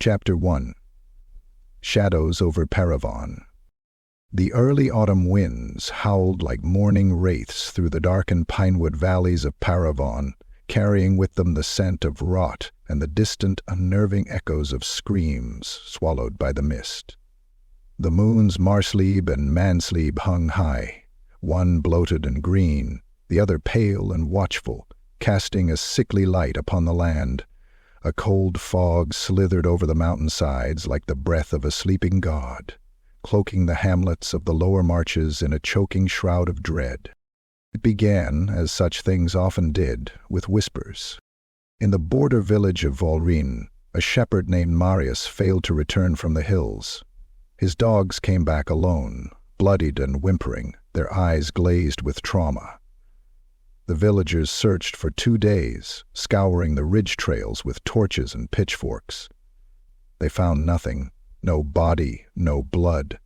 Chapter 1. Shadows over Parravon. The early autumn winds howled like mourning wraiths through the darkened pinewood valleys of Parravon, carrying with them the scent of rot and the distant, unnerving echoes of screams swallowed by the mist. The moon's marslebe and manslebe hung high, one bloated and green, the other pale and watchful, casting a sickly light upon the land. A cold fog slithered over the mountainsides like the breath of a sleeping god, cloaking the hamlets of the lower marches in a choking shroud of dread. It began, as such things often did, with whispers. In the border village of Valrin, a shepherd named Marius failed to return from the hills. His dogs came back alone, bloodied and whimpering, their eyes glazed with trauma. The villagers searched for 2 days, scouring the ridge trails with torches and pitchforks. They found nothing, no body, no blood,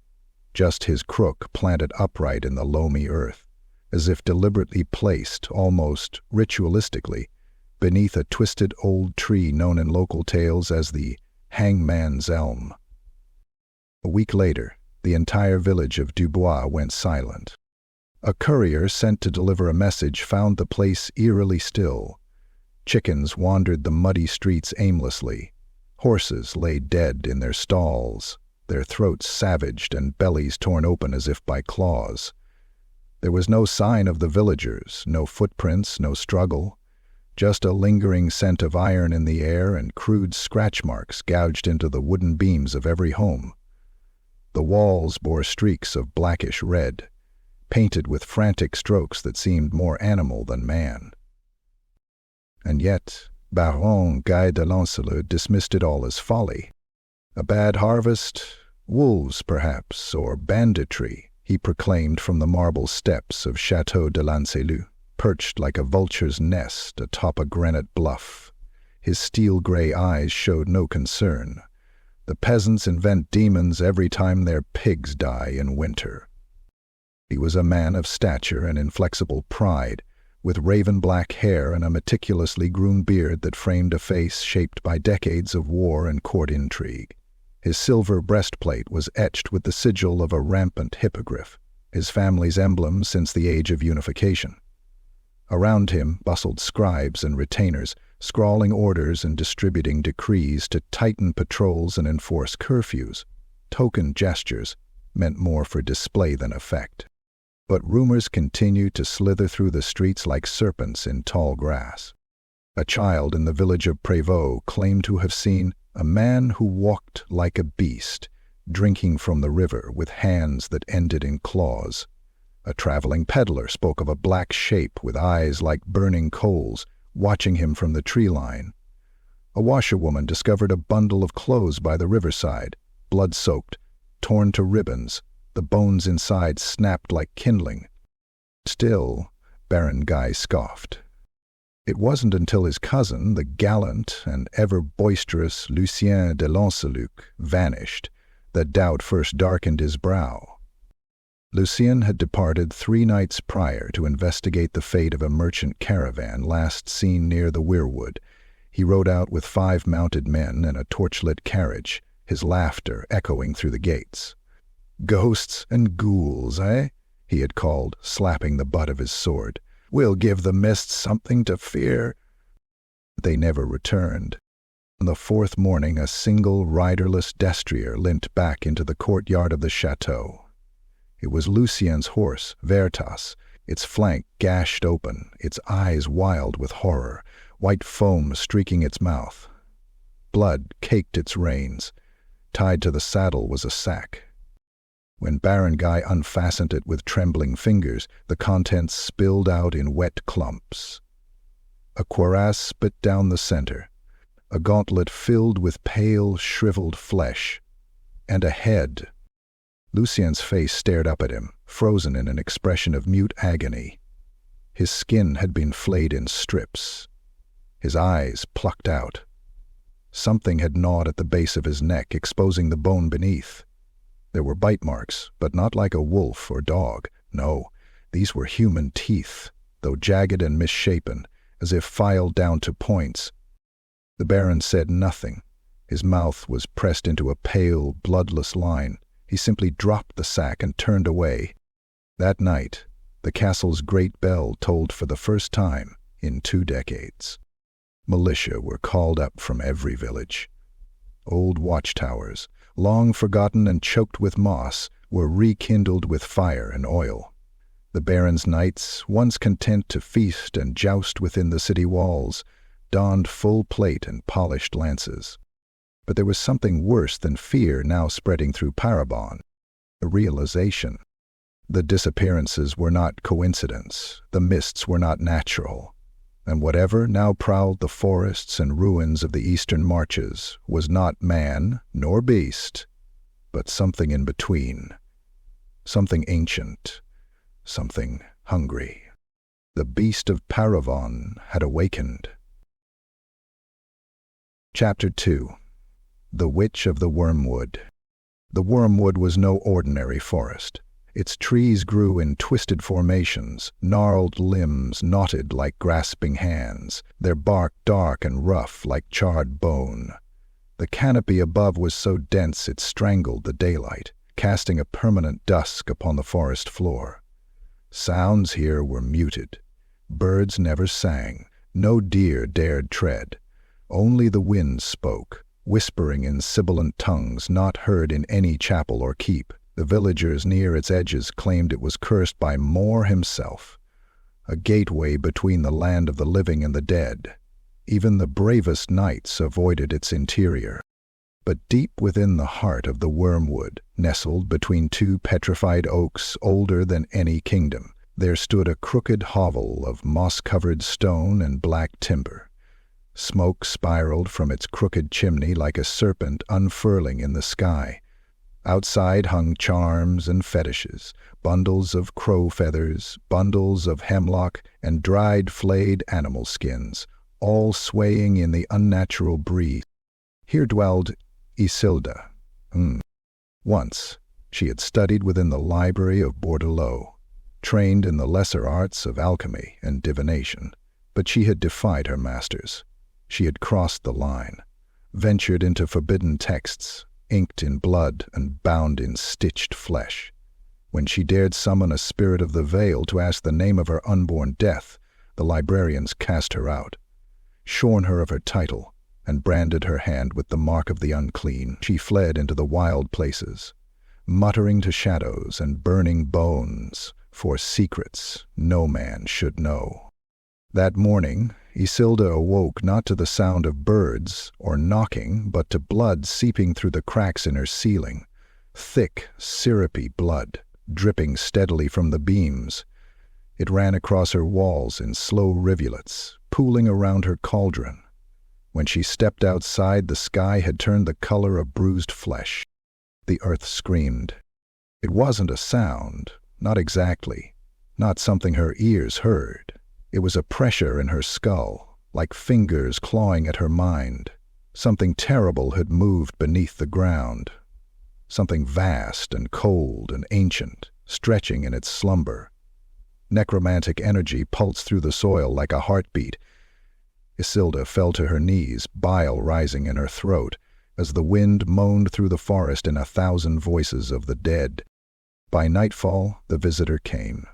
just his crook planted upright in the loamy earth, as if deliberately placed, almost ritualistically, beneath a twisted old tree known in local tales as the hangman's elm. A week later, the entire village of Dubois went silent. A courier sent to deliver a message found the place eerily still. Chickens wandered the muddy streets aimlessly. Horses lay dead in their stalls, their throats savaged and bellies torn open as if by claws. There was no sign of the villagers, no footprints, no struggle, just a lingering scent of iron in the air and crude scratch marks gouged into the wooden beams of every home. The walls bore streaks of blackish red, painted with frantic strokes that seemed more animal than man. And yet, Baron Guy de Lancelot dismissed it all as folly. A bad harvest, wolves perhaps, or banditry, he proclaimed from the marble steps of Chateau de Lancelot, perched like a vulture's nest atop a granite bluff. His steel-gray eyes showed no concern. The peasants invent demons every time their pigs die in winter. He was a man of stature and inflexible pride, with raven-black hair and a meticulously groomed beard that framed a face shaped by decades of war and court intrigue. His silver breastplate was etched with the sigil of a rampant hippogriff, his family's emblem since the age of unification. Around him bustled scribes and retainers, scrawling orders and distributing decrees to tighten patrols and enforce curfews. Token gestures meant more for display than effect. But rumors continued to slither through the streets like serpents in tall grass. A child in the village of Prévost claimed to have seen a man who walked like a beast, drinking from the river with hands that ended in claws. A traveling peddler spoke of a black shape with eyes like burning coals, watching him from the tree line. A washerwoman discovered a bundle of clothes by the riverside, blood-soaked, torn to ribbons, the bones inside snapped like kindling. Still, Baron Guy scoffed. It wasn't until his cousin, the gallant and ever-boisterous Lucien de Lancelot, vanished, that doubt first darkened his brow. Lucien had departed 3 nights prior to investigate the fate of a merchant caravan last seen near the Wormwood. He rode out with 5 mounted men and a torchlit carriage, his laughter echoing through the gates. "Ghosts and ghouls, eh?" he had called, slapping the butt of his sword. "We'll give the mists something to fear." They never returned. On the 4th morning, a single riderless destrier limped back into the courtyard of the chateau. It was Lucien's horse, Veritas, its flank gashed open, its eyes wild with horror, white foam streaking its mouth. Blood caked its reins. Tied to the saddle was a sack. When Baron Guy unfastened it with trembling fingers, the contents spilled out in wet clumps. A cuirass split down the center, a gauntlet filled with pale, shriveled flesh, and a head. Lucien's face stared up at him, frozen in an expression of mute agony. His skin had been flayed in strips, his eyes plucked out. Something had gnawed at the base of his neck, exposing the bone beneath. There were bite marks, but not like a wolf or dog. No, these were human teeth, though jagged and misshapen, as if filed down to points. The Baron said nothing, His mouth was pressed into a pale, bloodless line. He simply dropped the sack and turned away. That night, the castle's great bell tolled for the first time in 2 decades. Militia were called up from every village. Old watchtowers, long forgotten and choked with moss, were rekindled with fire and oil. The Baron's knights, once content to feast and joust within the city walls, donned full plate and polished lances. But there was something worse than fear now spreading through Parravon, a realization. The disappearances were not coincidence, the mists were not natural, and whatever now prowled the forests and ruins of the eastern marches was not man nor beast, but something in between, something ancient, something hungry. The Beast of Paravon had awakened. Chapter 2. The Witch of the Wormwood. The Wormwood was no ordinary forest. Its trees grew in twisted formations, gnarled limbs knotted like grasping hands, their bark dark and rough like charred bone. The canopy above was so dense it strangled the daylight, casting a permanent dusk upon the forest floor. Sounds here were muted. Birds never sang, no deer dared tread. Only the wind spoke, whispering in sibilant tongues not heard in any chapel or keep. The villagers near its edges claimed it was cursed by Mor himself, a gateway between the land of the living and the dead. Even the bravest knights avoided its interior. But deep within the heart of the Wormwood, nestled between 2 petrified oaks older than any kingdom, there stood a crooked hovel of moss-covered stone and black timber. Smoke spiraled from its crooked chimney like a serpent unfurling in the sky. Outside hung charms and fetishes, bundles of crow feathers, bundles of hemlock, and dried flayed animal skins, all swaying in the unnatural breeze. Here dwelled Isilda. Once, she had studied within the library of Bordelot, trained in the lesser arts of alchemy and divination, but she had defied her masters. She had crossed the line, ventured into forbidden texts, inked in blood and bound in stitched flesh. When she dared summon a spirit of the Vale to ask the name of her unborn death, the librarians cast her out, shorn her of her title, and branded her hand with the mark of the unclean. She fled into the wild places, muttering to shadows and burning bones for secrets no man should know. That morning, Isilda awoke not to the sound of birds or knocking, but to blood seeping through the cracks in her ceiling, thick, syrupy blood, dripping steadily from the beams. It ran across her walls in slow rivulets, pooling around her cauldron. When she stepped outside, the sky had turned the color of bruised flesh. The earth screamed. It wasn't a sound, not exactly, not something her ears heard. It was a pressure in her skull, like fingers clawing at her mind. Something terrible had moved beneath the ground. Something vast and cold and ancient, stretching in its slumber. Necromantic energy pulsed through the soil like a heartbeat. Isilda fell to her knees, bile rising in her throat, as the wind moaned through the forest in 1,000 voices of the dead. By nightfall, the visitor came.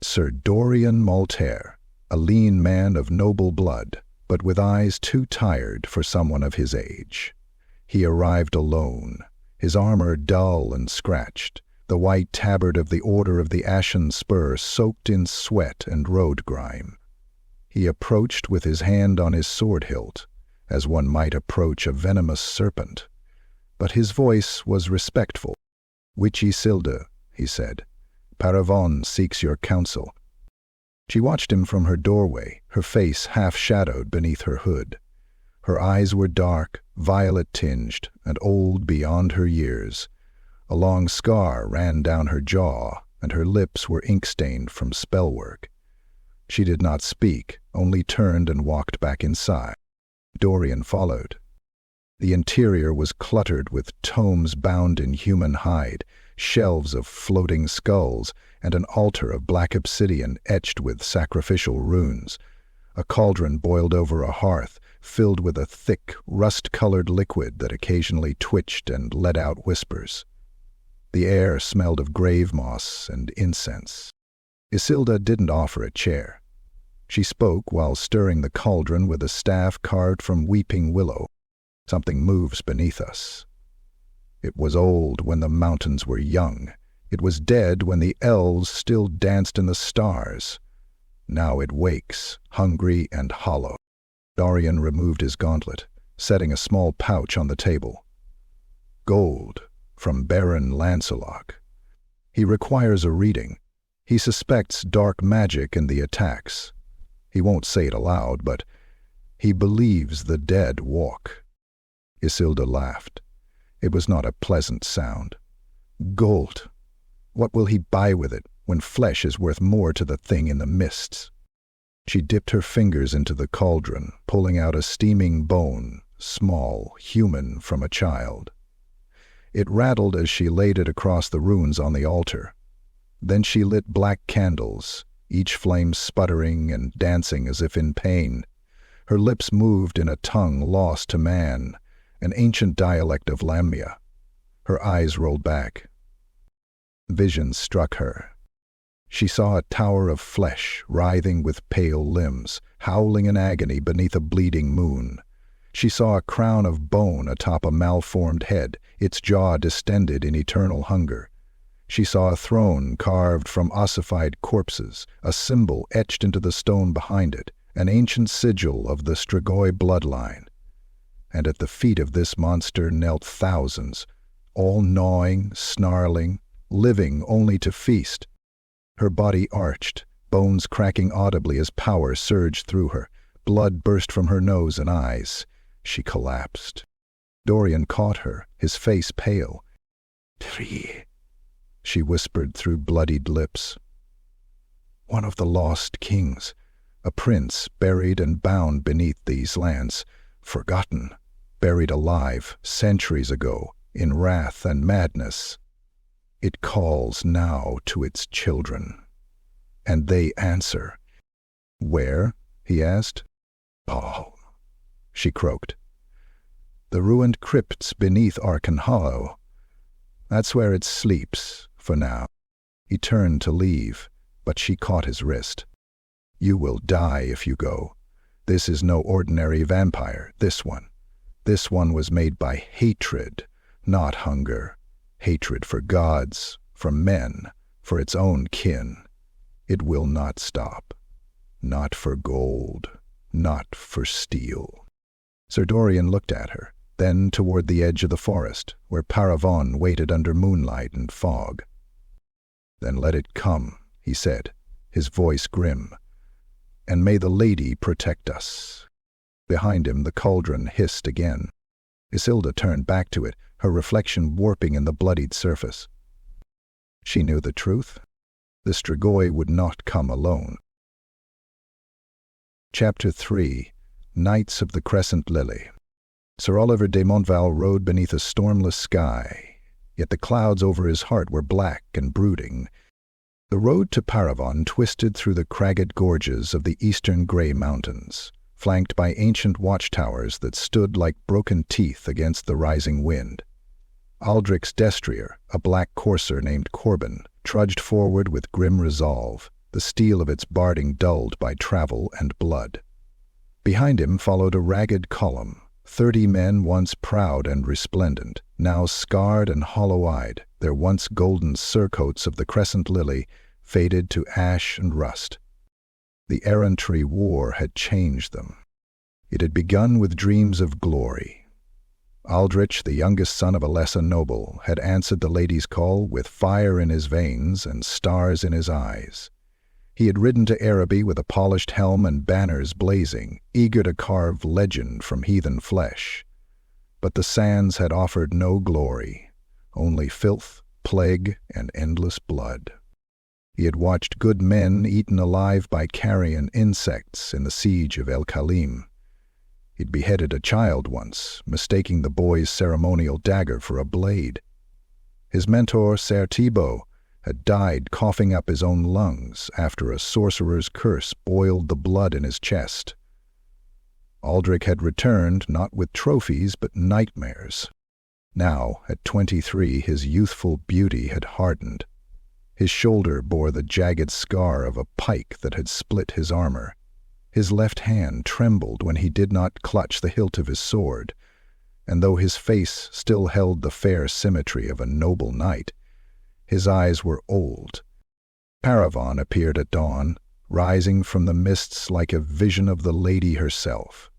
Sir Dorian Maltaire, a lean man of noble blood, but with eyes too tired for someone of his age. He arrived alone, his armor dull and scratched, the white tabard of the Order of the Ashen Spur soaked in sweat and road grime. He approached with his hand on his sword hilt, as one might approach a venomous serpent. But his voice was respectful. "Witch Isilda," he said, "Parravon seeks your counsel." She watched him from her doorway, her face half-shadowed beneath her hood. Her eyes were dark, violet-tinged, and old beyond her years. A long scar ran down her jaw, and her lips were ink-stained from spellwork. She did not speak, only turned and walked back inside. Dorian followed. The interior was cluttered with tomes bound in human hide, shelves of floating skulls, and an altar of black obsidian etched with sacrificial runes. A cauldron boiled over a hearth, filled with a thick, rust-colored liquid that occasionally twitched and let out whispers. The air smelled of grave moss and incense. Isilda didn't offer a chair. She spoke while stirring the cauldron with a staff carved from weeping willow. Something moves beneath us. It was old when the mountains were young. It was dead when the elves still danced in the stars. Now it wakes, hungry and hollow. Dorian removed his gauntlet, setting a small pouch on the table. Gold, from Baron Lancelot. He requires a reading. He suspects dark magic in the attacks. He won't say it aloud, but he believes the dead walk. Isilda laughed. It was not a pleasant sound. Gold. What will he buy with it when flesh is worth more to the thing in the mists? She dipped her fingers into the cauldron, pulling out a steaming bone, small, human, from a child. It rattled as she laid it across the runes on the altar. Then she lit black candles, each flame sputtering and dancing as if in pain. Her lips moved in a tongue lost to man, an ancient dialect of Lamia. Her eyes rolled back. Visions struck her. She saw a tower of flesh writhing with pale limbs, howling in agony beneath a bleeding moon. She saw a crown of bone atop a malformed head, its jaw distended in eternal hunger. She saw a throne carved from ossified corpses, a symbol etched into the stone behind it, an ancient sigil of the Strigoi bloodline. And at the feet of this monster knelt thousands, all gnawing, snarling, living only to feast. Her body arched, bones cracking audibly as power surged through her. Blood burst from her nose and eyes. She collapsed. Dorian caught her, his face pale. "Three," she whispered through bloodied lips. One of the lost kings, a prince buried and bound beneath these lands, forgotten, buried alive centuries ago, in wrath and madness. It calls now to its children. And they answer. "Where?" he asked. "Paul," she croaked. "The ruined crypts beneath Arkan Hollow. That's where it sleeps, for now." He turned to leave, but she caught his wrist. "You will die if you go. This is no ordinary vampire, this one. This one was made by hatred, not hunger. Hatred for gods, for men, for its own kin. It will not stop. Not for gold, not for steel." Sir Dorian looked at her, then toward the edge of the forest, where Parravon waited under moonlight and fog. "Then let it come," he said, his voice grim. "And may the lady protect us." Behind him the cauldron hissed again. Isilda turned back to it, her reflection warping in the bloodied surface. She knew the truth. The Strigoi would not come alone. Chapter 3. Knights of the Crescent Lily. Sir Oliver de Montval rode beneath a stormless sky, yet the clouds over his heart were black and brooding. The road to Parravon twisted through the cragged gorges of the eastern Grey Mountains, flanked by ancient watchtowers that stood like broken teeth against the rising wind. Aldrich's destrier, a black courser named Corbin, trudged forward with grim resolve, the steel of its barding dulled by travel and blood. Behind him followed a ragged column, 30 men once proud and resplendent, now scarred and hollow-eyed, their once golden surcoats of the Crescent Lily faded to ash and rust. The errantry war had changed them. It had begun with dreams of glory. Aldrich, the youngest son of a lesser noble, had answered the lady's call with fire in his veins and stars in his eyes. He had ridden to Araby with a polished helm and banners blazing, eager to carve legend from heathen flesh. But the sands had offered no glory, only filth, plague, and endless blood. He had watched good men eaten alive by carrion insects in the siege of El Khalim. He'd beheaded a child once, mistaking the boy's ceremonial dagger for a blade. His mentor, Ser Thibault, had died coughing up his own lungs after a sorcerer's curse boiled the blood in his chest. Aldrich had returned not with trophies but nightmares. Now, at 23, his youthful beauty had hardened. His shoulder bore the jagged scar of a pike that had split his armor. His left hand trembled when he did not clutch the hilt of his sword, and though his face still held the fair symmetry of a noble knight, his eyes were old. Parravon appeared at dawn, rising from the mists like a vision of the lady herself.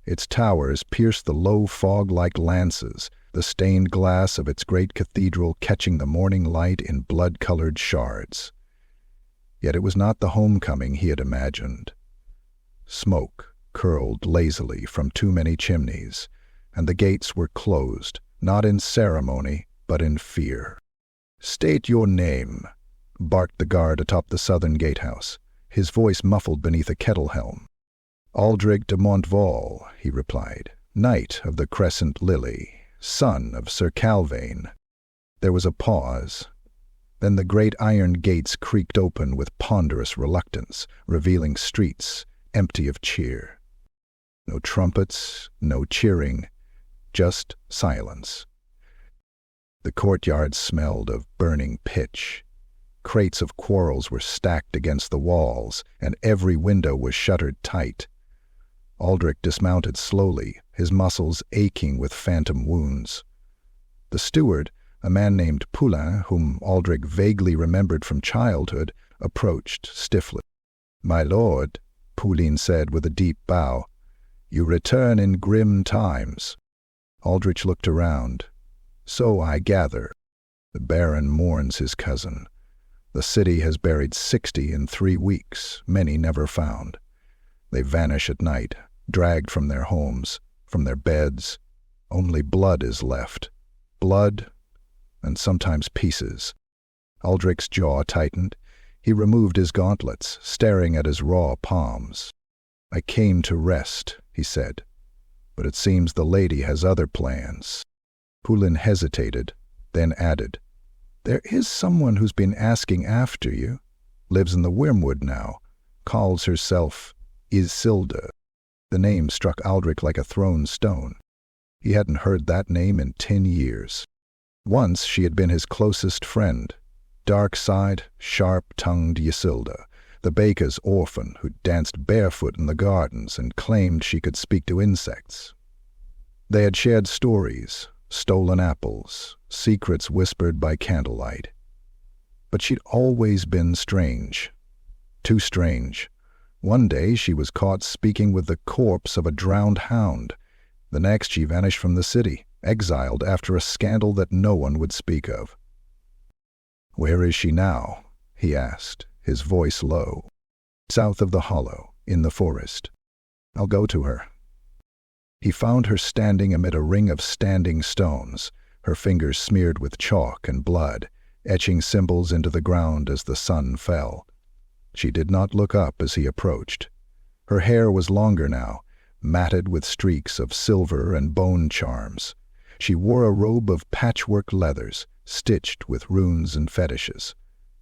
Its towers pierced the low fog like lances, the stained glass of its great cathedral catching the morning light in blood-colored shards. Yet it was not the homecoming he had imagined. Smoke curled lazily from too many chimneys, and the gates were closed, not in ceremony, but in fear. "State your name," barked the guard atop the southern gatehouse, his voice muffled beneath a kettle helm. "Aldrich de Montval," he replied, "Knight of the Crescent Lily, son of Sir Calvain." There was a pause. Then the great iron gates creaked open with ponderous reluctance, revealing streets empty of cheer. No trumpets, no cheering, just silence. The courtyard smelled of burning pitch. Crates of quarrels were stacked against the walls, and every window was shuttered tight. Aldrich dismounted slowly, his muscles aching with phantom wounds. The steward, a man named Poulain, whom Aldrich vaguely remembered from childhood, approached stiffly. "My lord," Poulain said with a deep bow, "you return in grim times." Aldrich looked around. "So I gather. The Baron mourns his cousin. The city has buried 60 in 3 weeks, many never found. They vanish at night, dragged from their homes, from their beds. Only blood is left. Blood, and sometimes pieces." Aldrich's jaw tightened. He removed his gauntlets, staring at his raw palms. "I came to rest," he said, "but it seems the lady has other plans." Poulain hesitated, then added, "There is someone who's been asking after you. Lives in the Wormwood now. Calls herself Isilda." The name struck Aldrich like a thrown stone. He hadn't heard that name in 10 years. Once she had been his closest friend, dark-eyed, sharp-tongued Isilda, the baker's orphan who danced barefoot in the gardens and claimed she could speak to insects. They had shared stories, stolen apples, secrets whispered by candlelight. But she'd always been strange. Too strange. One day she was caught speaking with the corpse of a drowned hound. The next she vanished from the city, exiled after a scandal that no one would speak of. "Where is she now?" he asked, his voice low. "South of the hollow, in the forest. I'll go to her." He found her standing amid a ring of standing stones, her fingers smeared with chalk and blood, etching symbols into the ground as the sun fell. She did not look up as he approached. Her hair was longer now, matted with streaks of silver and bone charms. She wore a robe of patchwork leathers, stitched with runes and fetishes.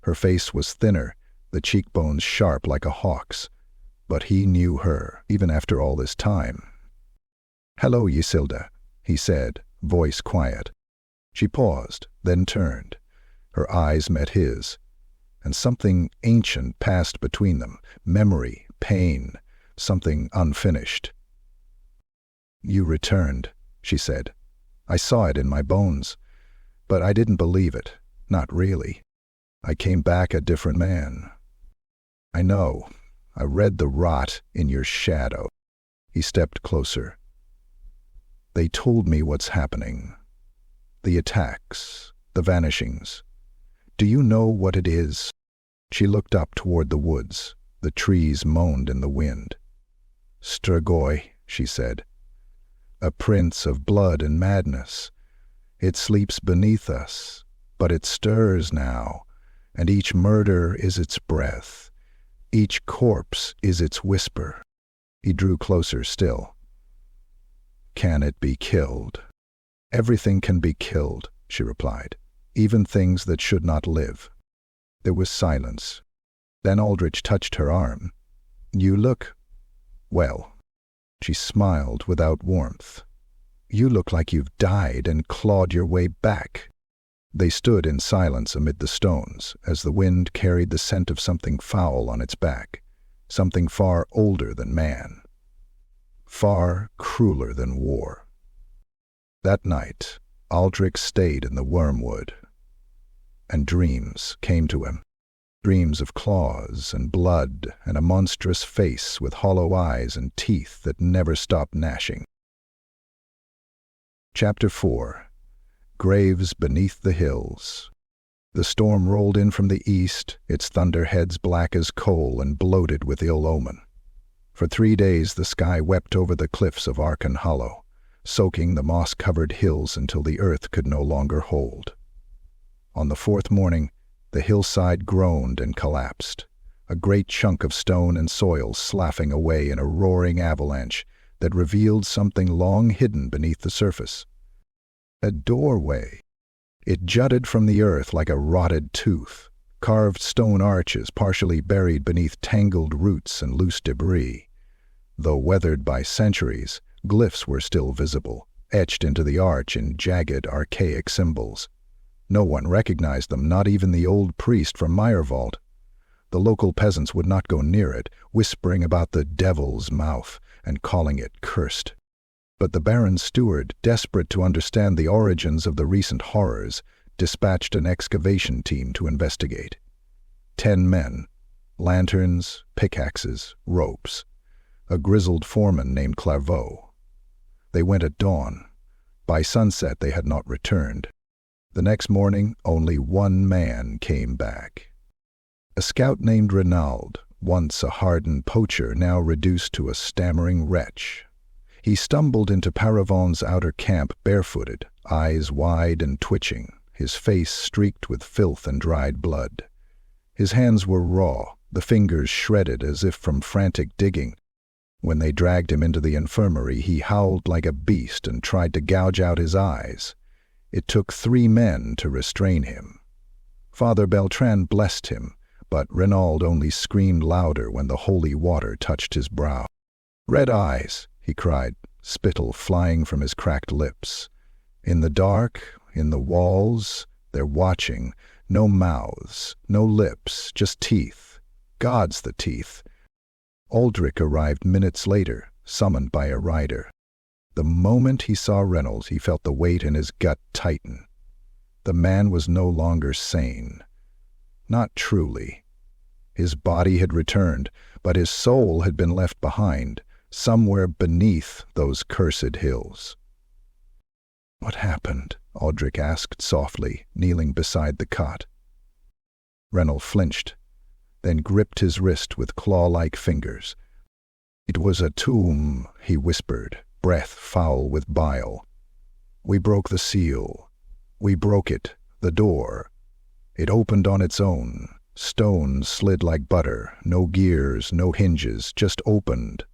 Her face was thinner, the cheekbones sharp like a hawk's. But he knew her, even after all this time. "Hello, Isilda," he said, voice quiet. She paused, then turned. Her eyes met his, and something ancient passed between them, memory, pain, something unfinished. "You returned," she said. "I saw it in my bones, but I didn't believe it, not really. I came back a different man. I know, I read the rot in your shadow." He stepped closer. "They told me what's happening. The attacks, the vanishings. Do you know what it is?" She looked up toward the woods. The trees moaned in the wind. "Strigoi," she said. "A prince of blood and madness. It sleeps beneath us, but it stirs now, and each murder is its breath. Each corpse is its whisper." He drew closer still. "Can it be killed?" "Everything can be killed," she replied, "even things that should not live." There was silence. Then Aldrich touched her arm. "You look, well." She smiled without warmth. "You look like you've died and clawed your way back." They stood in silence amid the stones as the wind carried the scent of something foul on its back, something far older than man, far crueler than war. That night, Aldrich stayed in the Wormwood, and dreams came to him. Dreams of claws and blood and a monstrous face with hollow eyes and teeth that never stopped gnashing. Chapter 4. Graves Beneath the Hills. The storm rolled in from the east, its thunderheads black as coal and bloated with ill omen. For 3 days the sky wept over the cliffs of Arkan Hollow, soaking the moss-covered hills until the earth could no longer hold. On the 4th morning, the hillside groaned and collapsed, a great chunk of stone and soil sloughing away in a roaring avalanche that revealed something long hidden beneath the surface. A doorway. It jutted from the earth like a rotted tooth, carved stone arches partially buried beneath tangled roots and loose debris. Though weathered by centuries, glyphs were still visible, etched into the arch in jagged, archaic symbols. No one recognized them, not even the old priest from Meyerwald. The local peasants would not go near it, whispering about the devil's mouth and calling it cursed. But the Baron's steward, desperate to understand the origins of the recent horrors, dispatched an excavation team to investigate. 10 men, lanterns, pickaxes, ropes. A grizzled foreman named Clairvaux. They went at dawn. By sunset they had not returned. The next morning, only 1 man came back. A scout named Renaud, once a hardened poacher, now reduced to a stammering wretch. He stumbled into Parravon's outer camp barefooted, eyes wide and twitching, his face streaked with filth and dried blood. His hands were raw, the fingers shredded as if from frantic digging. When they dragged him into the infirmary, he howled like a beast and tried to gouge out his eyes. It took 3 men to restrain him. Father Beltran blessed him, but Renaud only screamed louder when the holy water touched his brow. "Red eyes," he cried, spittle flying from his cracked lips. "In the dark, in the walls, they're watching. No mouths, no lips, just teeth. God's the teeth." Aldrich arrived minutes later, summoned by a rider. The moment he saw Reynolds, he felt the weight in his gut tighten. The man was no longer sane. Not truly. His body had returned, but his soul had been left behind, somewhere beneath those cursed hills. "What happened?" Aldrich asked softly, kneeling beside the cot. Reynolds flinched, then gripped his wrist with claw-like fingers. "It was a tomb," he whispered, breath foul with bile. "We broke the seal. We broke it, the door. It opened on its own. Stone slid like butter, no gears, no hinges, just opened.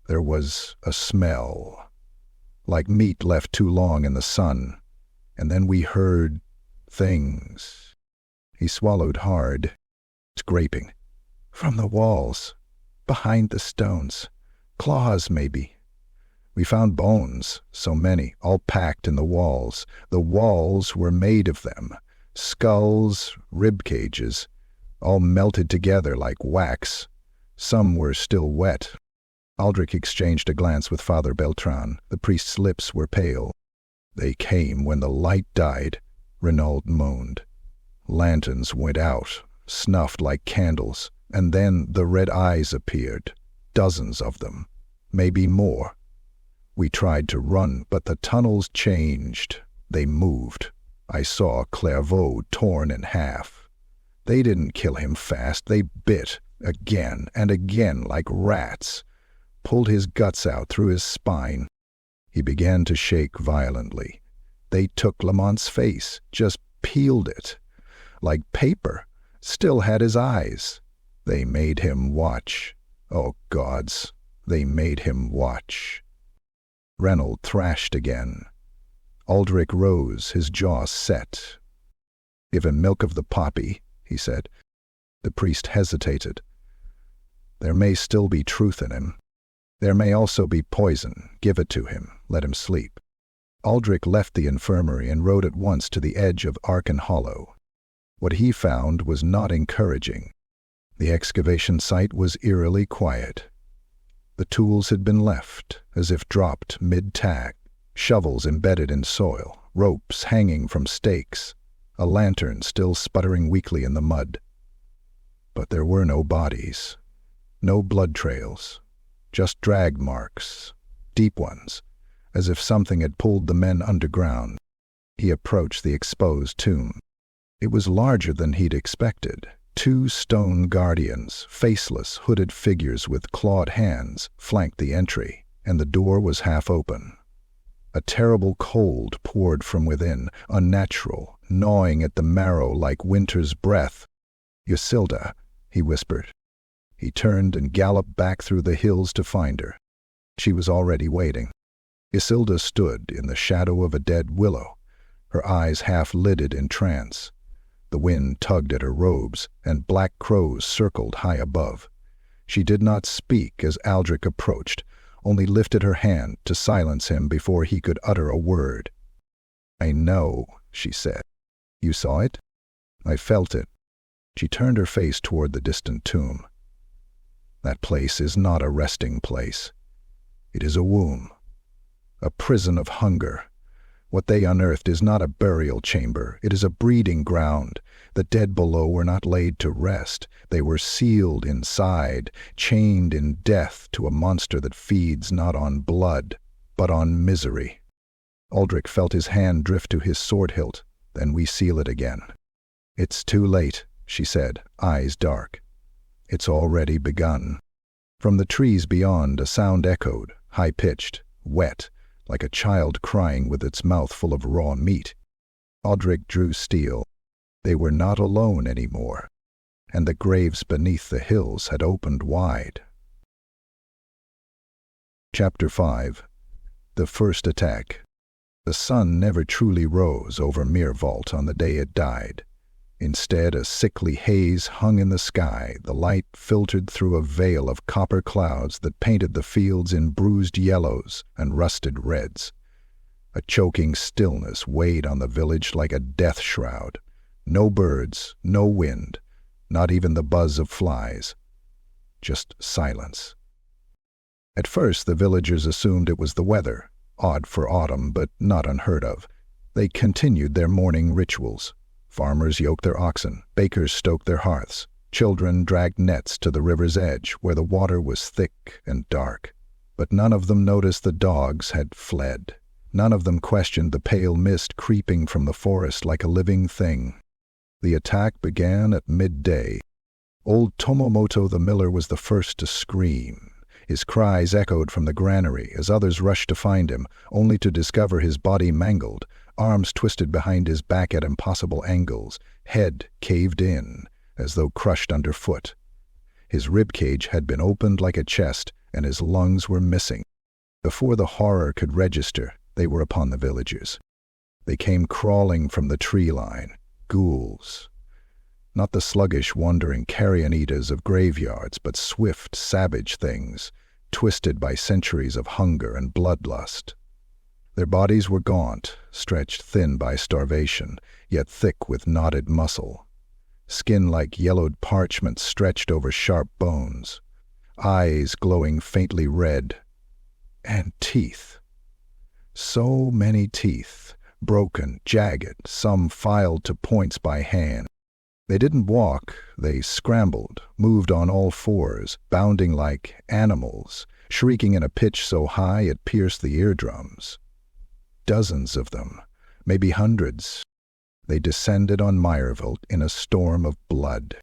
There was a smell, like meat left too long in the sun, and then we heard things." He swallowed hard, scraping. "From the walls, behind the stones. Claws, maybe. We found bones, so many, all packed in the walls. The walls were made of them. Skulls, rib cages, all melted together like wax. Some were still wet." Aldrich exchanged a glance with Father Beltran. The priest's lips were pale. "They came when the light died," Renaud moaned. "Lanterns went out, snuffed like candles, and then the red eyes appeared. Dozens of them, maybe more. We tried to run, but the tunnels changed. They moved. I saw Clairvaux torn in half. They didn't kill him fast. They bit, again and again like rats. Pulled his guts out through his spine." He began to shake violently. "They took Lamont's face, just peeled it. Like paper. Still had his eyes. They made him watch. Oh, gods, they made him watch." Reynolds thrashed again. Aldrich rose, his jaw set. "Give him milk of the poppy," he said. The priest hesitated. "There may still be truth in him." There may also be poison. Give it to him. Let him sleep. Aldrich left the infirmary and rode at once to the edge of Arkan Hollow. What he found was not encouraging. The excavation site was eerily quiet. The tools had been left, as if dropped mid-tack, shovels embedded in soil, ropes hanging from stakes, a lantern still sputtering weakly in the mud. But there were no bodies, no blood trails, just drag marks, deep ones, as if something had pulled the men underground. He approached the exposed tomb. It was larger than he'd expected. 2 stone guardians, faceless, hooded figures with clawed hands, flanked the entry, and the door was half open. A terrible cold poured from within, unnatural, gnawing at the marrow like winter's breath. "Ysilda," he whispered. He turned and galloped back through the hills to find her. She was already waiting. Ysilda stood in the shadow of a dead willow, her eyes half-lidded in trance. The wind tugged at her robes, and black crows circled high above. She did not speak as Aldrich approached, only lifted her hand to silence him before he could utter a word. "I know," she said. "You saw it?" "I felt it." She turned her face toward the distant tomb. "That place is not a resting place. It is a womb, a prison of hunger. What they unearthed is not a burial chamber, it is a breeding ground. The dead below were not laid to rest. They were sealed inside, chained in death to a monster that feeds not on blood, but on misery." Aldrich felt his hand drift to his sword hilt. "Then we seal it again." "It's too late," she said, eyes dark. "It's already begun." From the trees beyond, a sound echoed, high-pitched, wet, like a child crying with its mouth full of raw meat. Aldrich drew steel. They were not alone anymore, and the graves beneath the hills had opened wide. Chapter 5. The First Attack. The sun never truly rose over Mirvault on the day it died. Instead, a sickly haze hung in the sky, the light filtered through a veil of copper clouds that painted the fields in bruised yellows and rusted reds. A choking stillness weighed on the village like a death shroud. No birds, no wind, not even the buzz of flies. Just silence. At first, the villagers assumed it was the weather, odd for autumn, but not unheard of. They continued their morning rituals. Farmers yoked their oxen, bakers stoked their hearths, children dragged nets to the river's edge where the water was thick and dark. But none of them noticed the dogs had fled. None of them questioned the pale mist creeping from the forest like a living thing. The attack began at midday. Old Tomomoto the miller was the first to scream. His cries echoed from the granary as others rushed to find him, only to discover his body mangled, arms twisted behind his back at impossible angles, head caved in, as though crushed underfoot. His ribcage had been opened like a chest, and his lungs were missing. Before the horror could register, they were upon the villagers. They came crawling from the tree line, ghouls. Not the sluggish, wandering carrion eaters of graveyards, but swift, savage things, twisted by centuries of hunger and bloodlust. Their bodies were gaunt, stretched thin by starvation, yet thick with knotted muscle. Skin like yellowed parchment stretched over sharp bones. Eyes glowing faintly red. And teeth. So many teeth, broken, jagged, some filed to points by hand. They didn't walk, they scrambled, moved on all fours, bounding like animals, shrieking in a pitch so high it pierced the eardrums. Dozens of them, maybe hundreds. They descended on Mirvault in a storm of blood.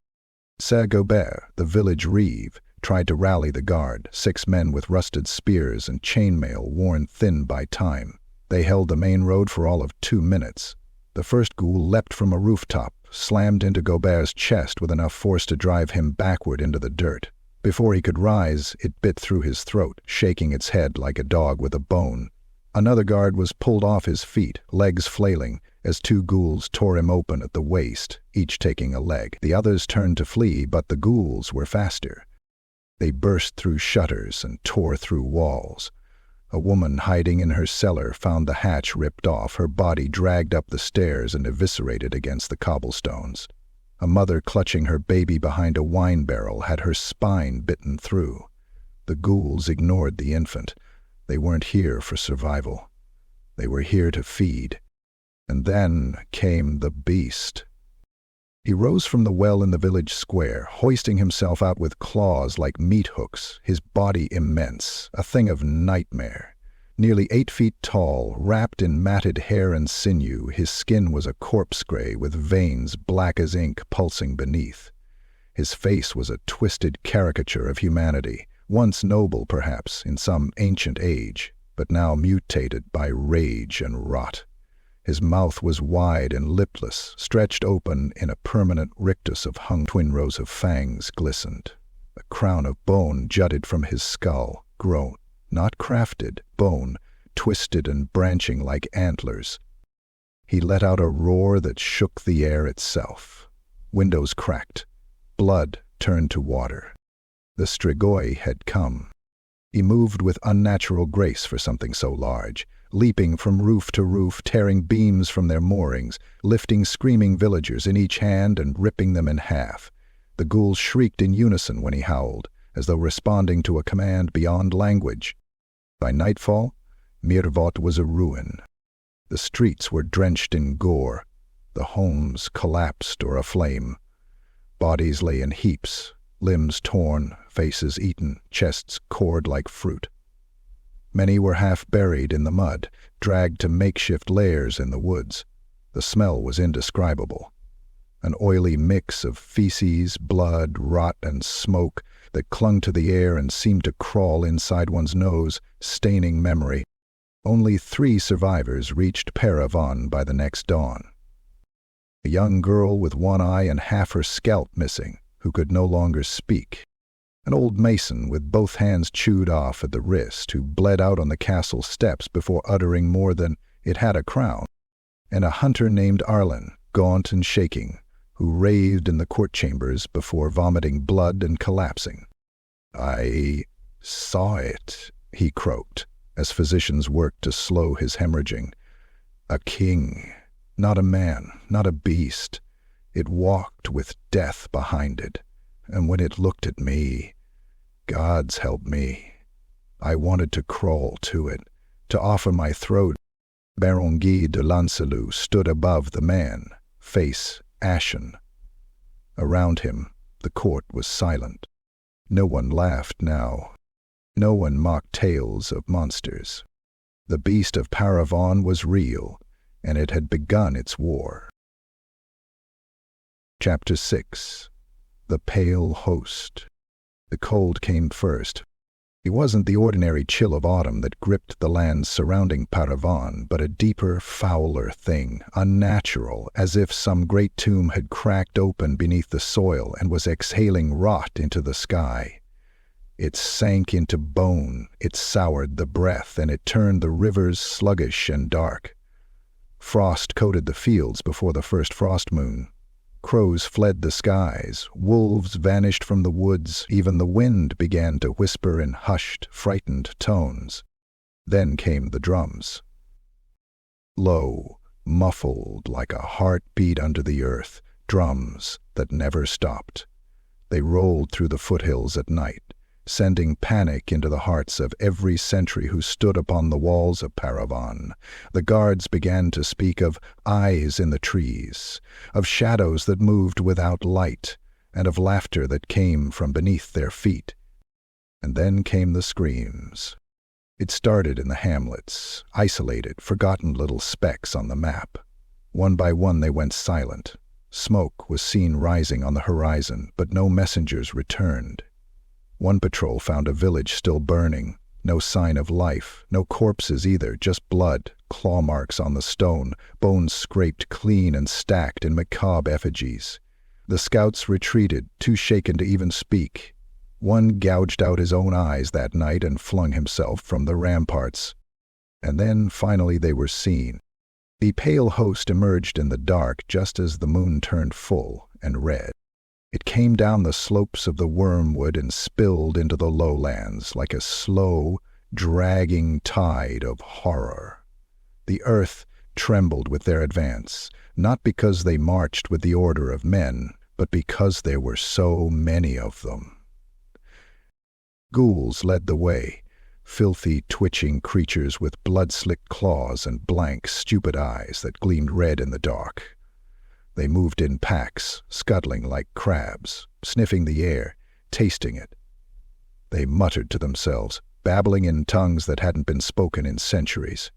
Saint-Gobain, the village reeve, tried to rally the guard, 6 men with rusted spears and chainmail worn thin by time. They held the main road for all of 2 minutes. The first ghoul leapt from a rooftop, slammed into Gobain's chest with enough force to drive him backward into the dirt. Before he could rise, it bit through his throat, shaking its head like a dog with a bone. Another guard was pulled off his feet, legs flailing, as 2 ghouls tore him open at the waist, each taking a leg. The others turned to flee, but the ghouls were faster. They burst through shutters and tore through walls. A woman hiding in her cellar found the hatch ripped off, her body dragged up the stairs and eviscerated against the cobblestones. A mother clutching her baby behind a wine barrel had her spine bitten through. The ghouls ignored the infant. They weren't here for survival. They were here to feed. And then came the beast. He rose from the well in the village square, hoisting himself out with claws like meat hooks, his body immense, a thing of nightmare. Nearly 8 feet tall, wrapped in matted hair and sinew, his skin was a corpse gray with veins black as ink pulsing beneath. His face was a twisted caricature of humanity, once noble perhaps in some ancient age, but now mutated by rage and rot. His mouth was wide and lipless, stretched open in a permanent rictus of hung. Twin rows of fangs glistened. A crown of bone jutted from his skull, grown, not crafted, bone, twisted and branching like antlers. He let out a roar that shook the air itself. Windows cracked. Blood turned to water. The Strigoi had come. He moved with unnatural grace for something so large, leaping from roof to roof, tearing beams from their moorings, lifting screaming villagers in each hand and ripping them in half. The ghouls shrieked in unison when he howled, as though responding to a command beyond language. By nightfall, Mirvot was a ruin. The streets were drenched in gore. The homes collapsed or aflame. Bodies lay in heaps, limbs torn, faces eaten, chests cored like fruit. Many were half buried in the mud, dragged to makeshift lairs in the woods. The smell was indescribable. An oily mix of feces, blood, rot, and smoke that clung to the air and seemed to crawl inside one's nose, staining memory. Only 3 survivors reached Parravon by the next dawn. A young girl with one eye and half her scalp missing, who could no longer speak. An old mason with both hands chewed off at the wrist, who bled out on the castle steps before uttering more than "it had a crown," and a hunter named Arlan, gaunt and shaking, who raved in the court chambers before vomiting blood and collapsing. "I saw it," he croaked, as physicians worked to slow his hemorrhaging. "A king, not a man, not a beast. It walked with death behind it. And when it looked at me, gods help me, I wanted to crawl to it, to offer my throat." Baron Guy de Lancelot stood above the man, face ashen. Around him, the court was silent. No one laughed now. No one mocked tales of monsters. The Beast of Paravon was real, and it had begun its war. Chapter 6. The Pale Host. The cold came first. It wasn't the ordinary chill of autumn that gripped the lands surrounding Parravon, but a deeper, fouler thing, unnatural, as if some great tomb had cracked open beneath the soil and was exhaling rot into the sky. It sank into bone, it soured the breath, and it turned the rivers sluggish and dark. Frost coated the fields before the first frost moon. Crows fled the skies, wolves vanished from the woods, even the wind began to whisper in hushed, frightened tones. Then came the drums. Low, muffled like a heartbeat under the earth, drums that never stopped. They rolled through the foothills at night, sending panic into the hearts of every sentry who stood upon the walls of Parravon. The guards began to speak of eyes in the trees, of shadows that moved without light, and of laughter that came from beneath their feet. And then came the screams. It started in the hamlets, isolated, forgotten little specks on the map. One by one they went silent. Smoke was seen rising on the horizon, but no messengers returned. One patrol found a village still burning, no sign of life, no corpses either, just blood, claw marks on the stone, bones scraped clean and stacked in macabre effigies. The scouts retreated, too shaken to even speak. One gouged out his own eyes that night and flung himself from the ramparts. And then finally they were seen. The pale host emerged in the dark just as the moon turned full and red. It came down the slopes of the Wormwood and spilled into the lowlands like a slow, dragging tide of horror. The earth trembled with their advance, not because they marched with the order of men, but because there were so many of them. Ghouls led the way, filthy, twitching creatures with blood-slicked claws and blank, stupid eyes that gleamed red in the dark. They moved in packs, scuttling like crabs, sniffing the air, tasting it. They muttered to themselves, babbling in tongues that hadn't been spoken in centuries.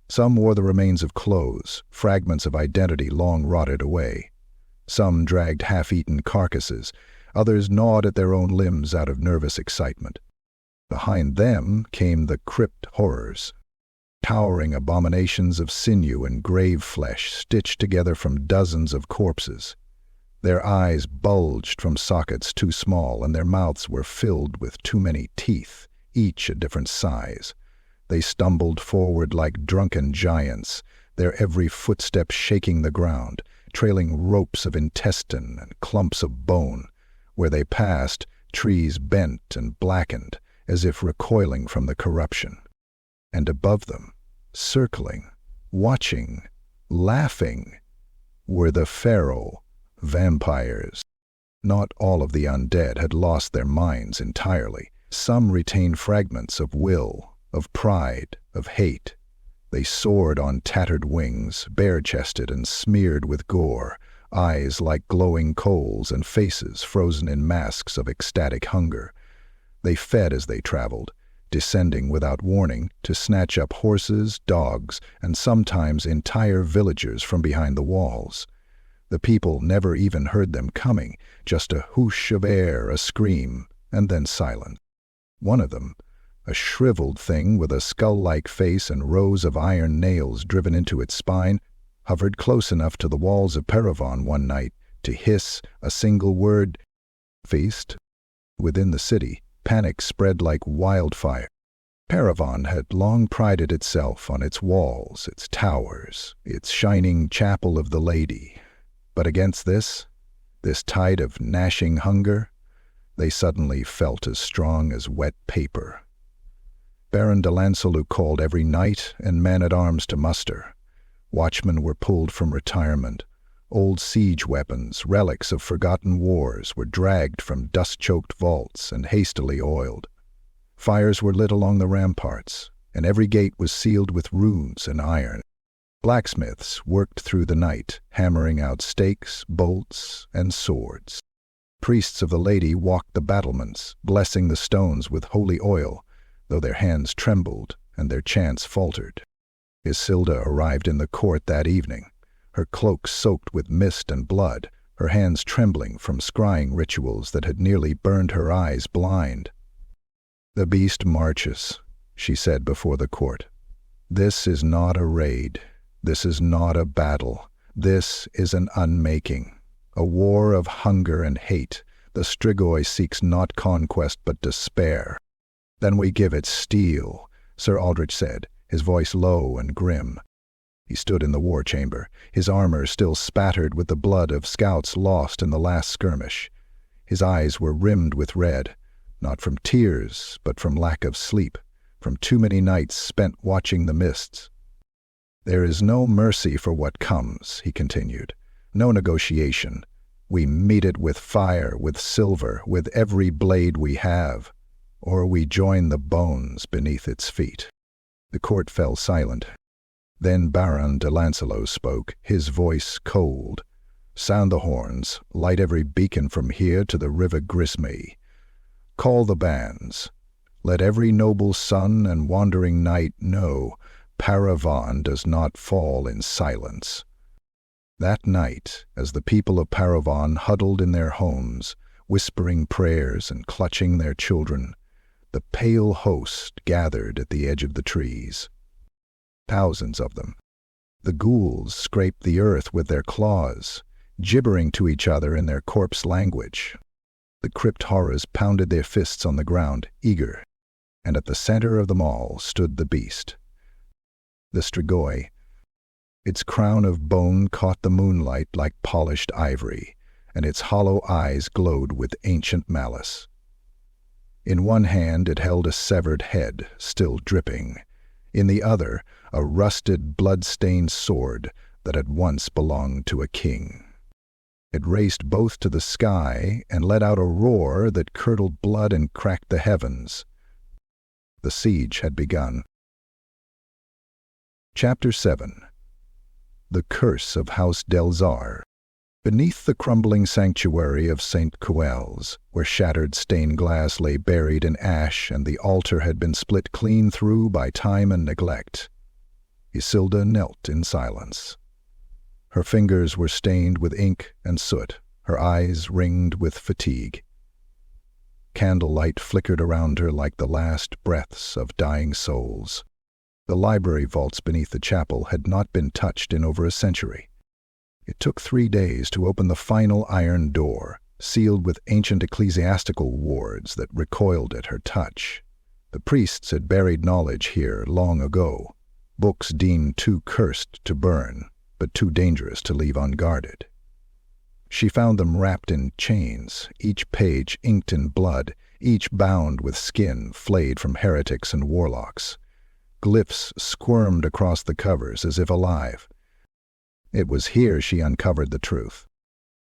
Some wore the remains of clothes, fragments of identity long rotted away. Some dragged half-eaten carcasses, others gnawed at their own limbs out of nervous excitement. Behind them came the crypt horrors, towering abominations of sinew and grave flesh stitched together from dozens of corpses. Their eyes bulged from sockets too small, and their mouths were filled with too many teeth, each a different size. They stumbled forward like drunken giants, their every footstep shaking the ground, trailing ropes of intestine and clumps of bone. Where they passed, trees bent and blackened, as if recoiling from the corruption. And above them, circling, watching, laughing, were the feral vampires. Not all of the undead had lost their minds entirely. Some retained fragments of will, of pride, of hate. They soared on tattered wings, bare-chested and smeared with gore, eyes like glowing coals and faces frozen in masks of ecstatic hunger. They fed as they traveled, descending without warning to snatch up horses, dogs, and sometimes entire villagers from behind the walls. The people never even heard them coming, just a whoosh of air, a scream, and then silence. One of them, a shriveled thing with a skull-like face and rows of iron nails driven into its spine, hovered close enough to the walls of Parravon one night to hiss a single word, "Feast." Within the city, panic spread like wildfire. Parravon had long prided itself on its walls, its towers, its shining chapel of the Lady. But against this tide of gnashing hunger, they suddenly felt as strong as wet paper. Baron Delazar called every knight and man-at-arms to muster. Watchmen were pulled from retirement. Old siege weapons, relics of forgotten wars, were dragged from dust-choked vaults and hastily oiled. Fires were lit along the ramparts, and every gate was sealed with runes and iron. Blacksmiths worked through the night, hammering out stakes, bolts, and swords. Priests of the Lady walked the battlements, blessing the stones with holy oil, though their hands trembled and their chants faltered. Isilda arrived in the court that evening, her cloak soaked with mist and blood, her hands trembling from scrying rituals that had nearly burned her eyes blind. "The beast marches," she said before the court. "This is not a raid. This is not a battle. This is an unmaking, a war of hunger and hate. The Strigoi seeks not conquest but despair." "Then we give it steel," Sir Aldrich said, his voice low and grim. He stood in the war chamber, his armor still spattered with the blood of scouts lost in the last skirmish. His eyes were rimmed with red, not from tears, but from lack of sleep, from too many nights spent watching the mists. "There is no mercy for what comes," he continued, "no negotiation. We meet it with fire, with silver, with every blade we have, or we join the bones beneath its feet." The court fell silent. Then Baron Delazar spoke, his voice cold. "Sound the horns, light every beacon from here to the river Grisme. Call the bands. Let every noble son and wandering knight know Parravon does not fall in silence." That night, as the people of Parravon huddled in their homes, whispering prayers and clutching their children, the pale host gathered at the edge of the trees. Thousands of them. The ghouls scraped the earth with their claws, gibbering to each other in their corpse language. The crypt horrors pounded their fists on the ground, eager, and at the center of them all stood the beast. The Strigoi. Its crown of bone caught the moonlight like polished ivory, and its hollow eyes glowed with ancient malice. In one hand it held a severed head, still dripping. In the other, a rusted, blood-stained sword that had once belonged to a king. It raced both to the sky and let out a roar that curdled blood and cracked the heavens. The siege had begun. Chapter 7. The Curse of House Delzarre. Beneath the crumbling sanctuary of St. Coel's, where shattered stained glass lay buried in ash and the altar had been split clean through by time and neglect, Isilda knelt in silence. Her fingers were stained with ink and soot, her eyes ringed with fatigue. Candlelight flickered around her like the last breaths of dying souls. The library vaults beneath the chapel had not been touched in over a century. It took 3 days to open the final iron door, sealed with ancient ecclesiastical wards that recoiled at her touch. The priests had buried knowledge here long ago, books deemed too cursed to burn, but too dangerous to leave unguarded. She found them wrapped in chains, each page inked in blood, each bound with skin flayed from heretics and warlocks. Glyphs squirmed across the covers as if alive. It was here she uncovered the truth.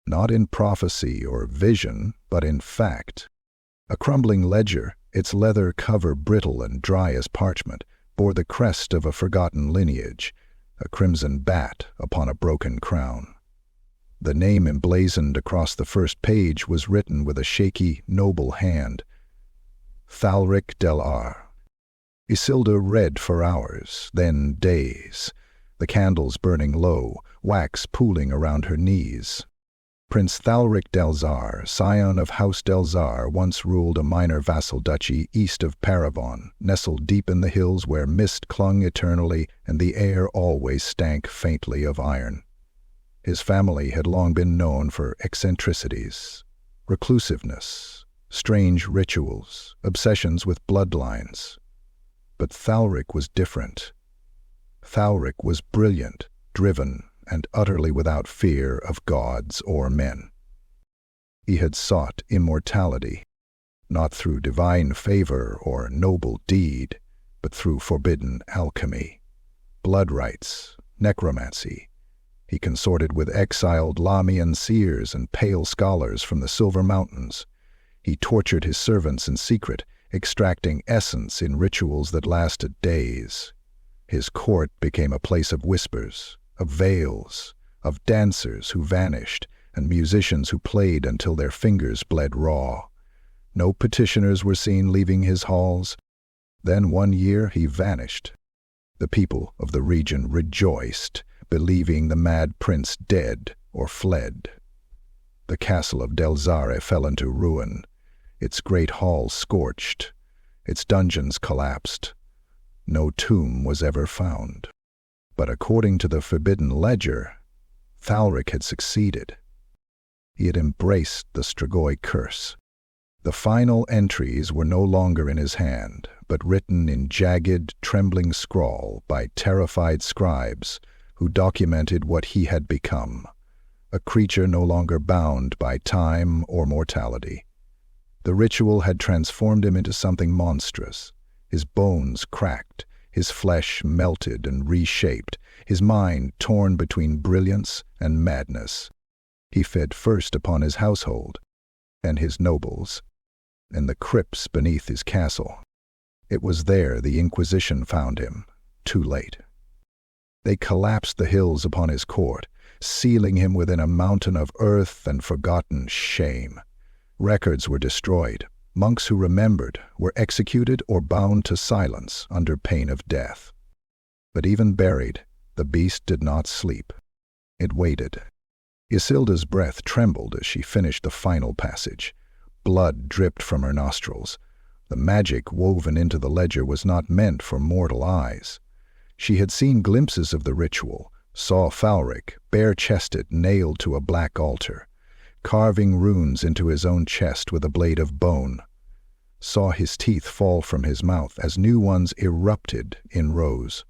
Not in prophecy or vision, but in fact. A crumbling ledger, its leather cover brittle and dry as parchment, bore the crest of a forgotten lineage, a crimson bat upon a broken crown. The name emblazoned across the first page was written with a shaky, noble hand. Thalric Delzarre. Isilda read for hours, then days, the candles burning low, wax pooling around her knees. Prince Thalric Delzarre, scion of House Delzarre, once ruled a minor vassal duchy east of Parravon, nestled deep in the hills where mist clung eternally and the air always stank faintly of iron. His family had long been known for eccentricities, reclusiveness, strange rituals, obsessions with bloodlines. But Thalric was different. Thalric was brilliant, driven, and utterly without fear of gods or men. He had sought immortality, not through divine favor or noble deed, but through forbidden alchemy, blood rites, necromancy. He consorted with exiled Lamian seers and pale scholars from the Silver Mountains. He tortured his servants in secret, extracting essence in rituals that lasted days. His court became a place of whispers, of veils, of dancers who vanished, and musicians who played until their fingers bled raw. No petitioners were seen leaving his halls. Then one year he vanished. The people of the region rejoiced, believing the mad prince dead or fled. The castle of Delzarre fell into ruin, its great halls scorched, its dungeons collapsed. No tomb was ever found. But according to the forbidden ledger, Thalric had succeeded. He had embraced the Strigoi curse. The final entries were no longer in his hand, but written in jagged, trembling scrawl by terrified scribes who documented what he had become, a creature no longer bound by time or mortality. The ritual had transformed him into something monstrous. His bones cracked, his flesh melted and reshaped, his mind torn between brilliance and madness. He fed first upon his household and his nobles, and the crypts beneath his castle. It was there the Inquisition found him, too late. They collapsed the hills upon his court, sealing him within a mountain of earth and forgotten shame. Records were destroyed. Monks who remembered were executed or bound to silence under pain of death. But even buried, the beast did not sleep. It waited. Isilda's breath trembled as she finished the final passage. Blood dripped from her nostrils. The magic woven into the ledger was not meant for mortal eyes. She had seen glimpses of the ritual, saw Thalric, bare-chested, nailed to a black altar, carving runes into his own chest with a blade of bone, saw his teeth fall from his mouth as new ones erupted in rows,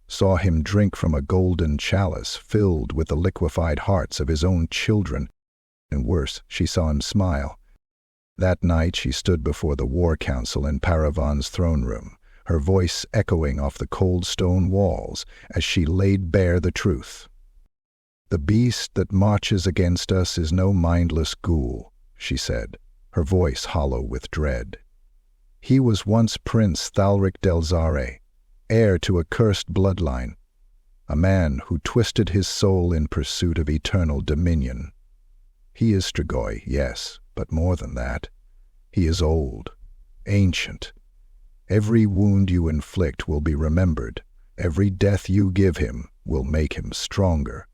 saw him drink from a golden chalice filled with the liquefied hearts of his own children, and worse, she saw him smile. That night she stood before the war council in Parravon's throne room, her voice echoing off the cold stone walls as she laid bare the truth. "The beast that marches against us is no mindless ghoul," she said, her voice hollow with dread. "He was once Prince Thalric Delzarre, heir to a cursed bloodline, a man who twisted his soul in pursuit of eternal dominion. He is Strigoi, yes, but more than that. He is old, ancient. Every wound you inflict will be remembered. Every death you give him will make him stronger."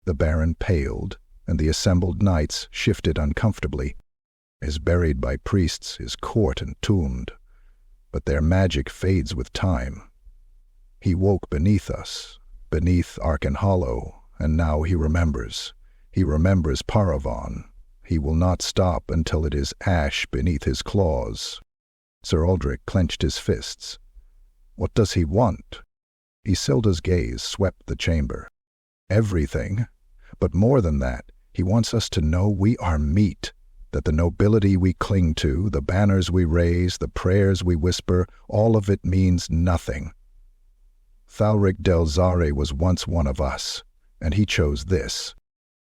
The Baron paled, and the assembled knights shifted uncomfortably. Is buried by priests, his court entombed, but their magic fades with time. He woke beneath us, beneath Arkan Hollow, and now he remembers. He remembers Parravon. He will not stop until it is ash beneath his claws. Sir Aldrich clenched his fists. What does he want? Isildur's gaze swept the chamber. Everything, but more than that, he wants us to know we are meat, that the nobility we cling to, the banners we raise, the prayers we whisper, all of it means nothing. Thalric Delzarre was once one of us, and he chose this.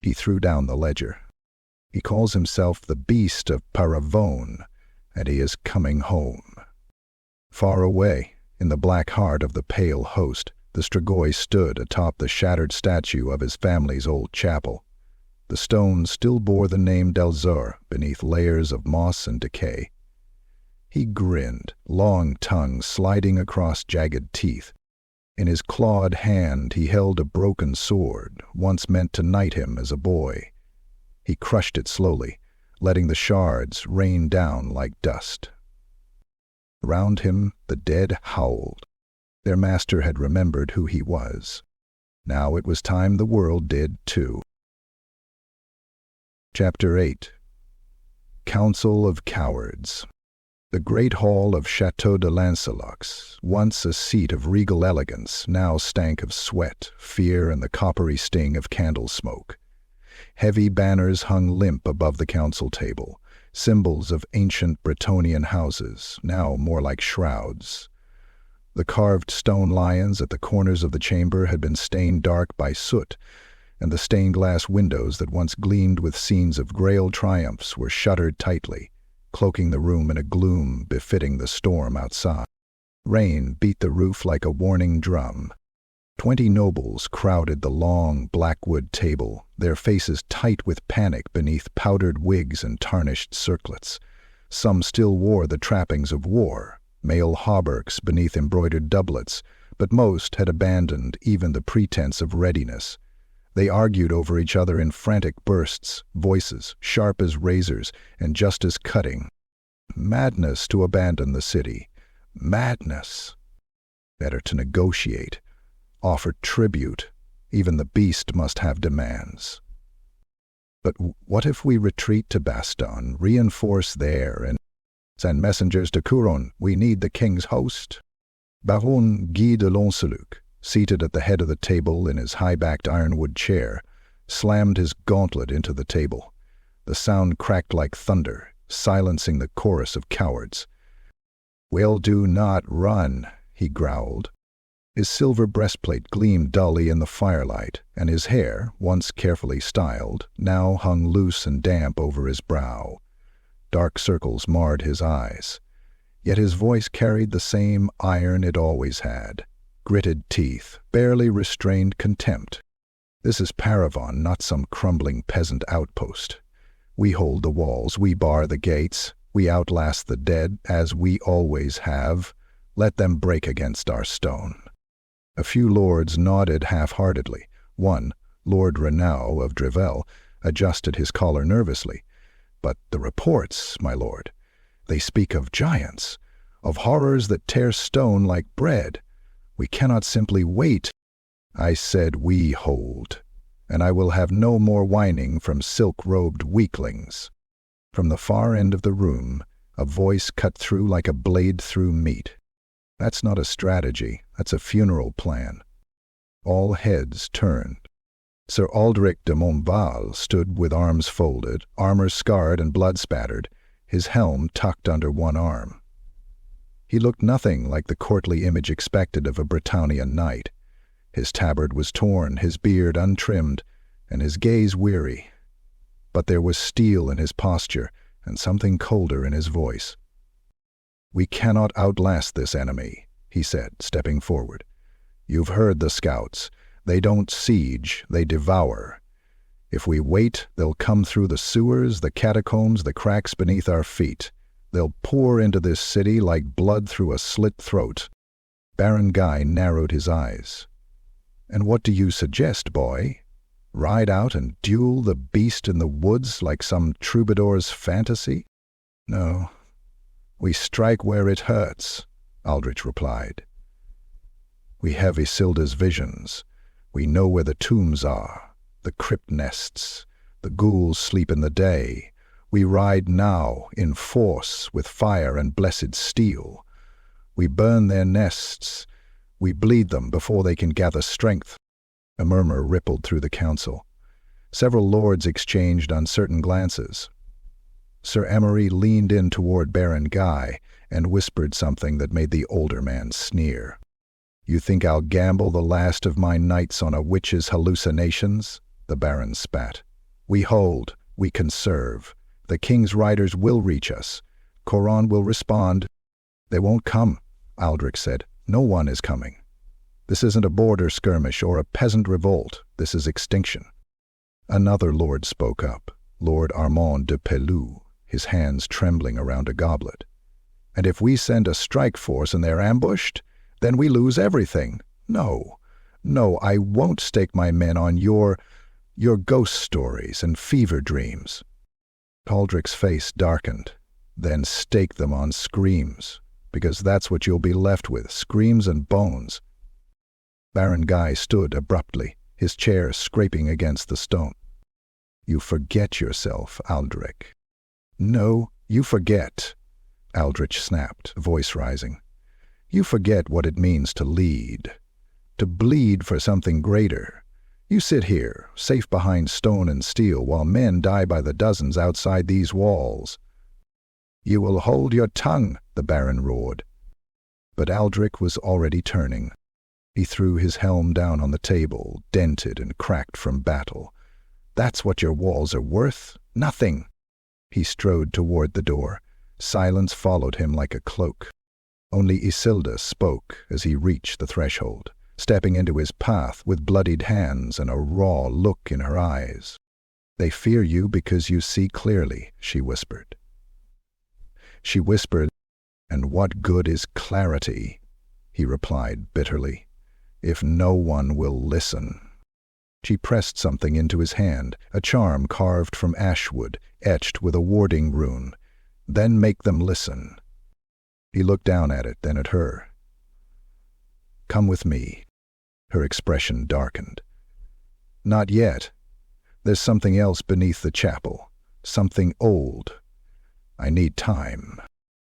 He threw down the ledger. He calls himself the Beast of Paravon, and he is coming home. Far away, in the black heart of the pale host, the Strigoi stood atop the shattered statue of his family's old chapel. The stone still bore the name Delazar beneath layers of moss and decay. He grinned, long tongue sliding across jagged teeth. In his clawed hand he held a broken sword, once meant to knight him as a boy. He crushed it slowly, letting the shards rain down like dust. Around him the dead howled. Their master had remembered who he was. Now it was time the world did too. Chapter 8. Council of Cowards. The great hall of Chateau de Lancelot, once a seat of regal elegance, now stank of sweat, fear, and the coppery sting of candle smoke. Heavy banners hung limp above the council table, symbols of ancient Bretonnian houses, now more like shrouds. The carved stone lions at the corners of the chamber had been stained dark by soot, and the stained glass windows that once gleamed with scenes of Grail triumphs were shuttered tightly, cloaking the room in a gloom befitting the storm outside. Rain beat the roof like a warning drum. 20 nobles crowded the long blackwood table, their faces tight with panic beneath powdered wigs and tarnished circlets. Some still wore the trappings of war, mail hauberks beneath embroidered doublets, but most had abandoned even the pretense of readiness. They argued over each other in frantic bursts, voices sharp as razors and just as cutting. Madness to abandon the city. Madness. Better to negotiate. Offer tribute. Even the beast must have demands. But what if we retreat to Baston, reinforce there, and send messengers to Couronne? We need the king's host. Baron Guy de Lancelot, seated at the head of the table in his high-backed ironwood chair, slammed his gauntlet into the table. The sound cracked like thunder, silencing the chorus of cowards. "We'll do not run," he growled. His silver breastplate gleamed dully in the firelight, and his hair, once carefully styled, now hung loose and damp over his brow. Dark circles marred his eyes. Yet his voice carried the same iron it always had. Gritted teeth, barely restrained contempt. This is Parravon, not some crumbling peasant outpost. We hold the walls, we bar the gates, we outlast the dead, as we always have. Let them break against our stone. A few lords nodded half-heartedly. One, Lord Renaud of Drevel, adjusted his collar nervously. "But the reports, my lord, they speak of giants, of horrors that tear stone like bread. We cannot simply wait." "I said we hold, and I will have no more whining from silk-robed weaklings." From the far end of the room, a voice cut through like a blade through meat. "That's not a strategy, that's a funeral plan." All heads turned. Sir Aldric de Montval stood with arms folded, armor scarred and blood-spattered, his helm tucked under one arm. He looked nothing like the courtly image expected of a Bretonnian knight. His tabard was torn, his beard untrimmed, and his gaze weary. But there was steel in his posture and something colder in his voice. "We cannot outlast this enemy," he said, stepping forward. "You've heard the scouts. They don't siege, they devour. If we wait, they'll come through the sewers, the catacombs, the cracks beneath our feet. They'll pour into this city like blood through a slit throat." Baron Guy narrowed his eyes. "And what do you suggest, boy? Ride out and duel the beast in the woods like some troubadour's fantasy?" "No, we strike where it hurts," Aldrich replied. "We have Isildur's visions. We know where the tombs are, the crypt nests. The ghouls sleep in the day. We ride now, in force, with fire and blessed steel. We burn their nests. We bleed them before they can gather strength." A murmur rippled through the council. Several lords exchanged uncertain glances. Sir Emery leaned in toward Baron Guy and whispered something that made the older man sneer. "You think I'll gamble the last of my knights on a witch's hallucinations?" the Baron spat. "We hold, we conserve. The king's riders will reach us. Coron will respond." "They won't come," Aldrich said. "No one is coming. This isn't a border skirmish or a peasant revolt. This is extinction." Another lord spoke up, Lord Armand de Pelou, his hands trembling around a goblet. "And if we send a strike force and they're ambushed, then we lose everything. No, I won't stake my men on your ghost stories and fever dreams." Aldrich's face darkened. "Then stake them on screams, because that's what you'll be left with, screams and bones." Baron Guy stood abruptly, his chair scraping against the stone. "You forget yourself, Aldrich." "No, you forget," Aldrich snapped, voice rising. "You forget what it means to lead, to bleed for something greater. You sit here, safe behind stone and steel, while men die by the dozens outside these walls." "You will hold your tongue," the Baron roared. But Aldrich was already turning. He threw his helm down on the table, dented and cracked from battle. "That's what your walls are worth? Nothing!" He strode toward the door. Silence followed him like a cloak. Only Isilda spoke as he reached the threshold, stepping into his path with bloodied hands and a raw look in her eyes. "They fear you because you see clearly," she whispered. "And what good is clarity?" he replied bitterly, "if no one will listen." She pressed something into his hand, a charm carved from ashwood, etched with a warding rune. "Then make them listen." He looked down at it, then at her. "Come with me." Her expression darkened. "Not yet. There's something else beneath the chapel, something old. I need time.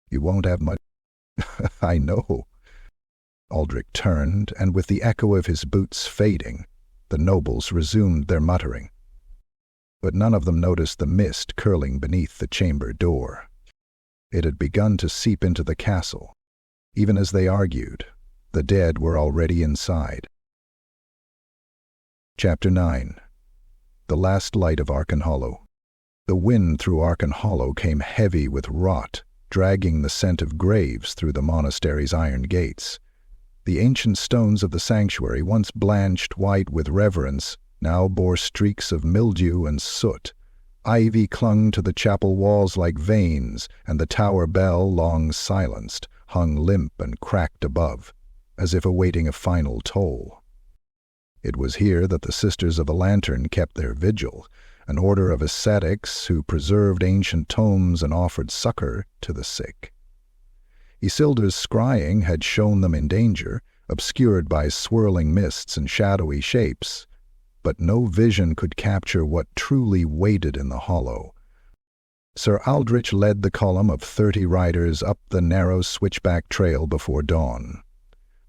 You won't have much—" "I know." Aldrich turned, and with the echo of his boots fading, the nobles resumed their muttering. But none of them noticed the mist curling beneath the chamber door. It had begun to seep into the castle. Even as they argued, the dead were already inside. Chapter 9. The Last Light of Arkan Hollow. The wind through Arkan Hollow came heavy with rot, dragging the scent of graves through the monastery's iron gates. The ancient stones of the sanctuary, once blanched white with reverence, now bore streaks of mildew and soot. Ivy clung to the chapel walls like veins, and the tower bell, long silenced, hung limp and cracked above, as if awaiting a final toll. It was here that the Sisters of the Lantern kept their vigil, an order of ascetics who preserved ancient tomes and offered succor to the sick. Isildur's scrying had shown them in danger, obscured by swirling mists and shadowy shapes, but no vision could capture what truly waited in the hollow. Sir Aldrich led the column of 30 riders up the narrow switchback trail before dawn.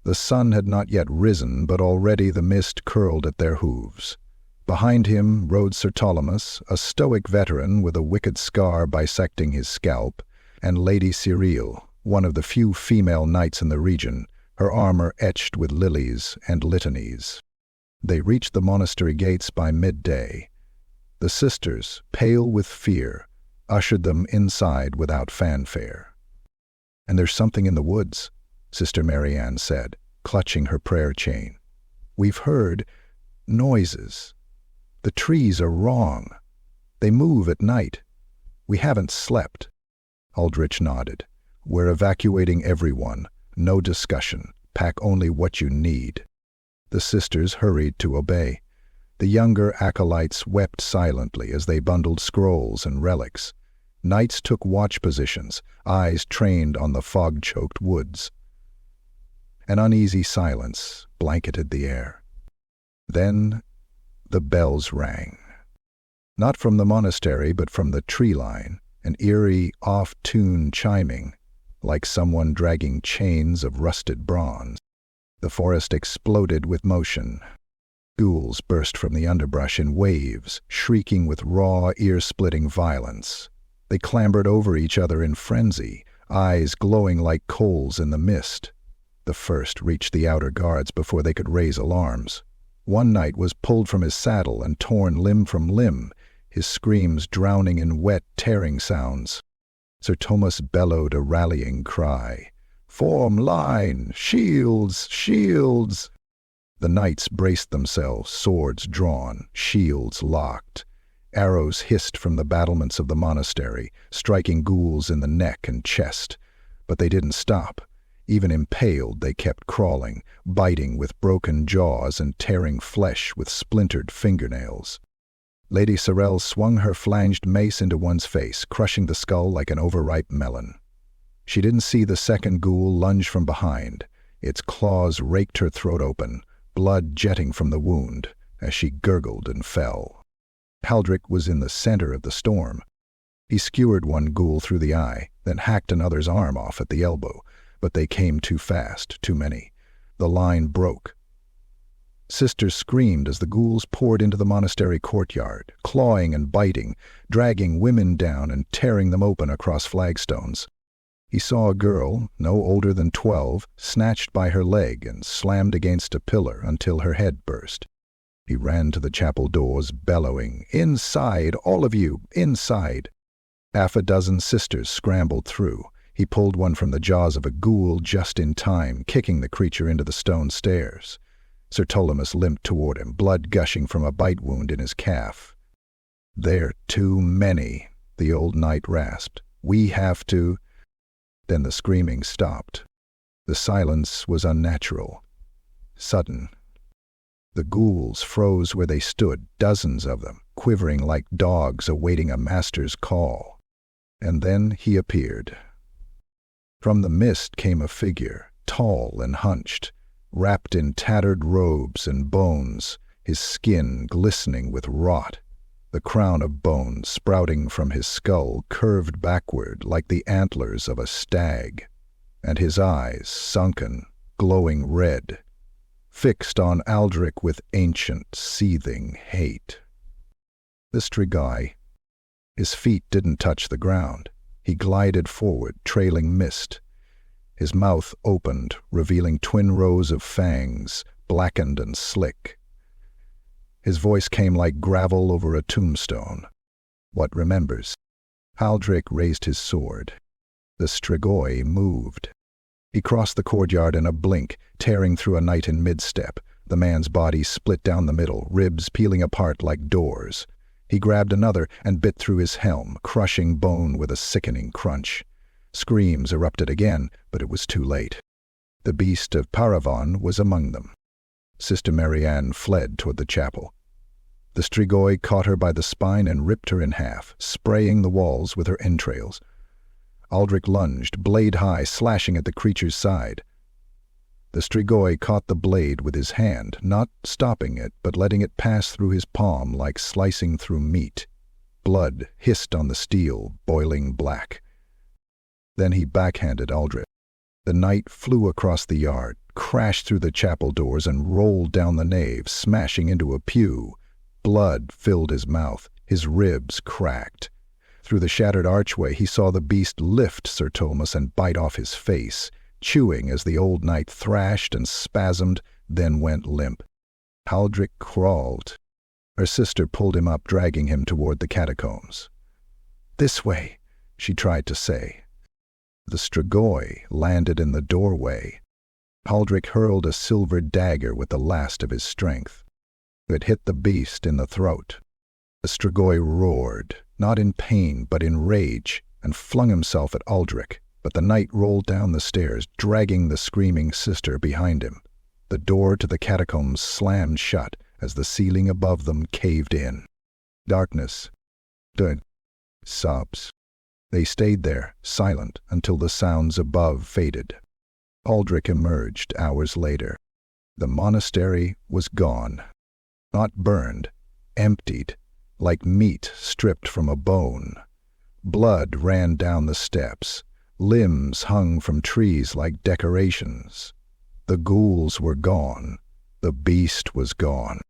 The sun had not yet risen, but already the mist curled at their hooves. Behind him rode Sir Ptolemus, a stoic veteran with a wicked scar bisecting his scalp, and Lady Cyrille, one of the few female knights in the region, her armor etched with lilies and litanies. They reached the monastery gates by midday. The sisters, pale with fear, ushered them inside without fanfare. "And there's something in the woods," Sister Marianne said, clutching her prayer chain. "We've heard noises. The trees are wrong. They move at night. We haven't slept." Aldrich nodded. "We're evacuating everyone. No discussion. Pack only what you need." The sisters hurried to obey. The younger acolytes wept silently as they bundled scrolls and relics. Knights took watch positions, eyes trained on the fog-choked woods. An uneasy silence blanketed the air. Then the bells rang. Not from the monastery, but from the tree line, an eerie, off-tune chiming, like someone dragging chains of rusted bronze. The forest exploded with motion. Ghouls burst from the underbrush in waves, shrieking with raw, ear-splitting violence. They clambered over each other in frenzy, eyes glowing like coals in the mist. The first reached the outer guards before they could raise alarms. One knight was pulled from his saddle and torn limb from limb, his screams drowning in wet, tearing sounds. Sir Thomas bellowed a rallying cry. "Form line! Shields! Shields!" The knights braced themselves, swords drawn, shields locked. Arrows hissed from the battlements of the monastery, striking ghouls in the neck and chest. But they didn't stop. Even impaled, they kept crawling, biting with broken jaws and tearing flesh with splintered fingernails. Lady Sorrel swung her flanged mace into one's face, crushing the skull like an overripe melon. She didn't see the second ghoul lunge from behind. Its claws raked her throat open, blood jetting from the wound, as she gurgled and fell. Haldrick was in the center of the storm. He skewered one ghoul through the eye, then hacked another's arm off at the elbow, but they came too fast, too many. The line broke. Sisters screamed as the ghouls poured into the monastery courtyard, clawing and biting, dragging women down and tearing them open across flagstones. He saw a girl, no older than 12, snatched by her leg and slammed against a pillar until her head burst. He ran to the chapel doors, bellowing, "Inside, all of you, inside!" Half a dozen sisters scrambled through. He pulled one from the jaws of a ghoul just in time, kicking the creature into the stone stairs. Sir Ptolemus limped toward him, blood gushing from a bite wound in his calf. "They're too many," the old knight rasped. "We have to—" Then the screaming stopped. The silence was unnatural, sudden. The ghouls froze where they stood, dozens of them, quivering like dogs awaiting a master's call. And then he appeared. From the mist came a figure, tall and hunched, wrapped in tattered robes and bones, his skin glistening with rot. The crown of bones sprouting from his skull curved backward like the antlers of a stag, and his eyes, sunken, glowing red, fixed on Aldrich with ancient, seething hate. The Strigoi. His feet didn't touch the ground. He glided forward, trailing mist. His mouth opened, revealing twin rows of fangs, blackened and slick. His voice came like gravel over a tombstone. "What remembers?" Haldrick raised his sword. The Strigoi moved. He crossed the courtyard in a blink, tearing through a knight in mid-step. The man's body split down the middle, ribs peeling apart like doors. He grabbed another and bit through his helm, crushing bone with a sickening crunch. Screams erupted again, but it was too late. The Beast of Paravon was among them. Sister Marianne fled toward the chapel. The Strigoi caught her by the spine and ripped her in half, spraying the walls with her entrails. Aldrich lunged, blade high, slashing at the creature's side. The Strigoi caught the blade with his hand, not stopping it, but letting it pass through his palm like slicing through meat. Blood hissed on the steel, boiling black. Then he backhanded Aldrich. The knight flew across the yard, crashed through the chapel doors, and rolled down the nave, smashing into a pew. Blood filled his mouth, his ribs cracked. Through the shattered archway he saw the beast lift Sir Thomas and bite off his face, chewing as the old knight thrashed and spasmed, then went limp. Thalric crawled. Her sister pulled him up, dragging him toward the catacombs. "This way," she tried to say. The strigoi landed in the doorway. Thalric hurled a silver dagger with the last of his strength. It hit the beast in the throat. The strigoi roared, not in pain but in rage, and flung himself at Thalric, but the knight rolled down the stairs, dragging the screaming sister behind him. The door to the catacombs slammed shut as the ceiling above them caved in. Darkness. Sobs. They stayed there, silent, until the sounds above faded. Thalric emerged hours later. The monastery was gone. Not burned, emptied, like meat stripped from a bone. Blood ran down the steps. Limbs hung from trees like decorations. The ghouls were gone. The beast was gone.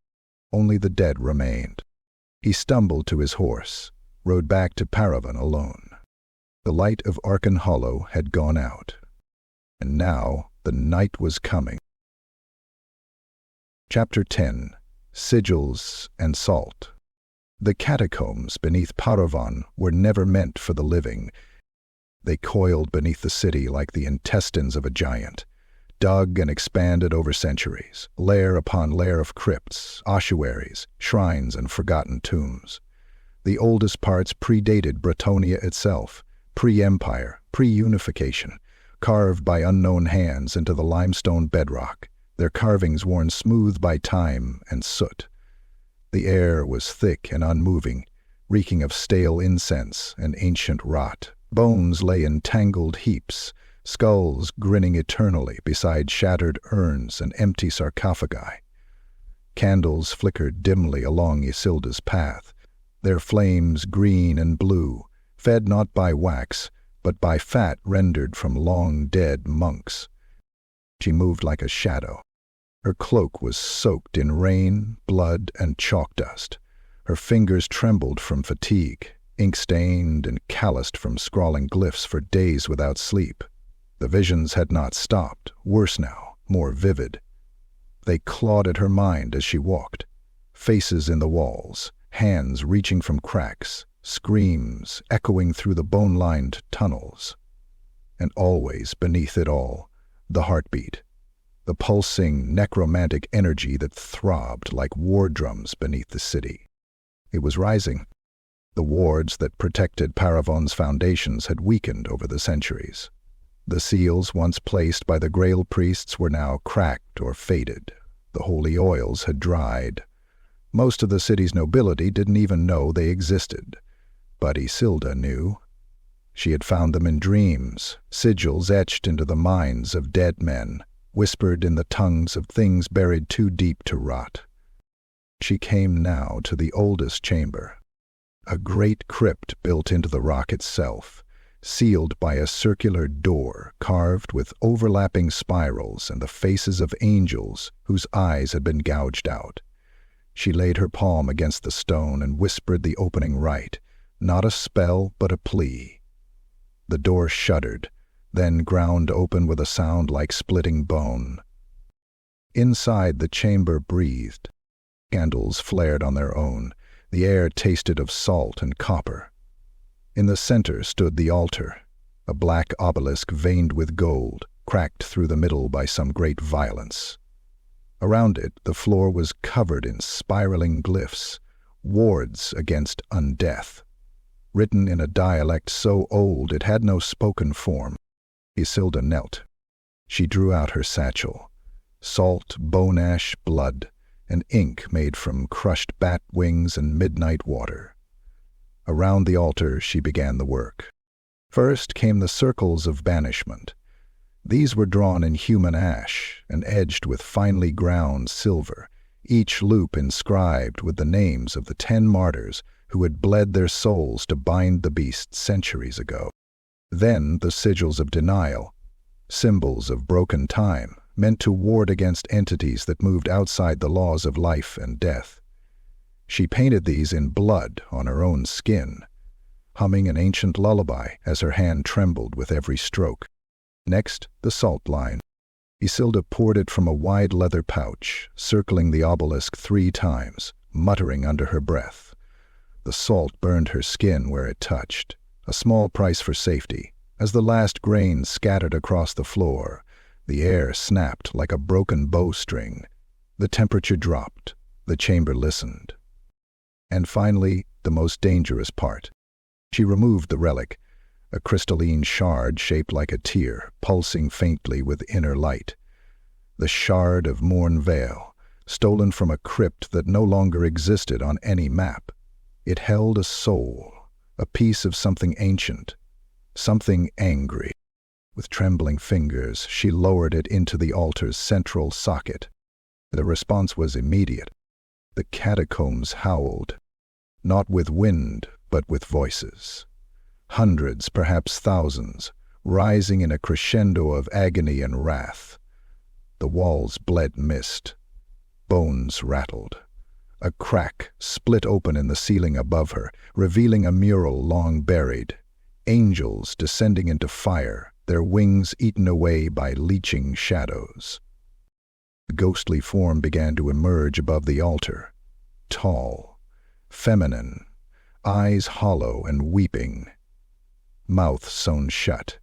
Only the dead remained. He stumbled to his horse, rode back to Parravon alone. The light of Arkan Hollow had gone out. And now the night was coming. Chapter 10. Sigils and Salt. The catacombs beneath Parravon were never meant for the living. They coiled beneath the city like the intestines of a giant, dug and expanded over centuries, layer upon layer of crypts, ossuaries, shrines, and forgotten tombs. The oldest parts predated Bretonnia itself, pre-empire, pre-unification, carved by unknown hands into the limestone bedrock, their carvings worn smooth by time and soot. The air was thick and unmoving, reeking of stale incense and ancient rot. Bones lay in tangled heaps, skulls grinning eternally beside shattered urns and empty sarcophagi. Candles flickered dimly along Isildur's path, their flames green and blue, fed not by wax, but by fat rendered from long-dead monks. She moved like a shadow. Her cloak was soaked in rain, blood, and chalk dust. Her fingers trembled from fatigue, ink-stained and calloused from scrawling glyphs for days without sleep. The visions had not stopped, worse now, more vivid. They clawed at her mind as she walked. Faces in the walls, hands reaching from cracks, screams echoing through the bone-lined tunnels. And always beneath it all, the heartbeat, the pulsing, necromantic energy that throbbed like war drums beneath the city. It was rising. The wards that protected Parravon's foundations had weakened over the centuries. The seals once placed by the Grail priests were now cracked or faded. The holy oils had dried. Most of the city's nobility didn't even know they existed. But Isilda knew. She had found them in dreams, sigils etched into the minds of dead men, whispered in the tongues of things buried too deep to rot. She came now to the oldest chamber, a great crypt built into the rock itself, sealed by a circular door carved with overlapping spirals and the faces of angels whose eyes had been gouged out. She laid her palm against the stone and whispered the opening rite, not a spell but a plea. The door shuddered, then ground open with a sound like splitting bone. Inside the chamber breathed. Candles flared on their own. The air tasted of salt and copper. In the center stood the altar, a black obelisk veined with gold, cracked through the middle by some great violence. Around it, the floor was covered in spiraling glyphs, wards against undeath, written in a dialect so old it had no spoken form. Isilda knelt. She drew out her satchel. Salt, bone ash, blood, and ink made from crushed bat wings and midnight water. Around the altar she began the work. First came the circles of banishment. These were drawn in human ash and edged with finely ground silver, each loop inscribed with the names of the 10 martyrs who had bled their souls to bind the beast centuries ago. Then the sigils of denial, symbols of broken time, meant to ward against entities that moved outside the laws of life and death. She painted these in blood on her own skin, humming an ancient lullaby as her hand trembled with every stroke. Next, the salt line. Isilda poured it from a wide leather pouch, circling the obelisk 3 times, muttering under her breath. The salt burned her skin where it touched, a small price for safety. As the last grain scattered across the floor, the air snapped like a broken bowstring. The temperature dropped. The chamber listened. And finally, the most dangerous part. She removed the relic, a crystalline shard shaped like a tear, pulsing faintly with inner light. The shard of Morn Vale, stolen from a crypt that no longer existed on any map. It held a soul, a piece of something ancient, something angry. With trembling fingers, she lowered it into the altar's central socket. The response was immediate. The catacombs howled, not with wind, but with voices. Hundreds, perhaps thousands, rising in a crescendo of agony and wrath. The walls bled mist. Bones rattled. A crack split open in the ceiling above her, revealing a mural long buried. Angels descending into fire, their wings eaten away by leeching shadows. The ghostly form began to emerge above the altar. Tall, feminine, eyes hollow and weeping. Mouth sewn shut.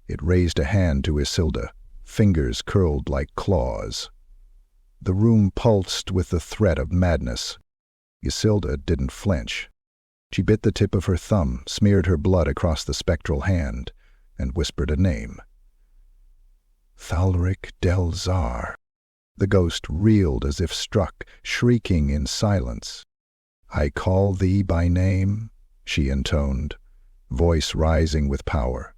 It raised a hand to Isilda, fingers curled like claws. The room pulsed with the threat of madness. Isilda didn't flinch. She bit the tip of her thumb, smeared her blood across the spectral hand, and whispered a name. Thalric Delzarre. The ghost reeled as if struck, shrieking in silence. I call thee by name, she intoned, voice rising with power.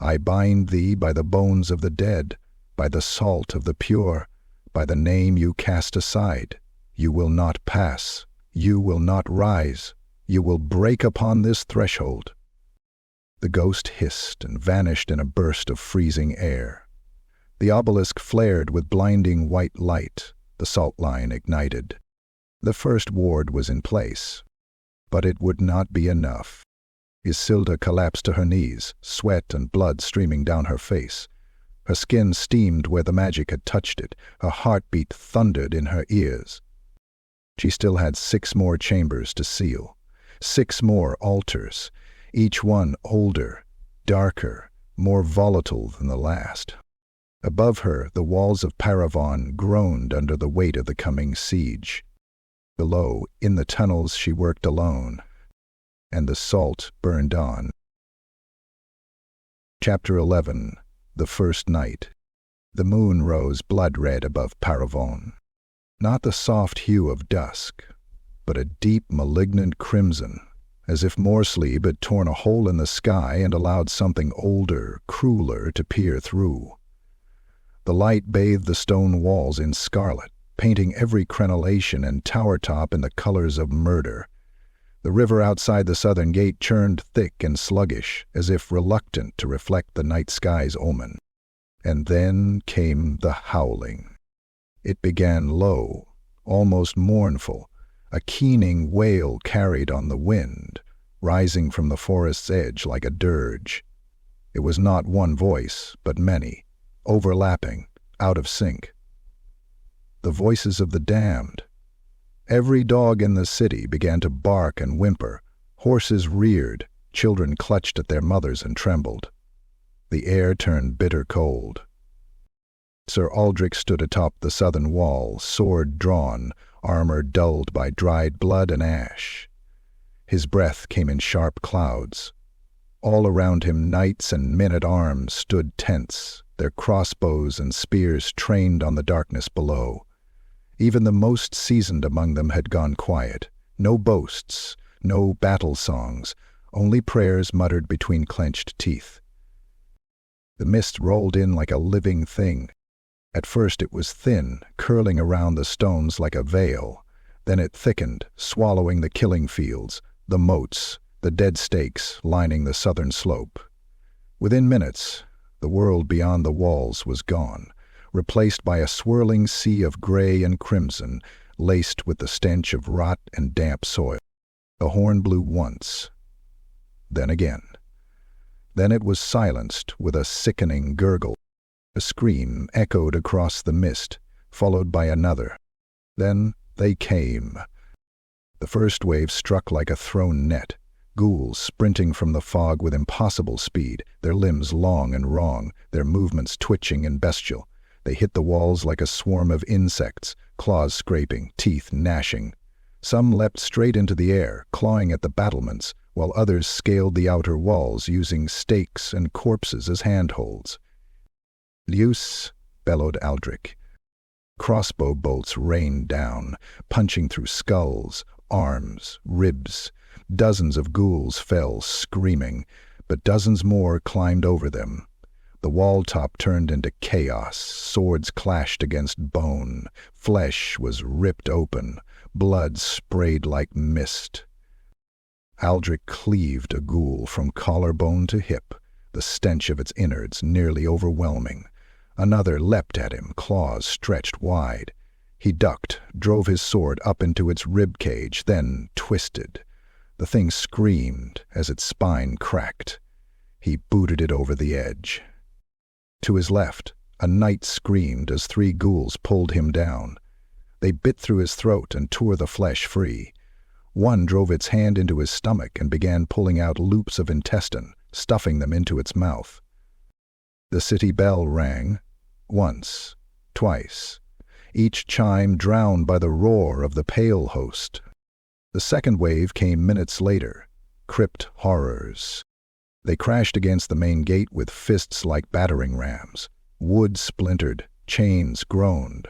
I bind thee by the bones of the dead, by the salt of the pure, by the name you cast aside. You will not pass, you will not rise, you will break upon this threshold. The ghost hissed and vanished in a burst of freezing air. The obelisk flared with blinding white light, the salt line ignited. The first ward was in place, but it would not be enough. Isilda collapsed to her knees, sweat and blood streaming down her face. Her skin steamed where the magic had touched it, her heartbeat thundered in her ears. She still had 6 more chambers to seal, 6 more altars, each one older, darker, more volatile than the last. Above her, the walls of Parravon groaned under the weight of the coming siege. Below, in the tunnels, she worked alone, and the salt burned on. Chapter 11. The First Night. The moon rose blood-red above Parravon. Not the soft hue of dusk, but a deep, malignant crimson, as if Morsley had torn a hole in the sky and allowed something older, crueler to peer through. The light bathed the stone walls in scarlet, painting every crenellation and tower top in the colors of murder. The river outside the southern gate churned thick and sluggish, as if reluctant to reflect the night sky's omen. And then came the howling. It began low, almost mournful, a keening wail carried on the wind, rising from the forest's edge like a dirge. It was not one voice, but many, overlapping, out of sync. The voices of the damned. Every dog in the city began to bark and whimper. Horses reared, children clutched at their mothers and trembled. The air turned bitter cold. Sir Aldrich stood atop the southern wall, sword drawn, armor dulled by dried blood and ash. His breath came in sharp clouds. All around him knights and men-at-arms stood tense, their crossbows and spears trained on the darkness below. Even the most seasoned among them had gone quiet. No boasts, no battle songs, only prayers muttered between clenched teeth. The mist rolled in like a living thing. At first it was thin, curling around the stones like a veil. Then it thickened, swallowing the killing fields, the moats, the dead stakes lining the southern slope. Within minutes, the world beyond the walls was gone, replaced by a swirling sea of gray and crimson, laced with the stench of rot and damp soil. A horn blew once, then again. Then it was silenced with a sickening gurgle. A scream echoed across the mist, followed by another. Then they came. The first wave struck like a thrown net. Ghouls sprinting from the fog with impossible speed, their limbs long and wrong, their movements twitching and bestial. They hit the walls like a swarm of insects, claws scraping, teeth gnashing. Some leapt straight into the air, clawing at the battlements, while others scaled the outer walls using stakes and corpses as handholds. "Leus," bellowed Aldrich. Crossbow bolts rained down, punching through skulls, arms, ribs. Dozens of ghouls fell, screaming, but dozens more climbed over them. The wall top turned into chaos, swords clashed against bone, flesh was ripped open, blood sprayed like mist. Aldrich cleaved a ghoul from collarbone to hip, the stench of its innards nearly overwhelming. Another leapt at him, claws stretched wide. He ducked, drove his sword up into its rib cage, then twisted. The thing screamed as its spine cracked. He booted it over the edge. To his left, a knight screamed as 3 ghouls pulled him down. They bit through his throat and tore the flesh free. One drove its hand into his stomach and began pulling out loops of intestine, stuffing them into its mouth. The city bell rang, once, twice, each chime drowned by the roar of the pale host. The second wave came minutes later, crypt horrors. They crashed against the main gate with fists like battering rams. Wood splintered, chains groaned.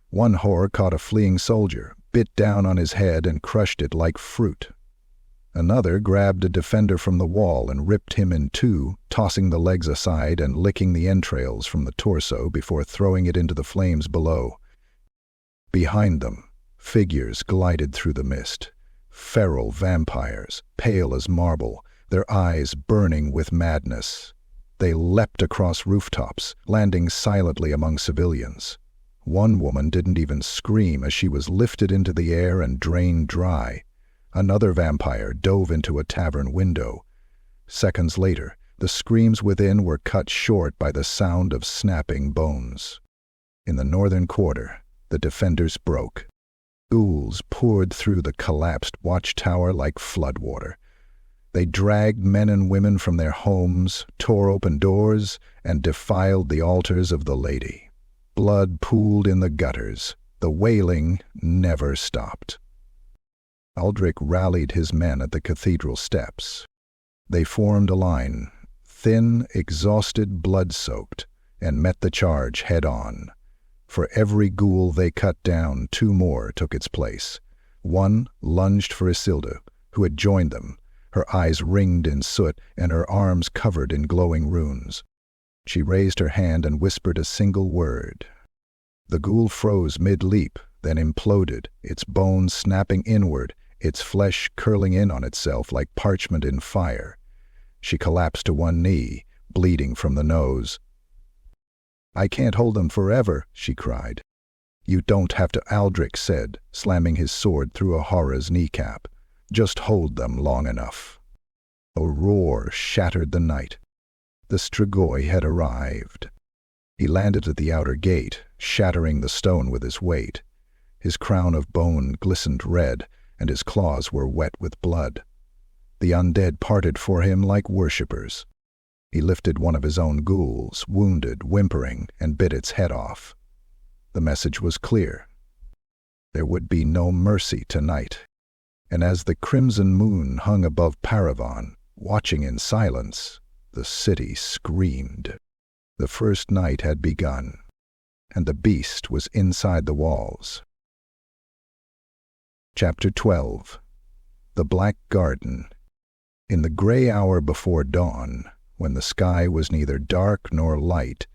One horror caught a fleeing soldier, bit down on his head and crushed it like fruit. Another grabbed a defender from the wall and ripped him in two, tossing the legs aside and licking the entrails from the torso before throwing it into the flames below. Behind them, figures glided through the mist. Feral vampires, pale as marble, their eyes burning with madness. They leapt across rooftops, landing silently among civilians. One woman didn't even scream as she was lifted into the air and drained dry. Another vampire dove into a tavern window. Seconds later, the screams within were cut short by the sound of snapping bones. In the northern quarter, the defenders broke. Ghouls poured through the collapsed watchtower like floodwater. They dragged men and women from their homes, tore open doors, and defiled the altars of the Lady. Blood pooled in the gutters. The wailing never stopped. Aldrich rallied his men at the cathedral steps. They formed a line, thin, exhausted, blood-soaked, and met the charge head-on. For every ghoul they cut down, 2 more took its place. One lunged for Isilda, who had joined them, her eyes ringed in soot and her arms covered in glowing runes. She raised her hand and whispered a single word. The ghoul froze mid-leap, then imploded, its bones snapping inward, its flesh curling in on itself like parchment in fire. She collapsed to one knee, bleeding from the nose. "I can't hold them forever," she cried. "You don't have to," Aldrich said, slamming his sword through a horror's kneecap. "Just hold them long enough." A roar shattered the night. The Strigoi had arrived. He landed at the outer gate, shattering the stone with his weight. His crown of bone glistened red, and his claws were wet with blood. The undead parted for him like worshippers. He lifted one of his own ghouls, wounded, whimpering, and bit its head off. The message was clear. There would be no mercy tonight. And as the crimson moon hung above Parravon, watching in silence, the city screamed. The first night had begun, and the beast was inside the walls. Chapter 12. The Black Garden. In the gray hour before dawn, when the sky was neither dark nor light,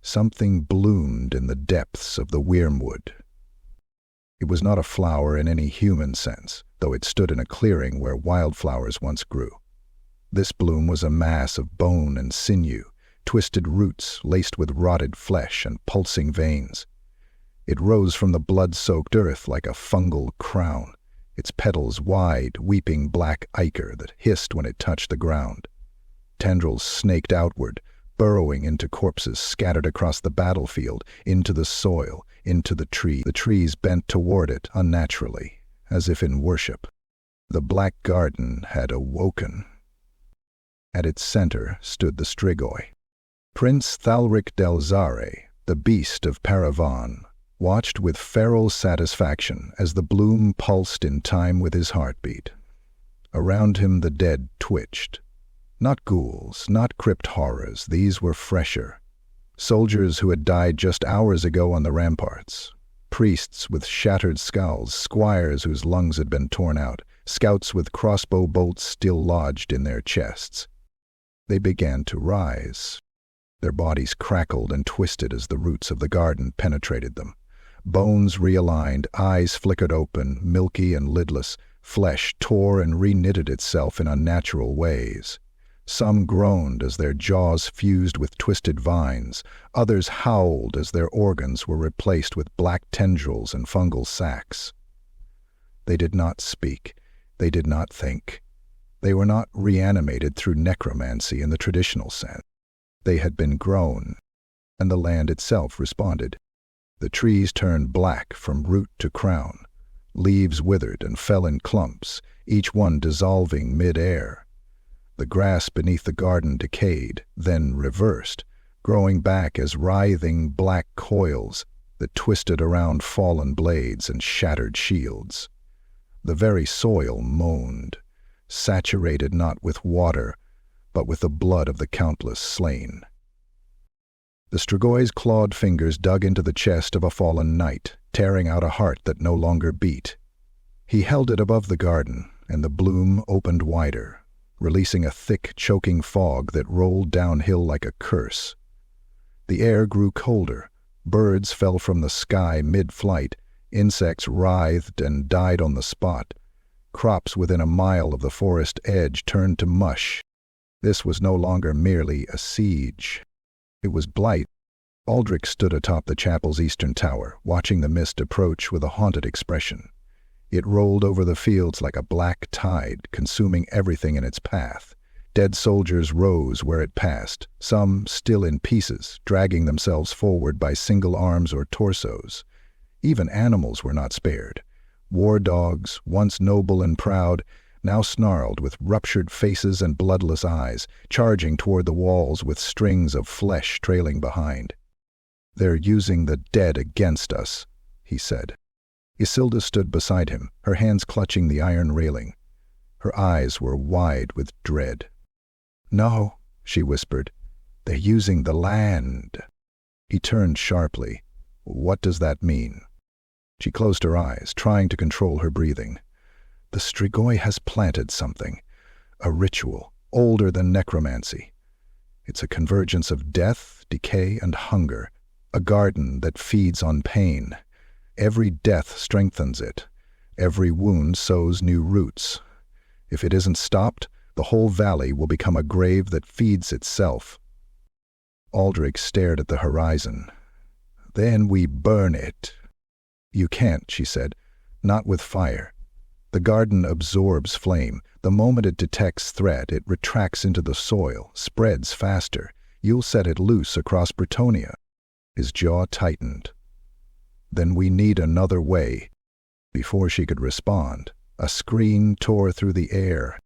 something bloomed in the depths of the Wormwood. It was not a flower in any human sense, though it stood in a clearing where wildflowers once grew. This bloom was a mass of bone and sinew, twisted roots laced with rotted flesh and pulsing veins. It rose from the blood-soaked earth like a fungal crown, its petals wide, weeping black ichor that hissed when it touched the ground. Tendrils snaked outward, burrowing into corpses scattered across the battlefield, into the soil, into the tree. The trees bent toward it unnaturally, as if in worship. The black garden had awoken. At its center stood the Strigoi. Prince Thalric Delzarre, the Beast of Paravon, watched with feral satisfaction as the bloom pulsed in time with his heartbeat. Around him the dead twitched. Not ghouls, not crypt horrors, these were fresher. Soldiers who had died just hours ago on the ramparts. Priests with shattered skulls, squires whose lungs had been torn out, scouts with crossbow bolts still lodged in their chests. They began to rise. Their bodies crackled and twisted as the roots of the garden penetrated them. Bones realigned, eyes flickered open, milky and lidless. Flesh tore and reknitted itself in unnatural ways. Some groaned as their jaws fused with twisted vines. Others howled as their organs were replaced with black tendrils and fungal sacs. They did not speak. They did not think. They were not reanimated through necromancy in the traditional sense. They had been grown, and the land itself responded. The trees turned black from root to crown. Leaves withered and fell in clumps, each one dissolving mid-air. The grass beneath the garden decayed, then reversed, growing back as writhing black coils that twisted around fallen blades and shattered shields. The very soil moaned, saturated not with water, but with the blood of the countless slain. TheStrigoi's clawed fingers dug into the chest of a fallen knight, tearing out a heart that no longer beat. He held it above the garden, and the bloom opened wider, releasing a thick, choking fog that rolled downhill like a curse. The air grew colder. Birds fell from the sky mid-flight. Insects writhed and died on the spot. Crops within a mile of the forest edge turned to mush. This was no longer merely a siege. It was blight. Aldrich stood atop the chapel's eastern tower, watching the mist approach with a haunted expression. It rolled over the fields like a black tide, consuming everything in its path. Dead soldiers rose where it passed, some still in pieces, dragging themselves forward by single arms or torsos. Even animals were not spared. War dogs, once noble and proud, now snarled with ruptured faces and bloodless eyes, charging toward the walls with strings of flesh trailing behind. "They're using the dead against us," he said. Isilda stood beside him, her hands clutching the iron railing. Her eyes were wide with dread. "No," she whispered. "They're using the land." He turned sharply. "What does that mean?" She closed her eyes, trying to control her breathing. "The Strigoi has planted something. A ritual, older than necromancy. It's a convergence of death, decay, and hunger. A garden that feeds on pain. Every death strengthens it. Every wound sows new roots. If it isn't stopped, the whole valley will become a grave that feeds itself." Aldrich stared at the horizon. "Then we burn it." "You can't," she said. "Not with fire. The garden absorbs flame. The moment it detects threat, it retracts into the soil, spreads faster. You'll set it loose across Bretonnia." His jaw tightened. "Then we need another way." Before she could respond, a scream tore through the air.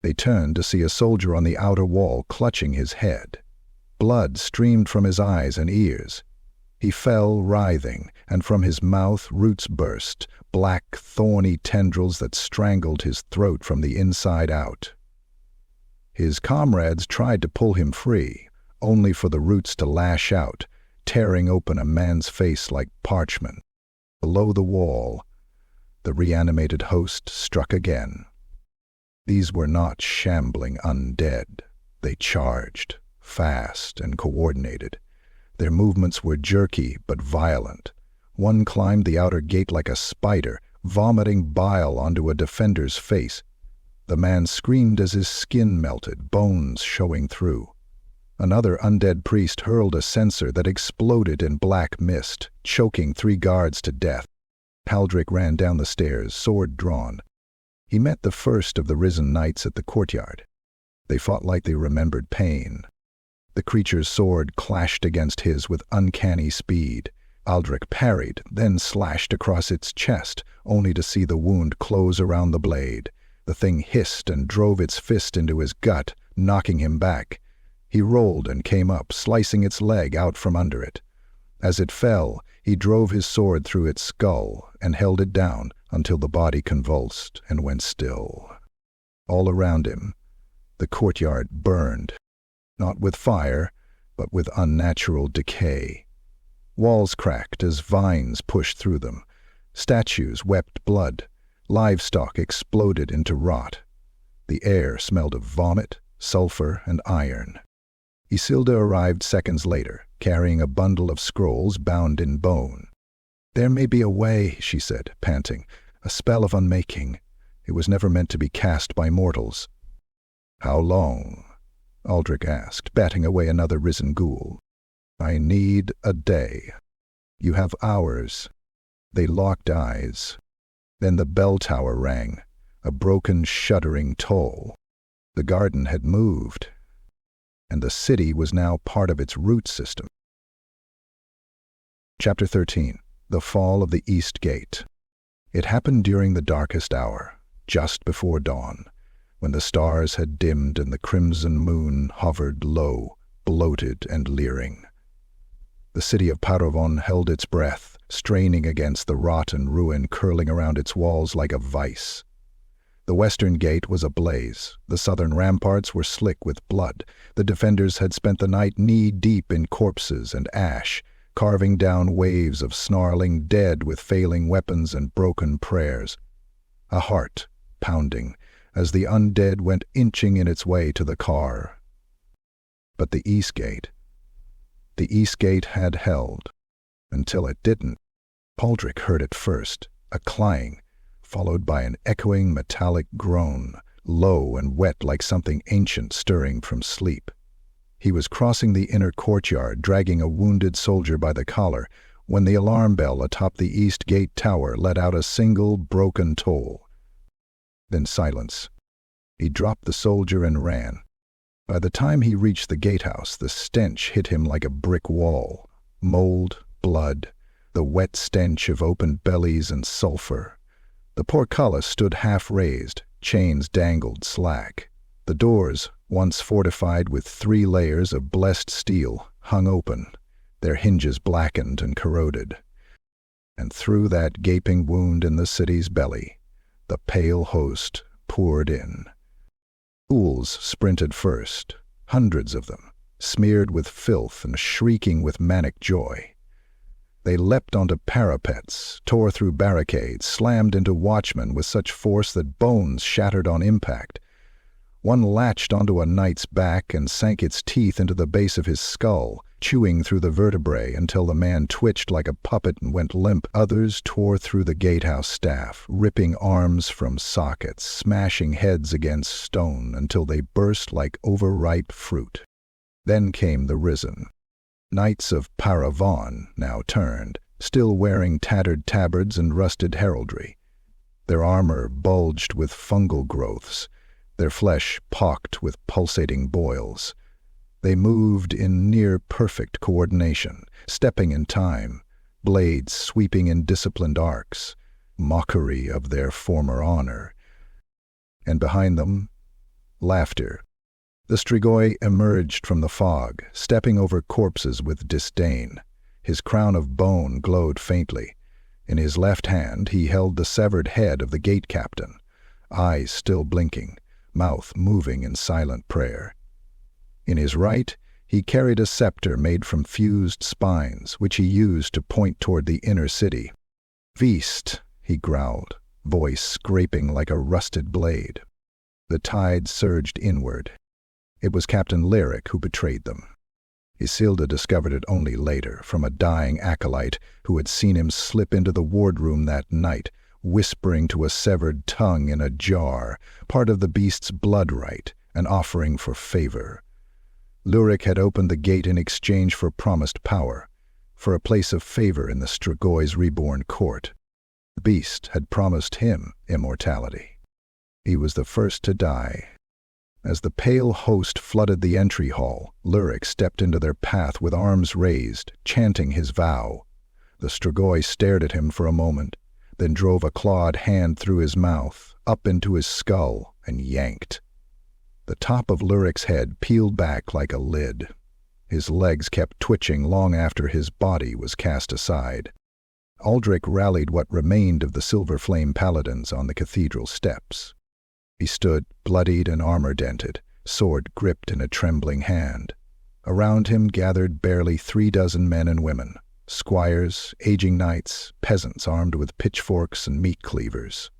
They turned to see a soldier on the outer wall clutching his head. Blood streamed from his eyes and ears. He fell writhing, and from his mouth roots burst, black, thorny tendrils that strangled his throat from the inside out. His comrades tried to pull him free, only for the roots to lash out, tearing open a man's face like parchment. Below the wall, the reanimated host struck again. These were not shambling undead. They charged, fast and coordinated. Their movements were jerky but violent. One climbed the outer gate like a spider, vomiting bile onto a defender's face. The man screamed as his skin melted, bones showing through. Another undead priest hurled a censer that exploded in black mist, choking 3 guards to death. Thalric ran down the stairs, sword drawn. He met the first of the risen knights at the courtyard. They fought like they remembered pain. The creature's sword clashed against his with uncanny speed. Thalric parried, then slashed across its chest, only to see the wound close around the blade. The thing hissed and drove its fist into his gut, knocking him back. He rolled and came up, slicing its leg out from under it. As it fell, he drove his sword through its skull and held it down until the body convulsed and went still. All around him, the courtyard burned, not with fire, but with unnatural decay. Walls cracked as vines pushed through them. Statues wept blood. Livestock exploded into rot. The air smelled of vomit, sulfur, and iron. Isilda arrived seconds later, carrying a bundle of scrolls bound in bone. "There may be a way," she said, panting, "a spell of unmaking. It was never meant to be cast by mortals." "How long?" Thalric asked, batting away another risen ghoul. "I need a day." "You have hours." They locked eyes. Then the bell tower rang, a broken, shuddering toll. The garden had moved, and the city was now part of its root system. Chapter 13. The Fall of the East Gate. It happened during the darkest hour, just before dawn, when the stars had dimmed and the crimson moon hovered low, bloated and leering. The city of Parravon held its breath, straining against the rot and ruin curling around its walls like a vice. The western gate was ablaze. The southern ramparts were slick with blood. The defenders had spent the night knee-deep in corpses and ash, carving down waves of snarling dead with failing weapons and broken prayers. A heart pounding as the undead went inching in its way to the car. But the East Gate had held, until it didn't. Thalric heard it first, a clang, followed by an echoing metallic groan, low and wet like something ancient stirring from sleep. He was crossing the inner courtyard, dragging a wounded soldier by the collar, when the alarm bell atop the East Gate tower let out a single broken toll. Then silence. He dropped the soldier and ran. By the time he reached the gatehouse, the stench hit him like a brick wall. Mold, blood, the wet stench of open bellies and sulfur. The portcullis stood half-raised, chains dangled slack. The doors, once fortified with 3 layers of blessed steel, hung open, their hinges blackened and corroded. And through that gaping wound in the city's belly, the pale host poured in. Ghouls sprinted first, hundreds of them, smeared with filth and shrieking with manic joy. They leapt onto parapets, tore through barricades, slammed into watchmen with such force that bones shattered on impact. One latched onto a knight's back and sank its teeth into the base of his skull, chewing through the vertebrae until the man twitched like a puppet and went limp. Others tore through the gatehouse staff, ripping arms from sockets, smashing heads against stone until they burst like overripe fruit. Then came the risen. Knights of Parravon now turned, still wearing tattered tabards and rusted heraldry. Their armor bulged with fungal growths, their flesh pocked with pulsating boils. They moved in near-perfect coordination, stepping in time, blades sweeping in disciplined arcs, mockery of their former honor. And behind them, laughter. The Strigoi emerged from the fog, stepping over corpses with disdain. His crown of bone glowed faintly. In his left hand he held the severed head of the gate captain, eyes still blinking, mouth moving in silent prayer. In his right, he carried a scepter made from fused spines, which he used to point toward the inner city. "Beast," he growled, voice scraping like a rusted blade. The tide surged inward. It was Captain Thalric who betrayed them. Isilda discovered it only later, from a dying acolyte who had seen him slip into the wardroom that night, whispering to a severed tongue in a jar, part of the beast's blood rite, an offering for favor. Thalric had opened the gate in exchange for promised power, for a place of favor in the Stragoi's reborn court. The beast had promised him immortality. He was the first to die. As the pale host flooded the entry hall, Thalric stepped into their path with arms raised, chanting his vow. The Strigoi stared at him for a moment, then drove a clawed hand through his mouth, up into his skull, and yanked. The top of Thalric's head peeled back like a lid. His legs kept twitching long after his body was cast aside. Aldrich rallied what remained of the Silver Flame paladins on the cathedral steps. He stood, bloodied and armor-dented, sword gripped in a trembling hand. Around him gathered barely 36 men and women, squires, aging knights, peasants armed with pitchforks and meat cleavers.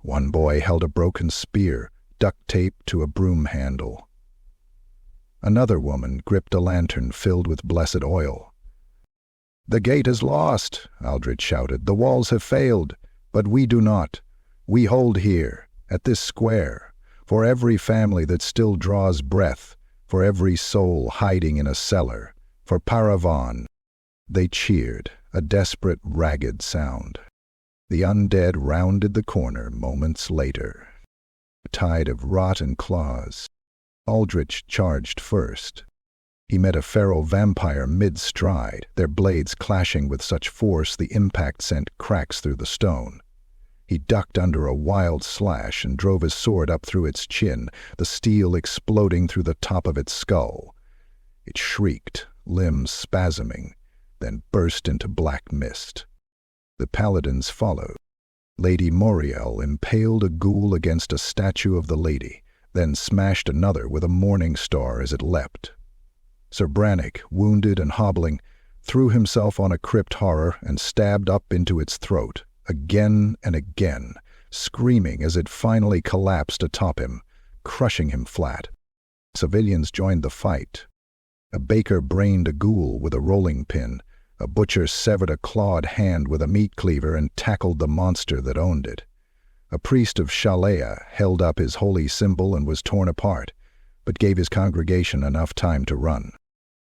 One boy held a broken spear, duct-taped to a broom handle. Another woman gripped a lantern filled with blessed oil. "The gate is lost," Aldrich shouted. "The walls have failed, but we do not. We hold here, at this square, for every family that still draws breath, for every soul hiding in a cellar, for Parravon." They cheered, a desperate, ragged sound. The undead rounded the corner moments later. A tide of rot and claws. Aldrich charged first. He met a feral vampire mid-stride, their blades clashing with such force the impact sent cracks through the stone. He ducked under a wild slash and drove his sword up through its chin, the steel exploding through the top of its skull. It shrieked, limbs spasming, then burst into black mist. The paladins followed. Lady Moriel impaled a ghoul against a statue of the lady, then smashed another with a morning star as it leapt. Sir Brannick, wounded and hobbling, threw himself on a crypt horror and stabbed up into its throat, again and again, screaming as it finally collapsed atop him, crushing him flat. Civilians joined the fight. A baker brained a ghoul with a rolling pin. A butcher severed a clawed hand with a meat cleaver and tackled the monster that owned it. A priest of Shalea held up his holy symbol and was torn apart, but gave his congregation enough time to run.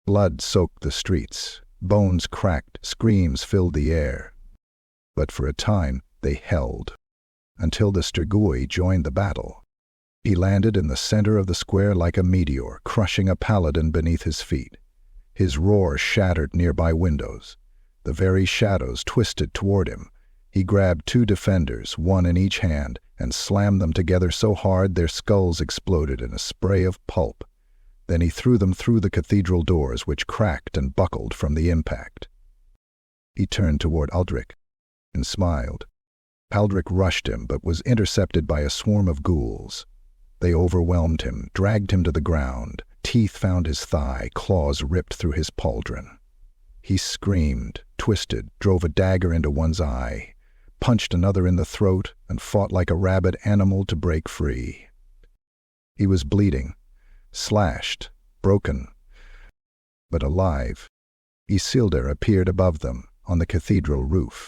Blood soaked the streets. Bones cracked. Screams filled the air. But for a time they held, until the Strigoi joined the battle. He landed in the center of the square like a meteor, crushing a paladin beneath his feet. His roar shattered nearby windows. The very shadows twisted toward him. He grabbed 2 defenders, one in each hand, and slammed them together so hard their skulls exploded in a spray of pulp. Then he threw them through the cathedral doors, which cracked and buckled from the impact. He turned toward Aldrich and smiled. Aldrich rushed him, but was intercepted by a swarm of ghouls. They overwhelmed him, dragged him to the ground. Teeth found his thigh, claws ripped through his pauldron. He screamed, twisted, drove a dagger into one's eye, punched another in the throat, and fought like a rabid animal to break free. He was bleeding, slashed, broken, but alive. Isildur appeared above them, on the cathedral roof.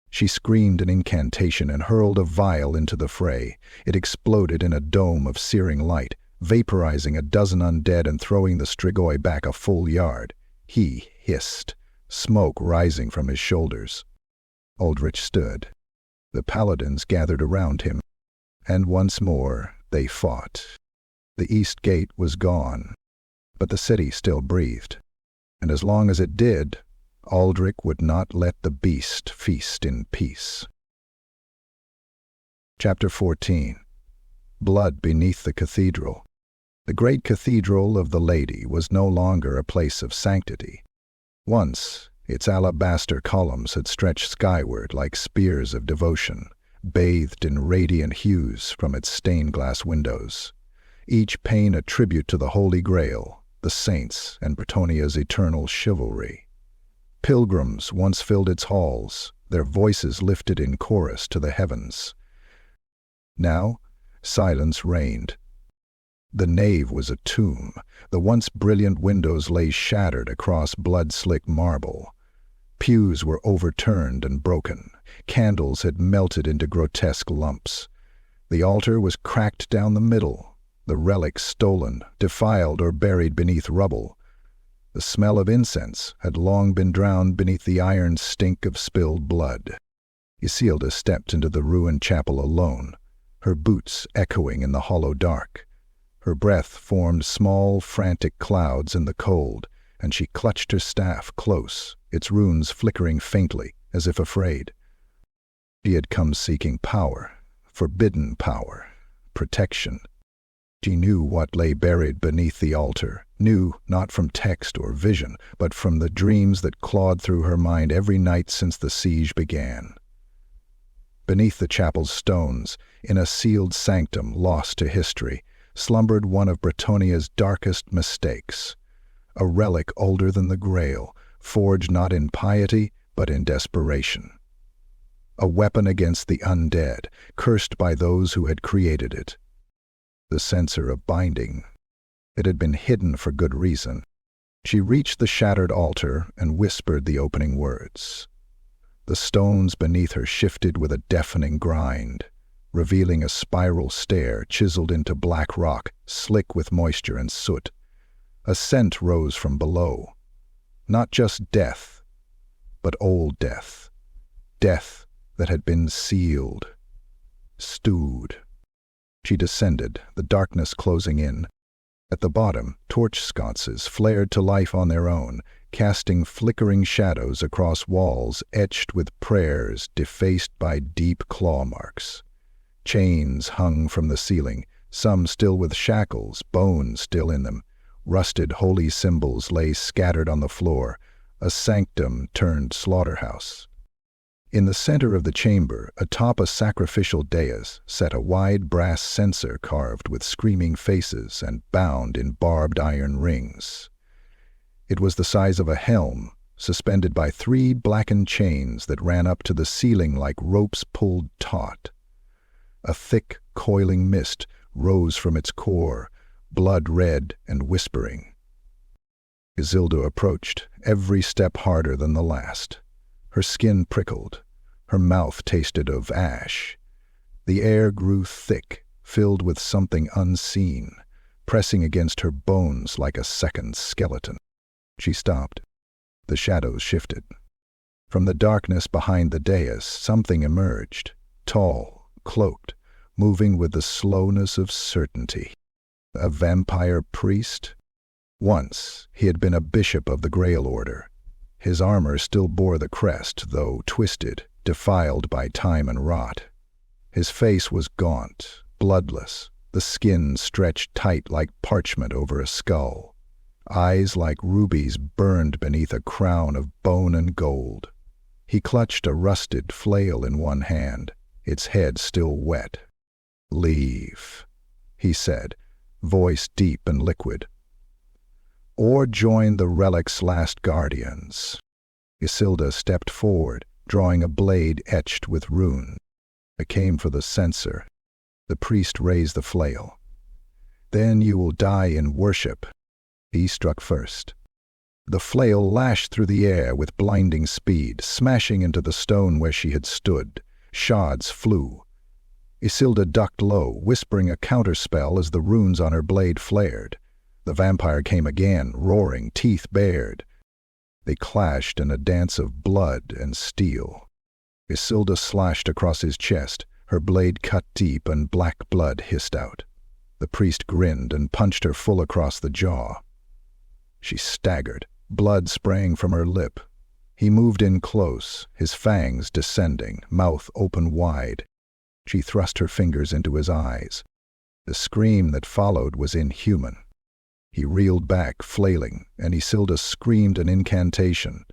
She screamed an incantation and hurled a vial into the fray. It exploded in a dome of searing light, vaporizing a dozen undead and throwing the Strigoi back a full yard. He hissed, smoke rising from his shoulders. Aldrich stood. The paladins gathered around him, and once more they fought. The east gate was gone, but the city still breathed, and as long as it did, Aldrich would not let the beast feast in peace. Chapter 14. Blood Beneath the Cathedral. The great cathedral of the Lady was no longer a place of sanctity. Once, its alabaster columns had stretched skyward like spears of devotion, bathed in radiant hues from its stained-glass windows, each pane a tribute to the Holy Grail, the saints, and Bretonnia's eternal chivalry. Pilgrims once filled its halls, their voices lifted in chorus to the heavens. Now, silence reigned. The nave was a tomb. The once brilliant windows lay shattered across blood-slick marble. Pews were overturned and broken. Candles had melted into grotesque lumps. The altar was cracked down the middle. the relic stolen, defiled, or buried beneath rubble. The smell of incense had long been drowned beneath the iron stink of spilled blood. Isilda stepped into the ruined chapel alone, her boots echoing in the hollow dark. Her breath formed small, frantic clouds in the cold, and she clutched her staff close, its runes flickering faintly, as if afraid. She had come seeking power, forbidden power, protection. She knew what lay buried beneath the altar, knew not from text or vision, but from the dreams that clawed through her mind every night since the siege began. Beneath the chapel's stones, in a sealed sanctum lost to history, slumbered one of Bretonnia's darkest mistakes, a relic older than the Grail, forged not in piety but in desperation. A weapon against the undead, cursed by those who had created it. The censer of binding. It had been hidden for good reason. She reached the shattered altar and whispered the opening words. The stones beneath her shifted with a deafening grind, revealing a spiral stair chiseled into black rock, slick with moisture and soot. A scent rose from below. Not just death, but old death. Death that had been sealed, stewed. She descended, the darkness closing in. At the bottom, torch sconces flared to life on their own, casting flickering shadows across walls etched with prayers defaced by deep claw marks. Chains hung from the ceiling, some still with shackles, bones still in them. Rusted holy symbols lay scattered on the floor, a sanctum turned slaughterhouse. In the center of the chamber, atop a sacrificial dais, sat a wide brass censer carved with screaming faces and bound in barbed iron rings. It was the size of a helm, suspended by 3 blackened chains that ran up to the ceiling like ropes pulled taut. A thick, coiling mist rose from its core, blood-red and whispering. Isilda approached, every step harder than the last. Her skin prickled. Her mouth tasted of ash. The air grew thick, filled with something unseen, pressing against her bones like a second skeleton. She stopped. The shadows shifted. From the darkness behind the dais, something emerged, tall, cloaked, moving with the slowness of certainty. A vampire priest? Once, he had been a bishop of the Grail Order. His armor still bore the crest, though twisted, defiled by time and rot. His face was gaunt, bloodless, the skin stretched tight like parchment over a skull. Eyes like rubies burned beneath a crown of bone and gold. He clutched a rusted flail in one hand, its head still wet. "Leave," he said, voice deep and liquid. "Or join the relic's last guardians." Isilda stepped forward, drawing a blade etched with rune. I came for the censer. The priest raised the flail. "Then you will die in worship." He struck first. The flail lashed through the air with blinding speed, smashing into the stone where she had stood. Shards flew. Isilda ducked low, whispering a counterspell as the runes on her blade flared. The vampire came again, roaring, teeth bared. They clashed in a dance of blood and steel. Isilda slashed across his chest, her blade cut deep and black blood hissed out. The priest grinned and punched her full across the jaw. She staggered, blood spraying from her lip. He moved in close, his fangs descending, mouth open wide. She thrust her fingers into his eyes. The scream that followed was inhuman. He reeled back, flailing, and Isilda screamed an incantation.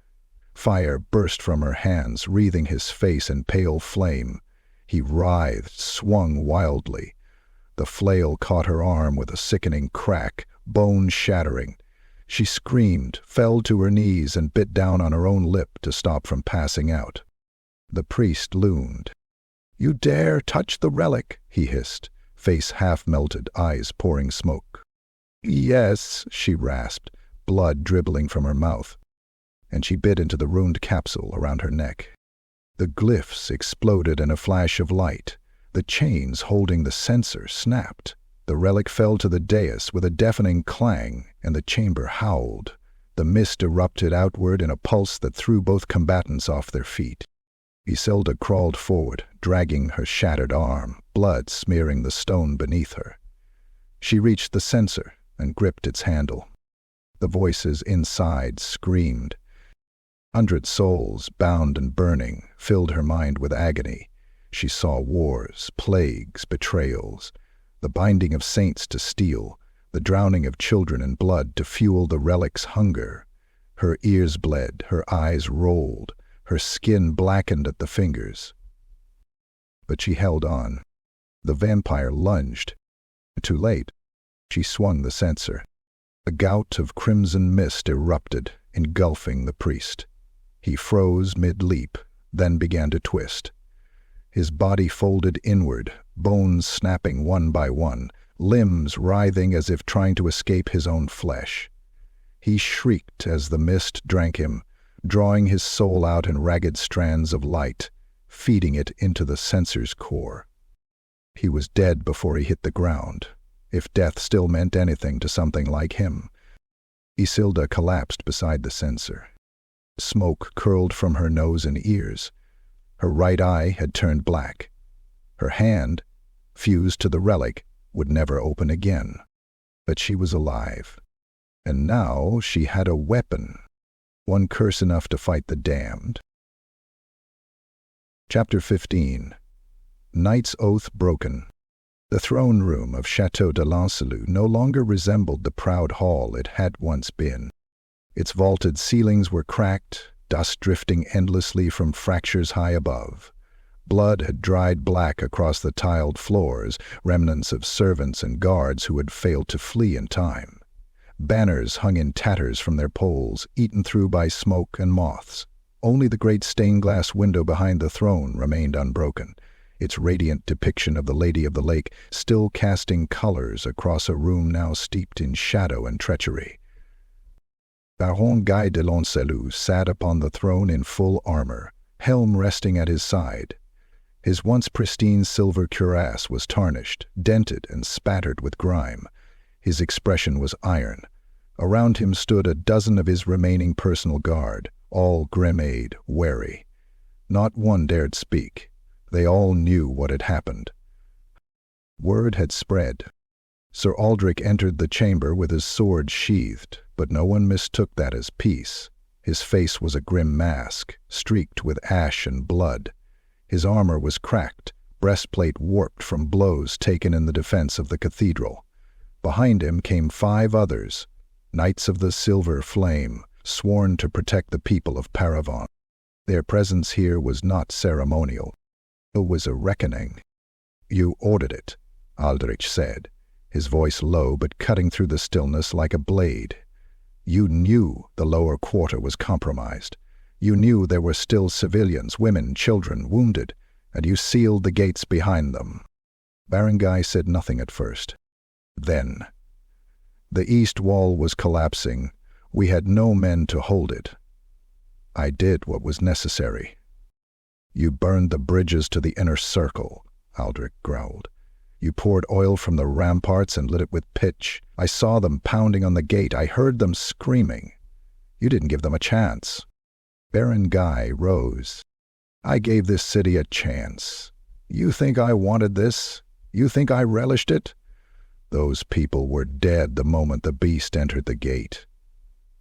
Fire burst from her hands, wreathing his face in pale flame. He writhed, swung wildly. The flail caught her arm with a sickening crack, bone shattering. She screamed, fell to her knees, and bit down on her own lip to stop from passing out. The priest loomed. "You dare touch the relic," he hissed, face half-melted, eyes pouring smoke. "Yes," she rasped, blood dribbling from her mouth, and she bit into the runed capsule around her neck. The glyphs exploded in a flash of light. The chains holding the censer snapped. The relic fell to the dais with a deafening clang, and the chamber howled. The mist erupted outward in a pulse that threw both combatants off their feet. Isilda crawled forward, dragging her shattered arm, blood smearing the stone beneath her. She reached the censer and gripped its handle. The voices inside screamed. 100 souls, bound and burning, filled her mind with agony. She saw wars, plagues, betrayals, the binding of saints to steel, the drowning of children in blood to fuel the relic's hunger. Her ears bled, her eyes rolled, her skin blackened at the fingers. But she held on. The vampire lunged. Too late. She swung the censer. A gout of crimson mist erupted, engulfing the priest. He froze mid-leap, then began to twist. His body folded inward, bones snapping one by one, limbs writhing as if trying to escape his own flesh. He shrieked as the mist drank him, drawing his soul out in ragged strands of light, feeding it into the censer's core. He was dead before he hit the ground, if death still meant anything to something like him. Isilda collapsed beside the censer. Smoke curled from her nose and ears. Her right eye had turned black. Her hand, fused to the relic, would never open again. But she was alive. And now she had a weapon, one curse enough to fight the damned. Chapter 15. Knight's Oath Broken. The throne room of Château de Lancelot no longer resembled the proud hall it had once been. Its vaulted ceilings were cracked, dust drifting endlessly from fractures high above. Blood had dried black across the tiled floors, remnants of servants and guards who had failed to flee in time. Banners hung in tatters from their poles, eaten through by smoke and moths. Only the great stained-glass window behind the throne remained unbroken, its radiant depiction of the Lady of the Lake still casting colors across a room now steeped in shadow and treachery. Baron Guy de Lancelot sat upon the throne in full armor, helm resting at his side. His once pristine silver cuirass was tarnished, dented, and spattered with grime. His expression was iron. Around him stood a dozen of his remaining personal guard, all grim-eyed, wary. Not one dared speak. They all knew what had happened. Word had spread. Sir Aldrich entered the chamber with his sword sheathed, but no one mistook that as peace. His face was a grim mask, streaked with ash and blood. His armor was cracked, breastplate warped from blows taken in the defense of the cathedral. Behind him came 5 others, Knights of the Silver Flame, sworn to protect the people of Parravon. Their presence here was not ceremonial. It was a reckoning. "You ordered it," Aldrich said, his voice low but cutting through the stillness like a blade. "You knew the lower quarter was compromised. You knew there were still civilians, women, children, wounded, and you sealed the gates behind them." Baron Guy said nothing at first. Then, "The east wall was collapsing. We had no men to hold it. I did what was necessary." "You burned the bridges to the inner circle," Aldrich growled. "You poured oil from the ramparts and lit it with pitch. I saw them pounding on the gate. I heard them screaming. You didn't give them a chance." Baron Guy rose. "I gave this city a chance. You think I wanted this? You think I relished it? Those people were dead the moment the beast entered the gate.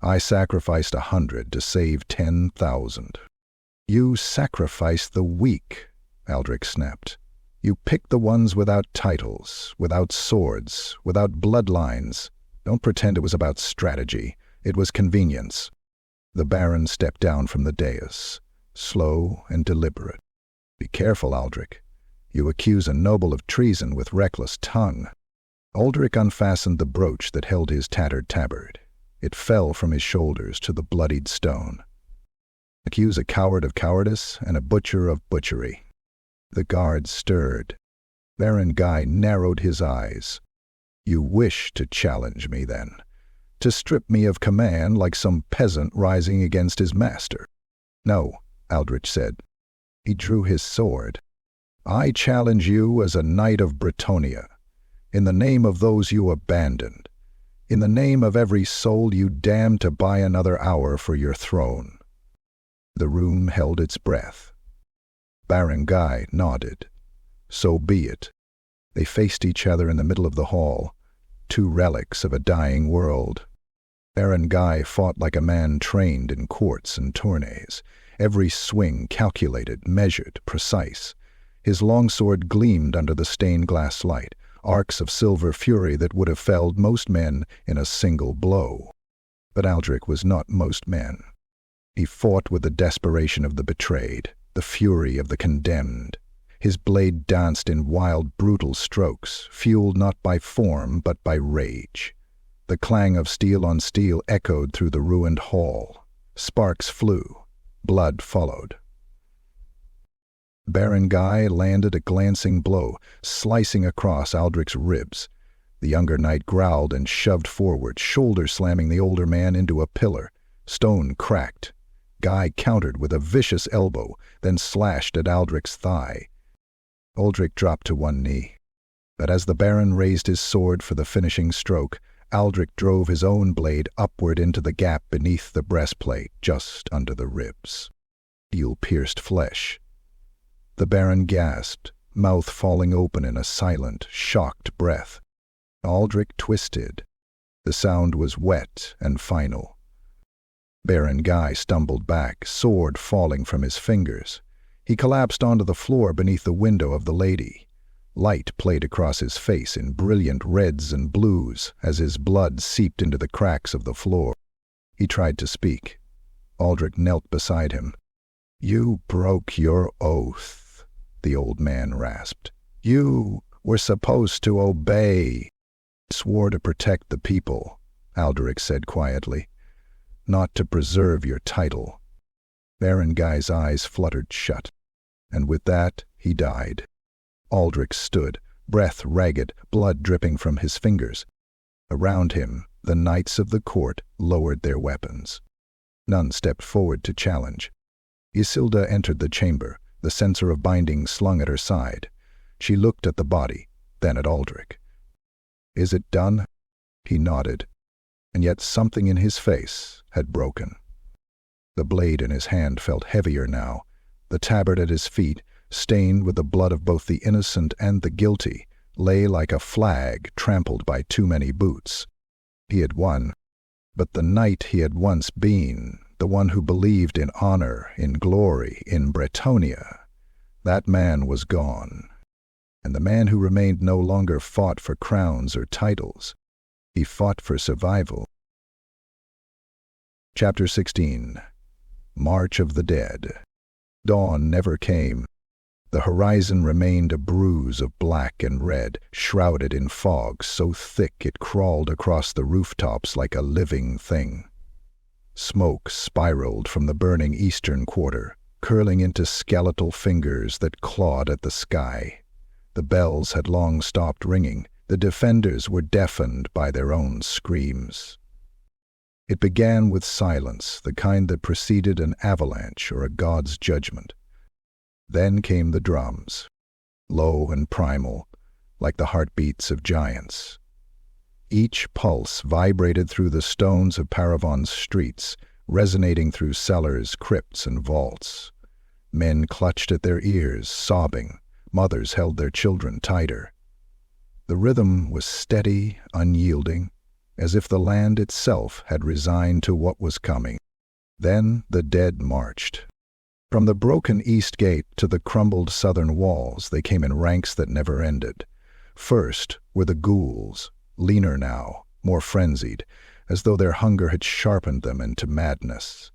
I sacrificed 100 to save 10,000. "You sacrificed the weak," Aldrich snapped. "You picked the ones without titles, without swords, without bloodlines. Don't pretend it was about strategy. It was convenience." The Baron stepped down from the dais, slow and deliberate. "Be careful, Aldrich. You accuse a noble of treason with reckless tongue." Aldrich unfastened the brooch that held his tattered tabard. It fell from his shoulders to the bloodied stone. "Accuse a coward of cowardice and a butcher of butchery." The guards stirred. Baron Guy narrowed his eyes. "You wish to challenge me, then? To strip me of command like some peasant rising against his master?" "No," Aldrich said. He drew his sword. "I challenge you as a knight of Bretonnia. In the name of those you abandoned. In the name of every soul you damned to buy another hour for your throne." The room held its breath. Baron Guy nodded. So be it. They faced each other in the middle of the hall, two relics of a dying world. Baron Guy fought like a man trained in courts and tourneys, every swing calculated, measured, precise. His longsword gleamed under the stained glass light, arcs of silver fury that would have felled most men in a single blow. But Aldrich was not most men. He fought with the desperation of the betrayed, the fury of the condemned. His blade danced in wild, brutal strokes, fueled not by form but by rage. The clang of steel on steel echoed through the ruined hall. Sparks flew. Blood followed. Baron Guy landed a glancing blow, slicing across Aldrich's ribs. The younger knight growled and shoved forward, shoulder-slamming the older man into a pillar. Stone cracked. Guy countered with a vicious elbow, then slashed at Aldrich's thigh. Aldrich dropped to one knee. But as the Baron raised his sword for the finishing stroke, Aldrich drove his own blade upward into the gap beneath the breastplate, just under the ribs. Steel-pierced flesh. The Baron gasped, mouth falling open in a silent, shocked breath. Aldrich twisted. The sound was wet and final. Baron Guy stumbled back, sword falling from his fingers. He collapsed onto the floor beneath the window of the lady. Light played across his face in brilliant reds and blues as his blood seeped into the cracks of the floor. He tried to speak. Aldrich knelt beside him. "You broke your oath," the old man rasped. "You were supposed to obey." "Swore to protect the people," Aldrich said quietly. "Not to preserve your title." Baron Guy's eyes fluttered shut, and with that he died. Aldrich stood, breath ragged, blood dripping from his fingers. Around him, the knights of the court lowered their weapons. None stepped forward to challenge. Isilda entered the chamber, the censer of binding slung at her side. She looked at the body, then at Aldrich. "Is it done?" He nodded, and yet something in his face had broken. The blade in his hand felt heavier now. The tabard at his feet, stained with the blood of both the innocent and the guilty, lay like a flag trampled by too many boots. He had won, but the knight he had once been, the one who believed in honor, in glory, in Bretonia, that man was gone. And the man who remained no longer fought for crowns or titles. He fought for survival. Chapter 16. March of the Dead. Dawn never came. The horizon remained a bruise of black and red, shrouded in fog so thick it crawled across the rooftops like a living thing. Smoke spiraled from the burning eastern quarter, curling into skeletal fingers that clawed at the sky. The bells had long stopped ringing. The defenders were deafened by their own screams. It began with silence, the kind that preceded an avalanche or a god's judgment. Then came the drums, low and primal, like the heartbeats of giants. Each pulse vibrated through the stones of Parravon's streets, resonating through cellars, crypts, and vaults. Men clutched at their ears, sobbing. Mothers held their children tighter. The rhythm was steady, unyielding, as if the land itself had resigned to what was coming. Then the dead marched. From the broken east gate to the crumbled southern walls, they came in ranks that never ended. First were the ghouls, leaner now, more frenzied, as though their hunger had sharpened them into madness.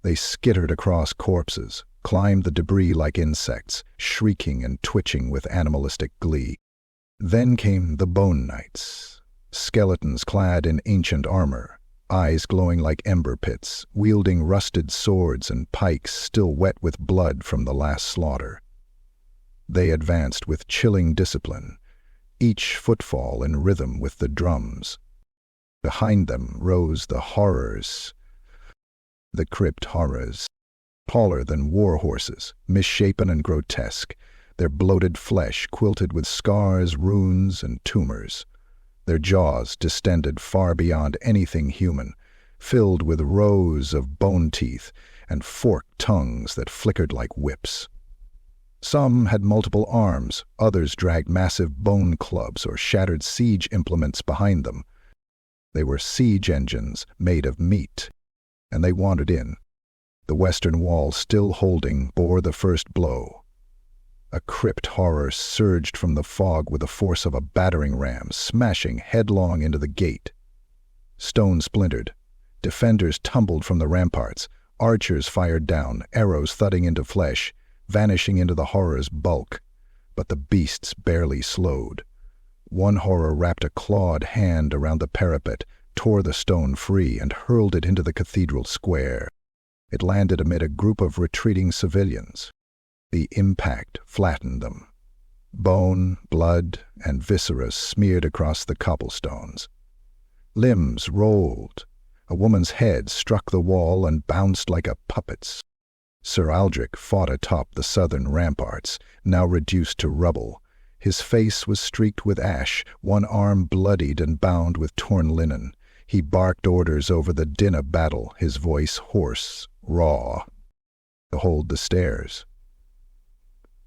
They skittered across corpses, climbed the debris like insects, shrieking and twitching with animalistic glee. Then came the Bone Knights, skeletons clad in ancient armor, eyes glowing like ember pits, wielding rusted swords and pikes still wet with blood from the last slaughter. They advanced with chilling discipline, each footfall in rhythm with the drums. Behind them rose the horrors, the crypt horrors, taller than war horses, misshapen and grotesque, their bloated flesh quilted with scars, runes, and tumors, their jaws distended far beyond anything human, filled with rows of bone teeth and forked tongues that flickered like whips. Some had multiple arms, others dragged massive bone clubs or shattered siege implements behind them. They were siege engines made of meat, and they wandered in. The western wall, still holding, bore the first blow. A crypt horror surged from the fog with the force of a battering ram, smashing headlong into the gate. Stone splintered. Defenders tumbled from the ramparts. Archers fired down, arrows thudding into flesh, vanishing into the horror's bulk. But the beasts barely slowed. One horror wrapped a clawed hand around the parapet, tore the stone free, and hurled it into the cathedral square. It landed amid a group of retreating civilians. The impact flattened them. Bone, blood, and viscera smeared across the cobblestones. Limbs rolled. A woman's head struck the wall and bounced like a puppet's. Sir Aldrich fought atop the southern ramparts, now reduced to rubble. His face was streaked with ash, one arm bloodied and bound with torn linen. He barked orders over the din of battle, his voice hoarse, raw. "Hold the stairs.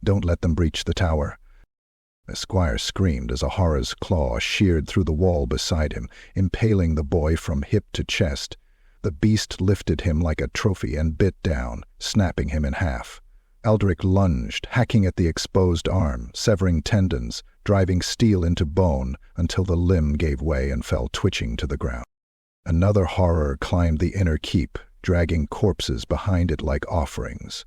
Don't let them breach the tower." The squire screamed as a horror's claw sheared through the wall beside him, impaling the boy from hip to chest. The beast lifted him like a trophy and bit down, snapping him in half. Aldrich lunged, hacking at the exposed arm, severing tendons, driving steel into bone until the limb gave way and fell twitching to the ground. Another horror climbed the inner keep, dragging corpses behind it like offerings.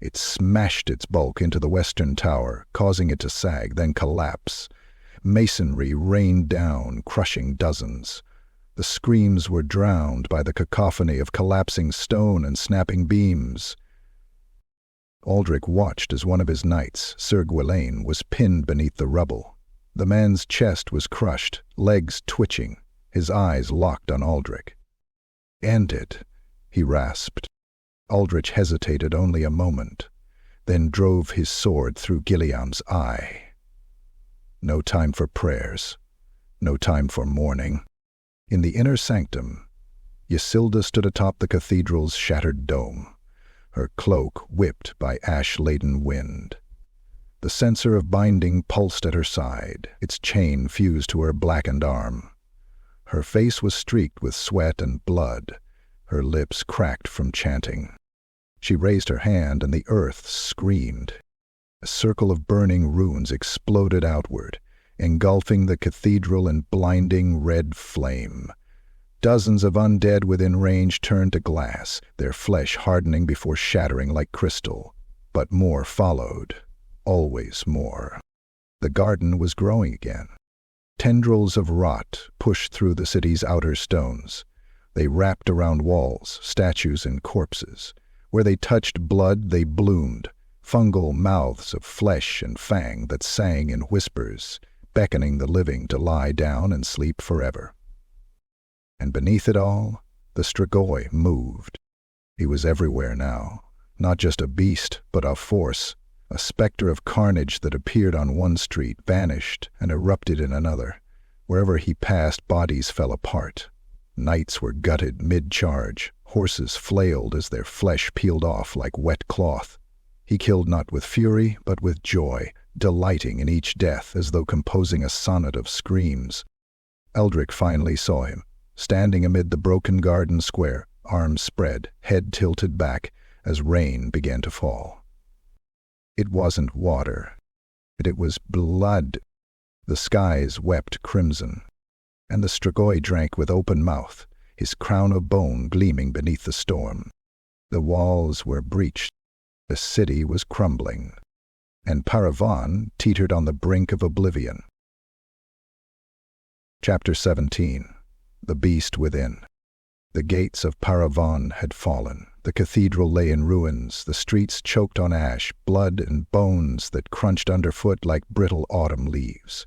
It smashed its bulk into the western tower, causing it to sag, then collapse. Masonry rained down, crushing dozens. The screams were drowned by the cacophony of collapsing stone and snapping beams. Aldrich watched as one of his knights, Sir Gawain, was pinned beneath the rubble. The man's chest was crushed, legs twitching, his eyes locked on Aldrich. "End it," he rasped. Aldrich hesitated only a moment, then drove his sword through Gilliam's eye. No time for prayers, no time for mourning. In the inner sanctum, Ysilda stood atop the cathedral's shattered dome, her cloak whipped by ash-laden wind. The censer of binding pulsed at her side, its chain fused to her blackened arm. Her face was streaked with sweat and blood, her lips cracked from chanting. She raised her hand and the earth screamed. A circle of burning runes exploded outward, engulfing the cathedral in blinding red flame. Dozens of undead within range turned to glass, their flesh hardening before shattering like crystal. But more followed, always more. The garden was growing again. Tendrils of rot pushed through the city's outer stones. They wrapped around walls, statues, and corpses. Where they touched blood, they bloomed, fungal mouths of flesh and fang that sang in whispers, beckoning the living to lie down and sleep forever. And beneath it all, the Strigoi moved. He was everywhere now, not just a beast, but a force, a specter of carnage that appeared on one street, vanished, and erupted in another. Wherever he passed, bodies fell apart. Knights were gutted mid-charge, horses flailed as their flesh peeled off like wet cloth. He killed not with fury, but with joy, delighting in each death as though composing a sonnet of screams. Aldrich finally saw him, standing amid the broken garden square, arms spread, head tilted back, as rain began to fall. It wasn't water. It was blood. The skies wept crimson, and the Strigoi drank with open mouth, his crown of bone gleaming beneath the storm. The walls were breached. The city was crumbling, and Parravon teetered on the brink of oblivion. Chapter 17. The Beast Within. The gates of Parravon had fallen. The cathedral lay in ruins, the streets choked on ash, blood and bones that crunched underfoot like brittle autumn leaves.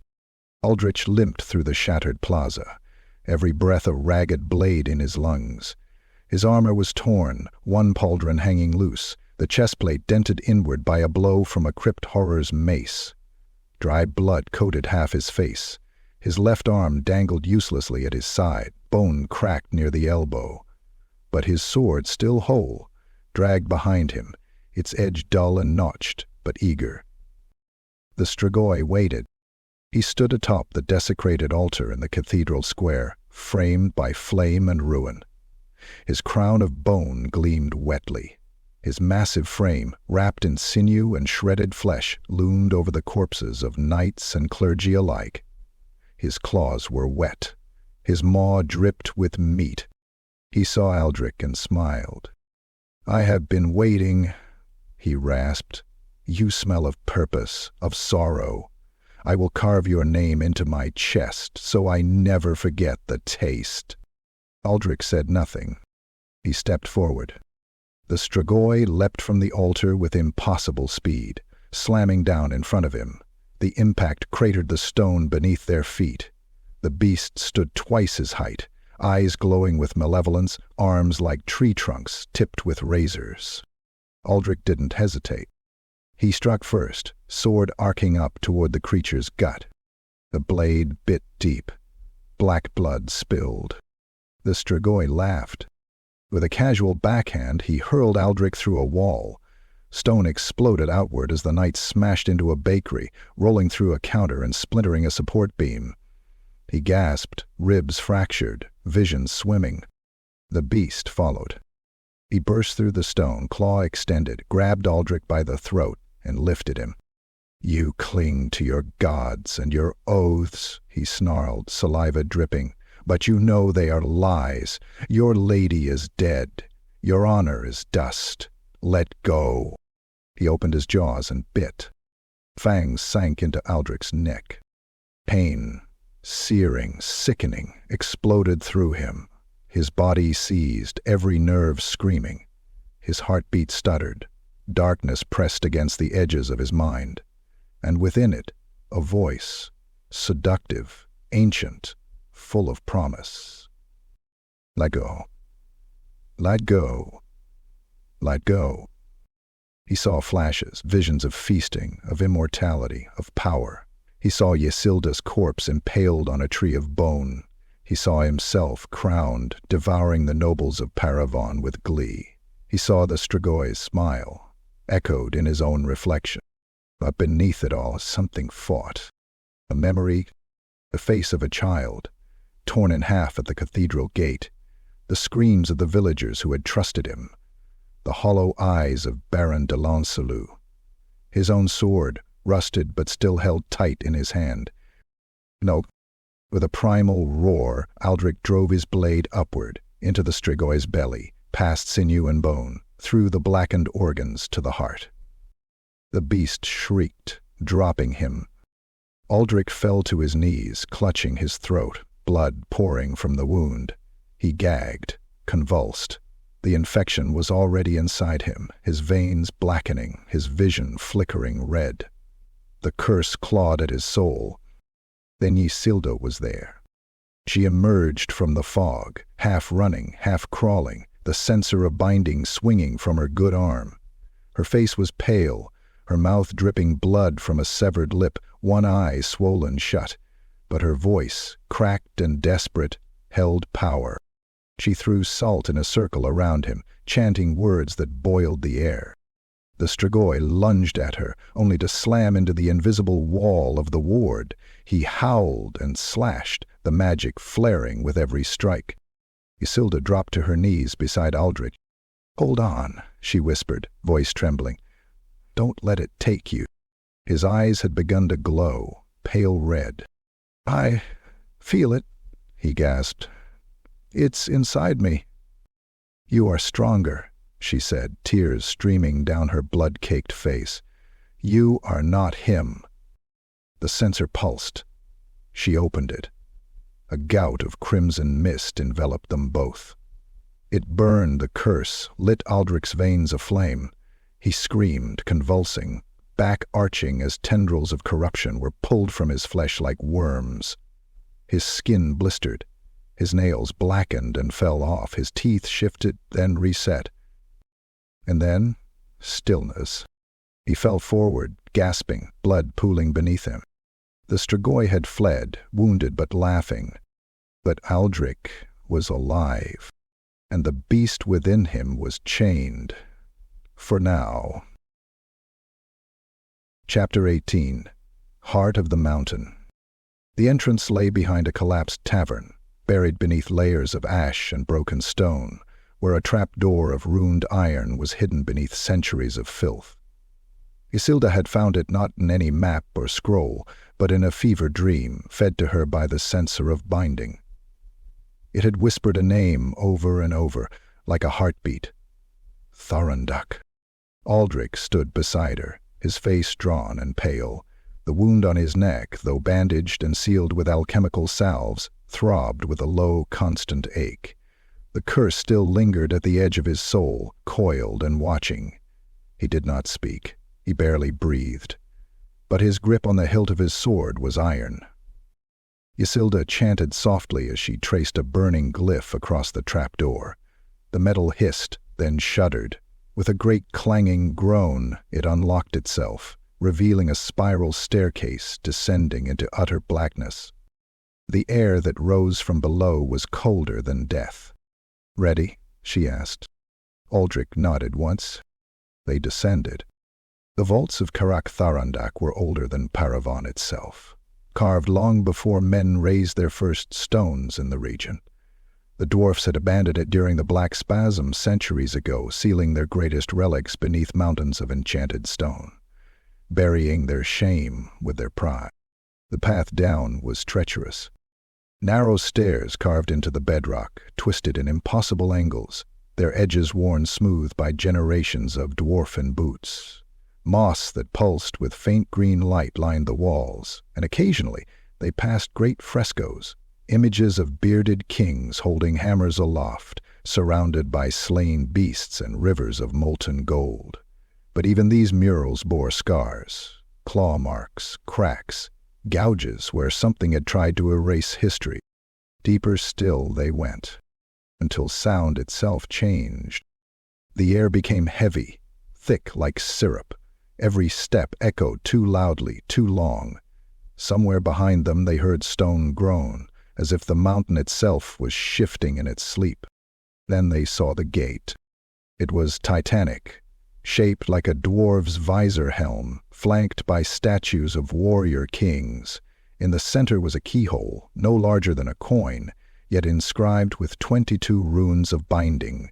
Aldrich limped through the shattered plaza, every breath a ragged blade in his lungs. His armor was torn, one pauldron hanging loose, the chestplate dented inward by a blow from a crypt horror's mace. Dry blood coated half his face. His left arm dangled uselessly at his side, bone cracked near the elbow. But his sword, still whole, dragged behind him, its edge dull and notched, but eager. The Strigoi waited. He stood atop the desecrated altar in the cathedral square, framed by flame and ruin. His crown of bone gleamed wetly. His massive frame, wrapped in sinew and shredded flesh, loomed over the corpses of knights and clergy alike. His claws were wet. His maw dripped with meat. He saw Aldrich and smiled. "I have been waiting," he rasped. "You smell of purpose, of sorrow. I will carve your name into my chest, so I never forget the taste." Aldrich said nothing. He stepped forward. The Strigoi leapt from the altar with impossible speed, slamming down in front of him. The impact cratered the stone beneath their feet. The beast stood twice his height, eyes glowing with malevolence, arms like tree trunks tipped with razors. Aldrich didn't hesitate. He struck first, sword arcing up toward the creature's gut. The blade bit deep. Black blood spilled. The Strigoi laughed. With a casual backhand, he hurled Aldrich through a wall. Stone exploded outward as the knight smashed into a bakery, rolling through a counter and splintering a support beam. He gasped, ribs fractured, vision swimming. The beast followed. He burst through the stone, claw extended, grabbed Aldrich by the throat, and lifted him. "You cling to your gods and your oaths," he snarled, saliva dripping. "But you know they are lies. Your lady is dead. Your honor is dust. Let go." He opened his jaws and bit. Fangs sank into Aldrich's neck. Pain, searing, sickening, exploded through him. His body seized, every nerve screaming. His heartbeat stuttered. Darkness pressed against the edges of his mind. And within it, a voice, seductive, ancient, full of promise. "Let go. Let go. Let go." He saw flashes, visions of feasting, of immortality, of power. He saw Ysilda's corpse impaled on a tree of bone. He saw himself crowned, devouring the nobles of Parravon with glee. He saw the Strigoi's smile, echoed in his own reflection. But beneath it all, something fought. A memory, the face of a child, torn in half at the cathedral gate, the screams of the villagers who had trusted him, the hollow eyes of Baron de Lancelot, his own sword, rusted but still held tight in his hand. No, with a primal roar, Aldrich drove his blade upward, into the Strigoi's belly, past sinew and bone, through the blackened organs to the heart. The beast shrieked, dropping him. Aldrich fell to his knees, clutching his throat, blood pouring from the wound. He gagged, convulsed. The infection was already inside him, his veins blackening, his vision flickering red. The curse clawed at his soul. Then Ysilda was there. She emerged from the fog, half running, half crawling, the censer of binding swinging from her good arm. Her face was pale, her mouth dripping blood from a severed lip, one eye swollen shut. But her voice, cracked and desperate, held power. She threw salt in a circle around him, chanting words that boiled the air. The Strigoi lunged at her, only to slam into the invisible wall of the ward. He howled and slashed, the magic flaring with every strike. Ysilda dropped to her knees beside Aldrich. "Hold on," she whispered, voice trembling. "Don't let it take you." His eyes had begun to glow, pale red. "I feel it," he gasped. "It's inside me." "You are stronger," she said, tears streaming down her blood-caked face. "You are not him." The censer pulsed. She opened it. A gout of crimson mist enveloped them both. It burned the curse, lit Aldrich's veins aflame. He screamed, convulsing, back arching as tendrils of corruption were pulled from his flesh like worms. His skin blistered. His nails blackened and fell off. His teeth shifted, then reset. And then, stillness. He fell forward, gasping, blood pooling beneath him. The Strigoi had fled, wounded but laughing. But Aldrich was alive, and the beast within him was chained. For now. Chapter 18. Heart of the Mountain. The entrance lay behind a collapsed tavern, buried beneath layers of ash and broken stone, where a trap-door of ruined iron was hidden beneath centuries of filth. Isilda had found it not in any map or scroll, but in a fever dream fed to her by the censor of binding. It had whispered a name over and over, like a heartbeat. Thalric. Aldrich stood beside her, his face drawn and pale. The wound on his neck, though bandaged and sealed with alchemical salves, throbbed with a low, constant ache. The curse still lingered at the edge of his soul, coiled and watching. He did not speak. He barely breathed. But his grip on the hilt of his sword was iron. Isilda chanted softly as she traced a burning glyph across the trapdoor. The metal hissed, then shuddered. With a great clanging groan, it unlocked itself, revealing a spiral staircase descending into utter blackness. The air that rose from below was colder than death. "Ready?" she asked. Aldrich nodded once. They descended. The vaults of Thalric were older than Parravon itself, carved long before men raised their first stones in the region. The dwarfs had abandoned it during the Black Spasm centuries ago, sealing their greatest relics beneath mountains of enchanted stone, burying their shame with their pride. The path down was treacherous. Narrow stairs carved into the bedrock, twisted in impossible angles, their edges worn smooth by generations of dwarfen boots. Moss that pulsed with faint green light lined the walls, and occasionally they passed great frescoes, images of bearded kings holding hammers aloft, surrounded by slain beasts and rivers of molten gold. But even these murals bore scars, claw marks, cracks, gouges where something had tried to erase history. Deeper still they went, until sound itself changed. The air became heavy, thick like syrup. Every step echoed too loudly, too long. Somewhere behind them they heard stone groan, as if the mountain itself was shifting in its sleep. Then they saw the gate. It was titanic, shaped like a dwarf's visor helm, flanked by statues of warrior kings. In the center was a keyhole, no larger than a coin, yet inscribed with 22 runes of binding.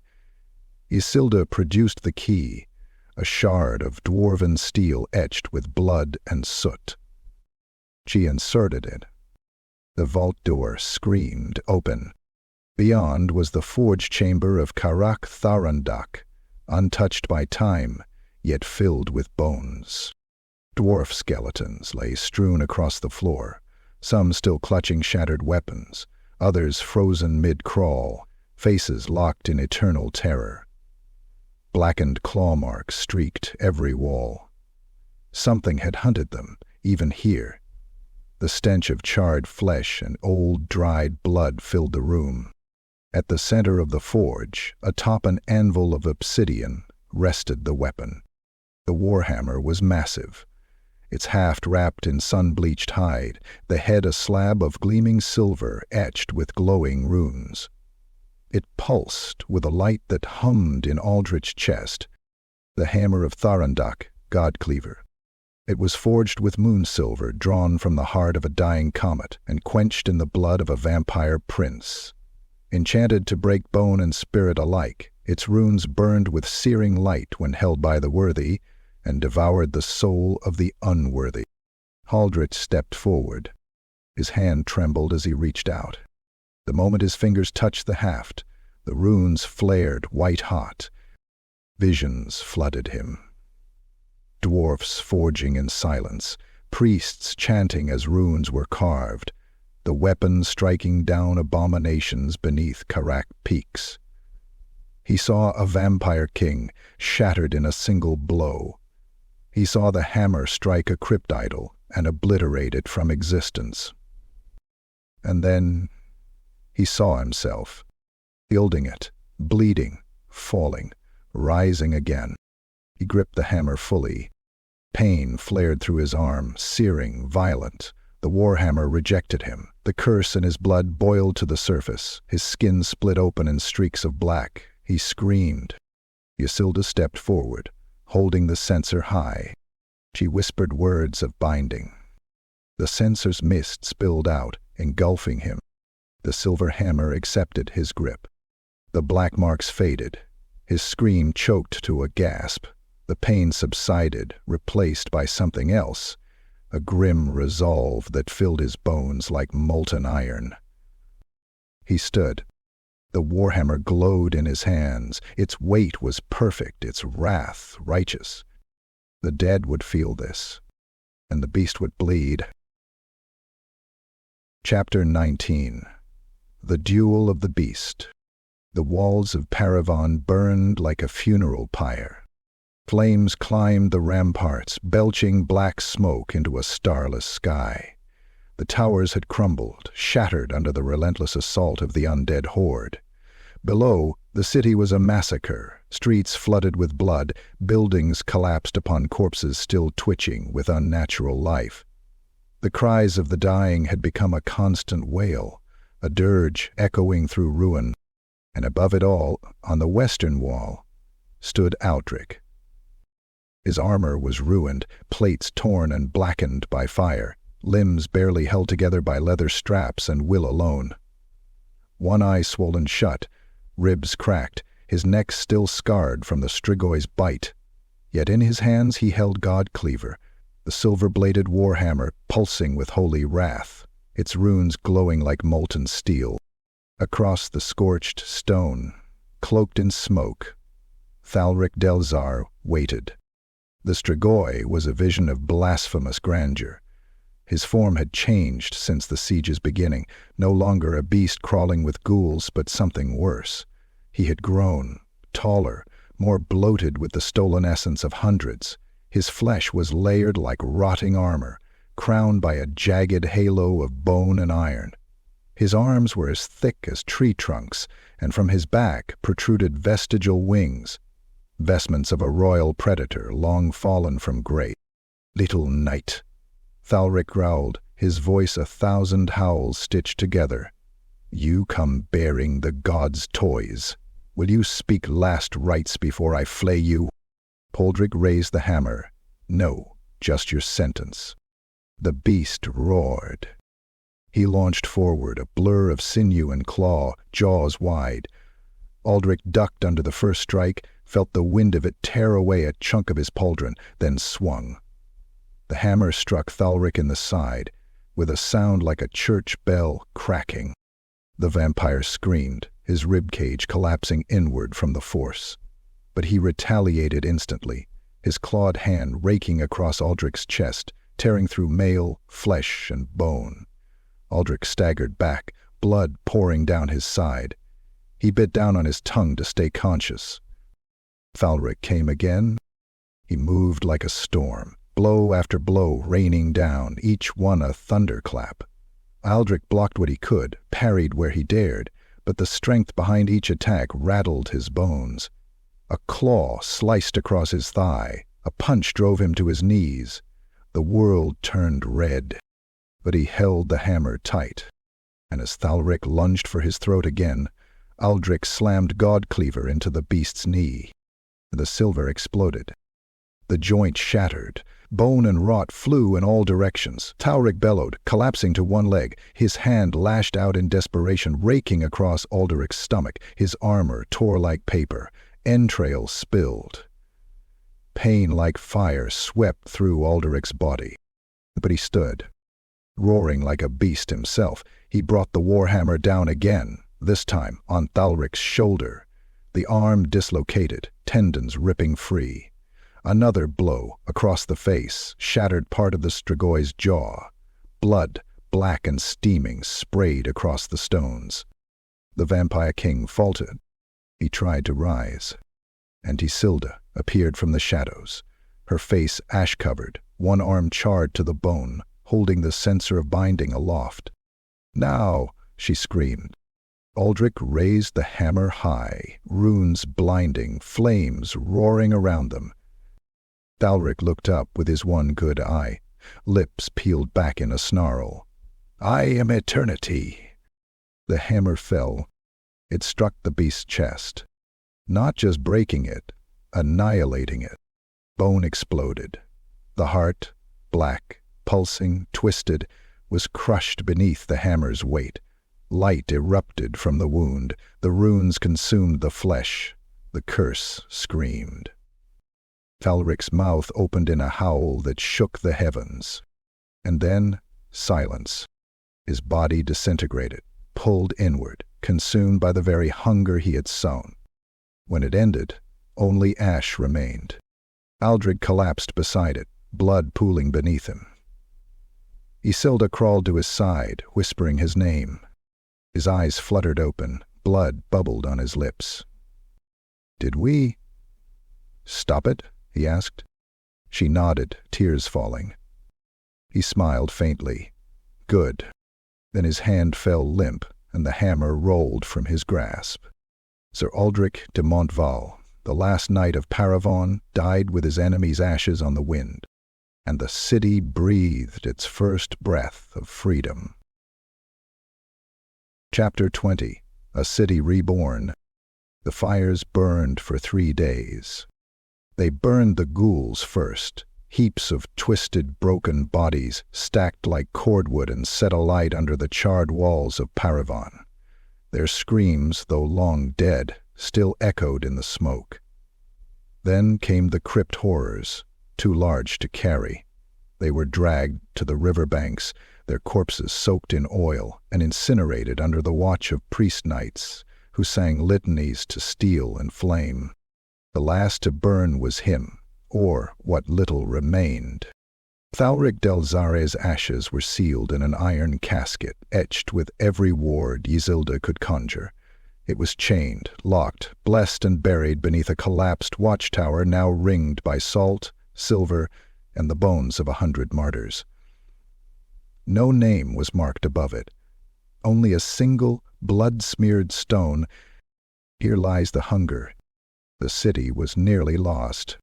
Isilda produced the key, a shard of dwarven steel etched with blood and soot. She inserted it. The vault door screamed open. Beyond was the forge chamber of Thalric, untouched by time, yet filled with bones. Dwarf skeletons lay strewn across the floor, some still clutching shattered weapons, others frozen mid-crawl, faces locked in eternal terror. Blackened claw marks streaked every wall. Something had hunted them, even here. The stench of charred flesh and old, dried blood filled the room. At the center of the forge, atop an anvil of obsidian, rested the weapon. The warhammer was massive, its haft wrapped in sun-bleached hide, the head a slab of gleaming silver etched with glowing runes. It pulsed with a light that hummed in Aldrich's chest, the hammer of Thalric, God-cleaver. It was forged with moon silver drawn from the heart of a dying comet and quenched in the blood of a vampire prince. Enchanted to break bone and spirit alike, its runes burned with searing light when held by the worthy and devoured the soul of the unworthy. Aldrich stepped forward. His hand trembled as he reached out. The moment his fingers touched the haft, the runes flared white-hot. Visions flooded him. Dwarfs forging in silence, priests chanting as runes were carved, the weapons striking down abominations beneath Karak peaks. He saw a vampire king shattered in a single blow. He saw the hammer strike a crypt idol and obliterate it from existence. And then he saw himself, building it, bleeding, falling, rising again. He gripped the hammer fully. Pain flared through his arm, searing, violent. The warhammer rejected him. The curse in his blood boiled to the surface. His skin split open in streaks of black. He screamed. Ysilda stepped forward, holding the censer high. She whispered words of binding. The censer's mist spilled out, engulfing him. The silver hammer accepted his grip. The black marks faded. His scream choked to a gasp. The pain subsided, replaced by something else, a grim resolve that filled his bones like molten iron. He stood. The warhammer glowed in his hands. Its weight was perfect, its wrath righteous. The dead would feel this, and the beast would bleed. Chapter 19. The Duel of the Beast. The walls of Parravon burned like a funeral pyre. Flames climbed the ramparts, belching black smoke into a starless sky. The towers had crumbled, shattered under the relentless assault of the undead horde. Below, the city was a massacre, streets flooded with blood, buildings collapsed upon corpses still twitching with unnatural life. The cries of the dying had become a constant wail, a dirge echoing through ruin, and above it all, on the western wall, stood Aldrich. His armor was ruined, plates torn and blackened by fire, limbs barely held together by leather straps and will alone. One eye swollen shut, ribs cracked, his neck still scarred from the Strigoy's bite. Yet in his hands he held God-cleaver, the silver-bladed warhammer pulsing with holy wrath, its runes glowing like molten steel. Across the scorched stone, cloaked in smoke, Thalric Delzarre waited. The Strigoi was a vision of blasphemous grandeur. His form had changed since the siege's beginning, no longer a beast crawling with ghouls, but something worse. He had grown, taller, more bloated with the stolen essence of hundreds. His flesh was layered like rotting armor, crowned by a jagged halo of bone and iron. His arms were as thick as tree trunks, and from his back protruded vestigial wings, vestments of a royal predator long fallen from grace. "Little knight," Thalric growled, his voice 1,000 howls stitched together. "You come bearing the gods' toys. Will you speak last rites before I flay you?" Poldrick raised the hammer. "No, just your sentence." The beast roared. He launched forward, a blur of sinew and claw, jaws wide. Aldrich ducked under the first strike, felt the wind of it tear away a chunk of his pauldron, then swung. The hammer struck Thalric in the side, with a sound like a church bell cracking. The vampire screamed, his ribcage collapsing inward from the force. But he retaliated instantly, his clawed hand raking across Aldrich's chest, tearing through mail, flesh, and bone. Aldrich staggered back, blood pouring down his side. He bit down on his tongue to stay conscious. Thalric came again. He moved like a storm, blow after blow raining down, each one a thunderclap. Aldrich blocked what he could, parried where he dared, but the strength behind each attack rattled his bones. A claw sliced across his thigh, a punch drove him to his knees. The world turned red, but he held the hammer tight. And as Thalric lunged for his throat again, Aldrich slammed God-cleaver into the beast's knee. The silver exploded. The joint shattered. Bone and rot flew in all directions. Thalric bellowed, collapsing to one leg. His hand lashed out in desperation, raking across Aldrich's stomach. His armor tore like paper. Entrails spilled. Pain like fire swept through Aldrich's body. But he stood. Roaring like a beast himself, he brought the warhammer down again, this time on Thalric's shoulder. The arm dislocated, tendons ripping free. Another blow across the face shattered part of the Strigoy's jaw. Blood, black and steaming, sprayed across the stones. The vampire king faltered. He tried to rise. And Ysilda appeared from the shadows, her face ash-covered, one arm charred to the bone, holding the censer of binding aloft. "Now!" she screamed. Aldrich raised the hammer high, runes blinding, flames roaring around them. Thalric looked up with his one good eye, lips peeled back in a snarl. "I am eternity." The hammer fell. It struck the beast's chest, not just breaking it, annihilating it. Bone exploded. The heart, black, pulsing, twisted, was crushed beneath the hammer's weight. Light erupted from the wound. The runes consumed the flesh. The curse screamed. Thalric's mouth opened in a howl that shook the heavens. And then, silence. His body disintegrated, pulled inward, consumed by the very hunger he had sown. When it ended, only ash remained. Aldred collapsed beside it, blood pooling beneath him. Isilda crawled to his side, whispering his name. His eyes fluttered open, blood bubbled on his lips. "Did we stop it?" he asked. She nodded, tears falling. He smiled faintly. "Good." Then his hand fell limp, and the hammer rolled from his grasp. Sir Aldrich de Montval, the last knight of Parravon, died with his enemy's ashes on the wind, and the city breathed its first breath of freedom. Chapter 20. A City Reborn. The fires burned for 3 days. They burned the ghouls first, heaps of twisted, broken bodies stacked like cordwood and set alight under the charred walls of Parravon. Their screams, though long dead, still echoed in the smoke. Then came the crypt horrors, too large to carry. They were dragged to the river banks, their corpses soaked in oil and incinerated under the watch of priest knights, who sang litanies to steel and flame. The last to burn was him, or what little remained. Thalric Delzarre's ashes were sealed in an iron casket, etched with every ward Isilda could conjure. It was chained, locked, blessed and buried beneath a collapsed watchtower now ringed by salt, silver, and the bones of 100 martyrs. No name was marked above it, only a single blood-smeared stone. "Here lies the hunger." The city was nearly lost.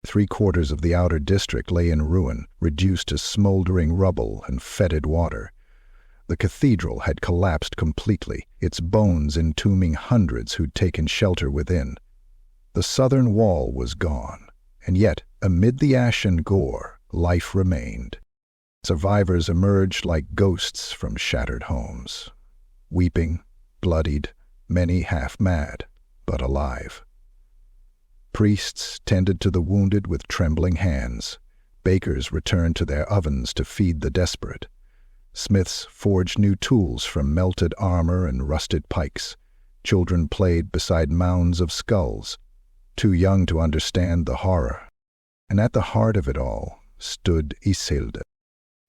3/4 of the outer district lay in ruin, reduced to smoldering rubble and fetid water. The cathedral had collapsed completely, its bones entombing hundreds who'd taken shelter within. The southern wall was gone, and yet, amid the ash and gore, life remained. Survivors emerged like ghosts from shattered homes, weeping, bloodied, many half-mad, but alive. Priests tended to the wounded with trembling hands. Bakers returned to their ovens to feed the desperate. Smiths forged new tools from melted armor and rusted pikes. Children played beside mounds of skulls, too young to understand the horror. And at the heart of it all stood Isilda.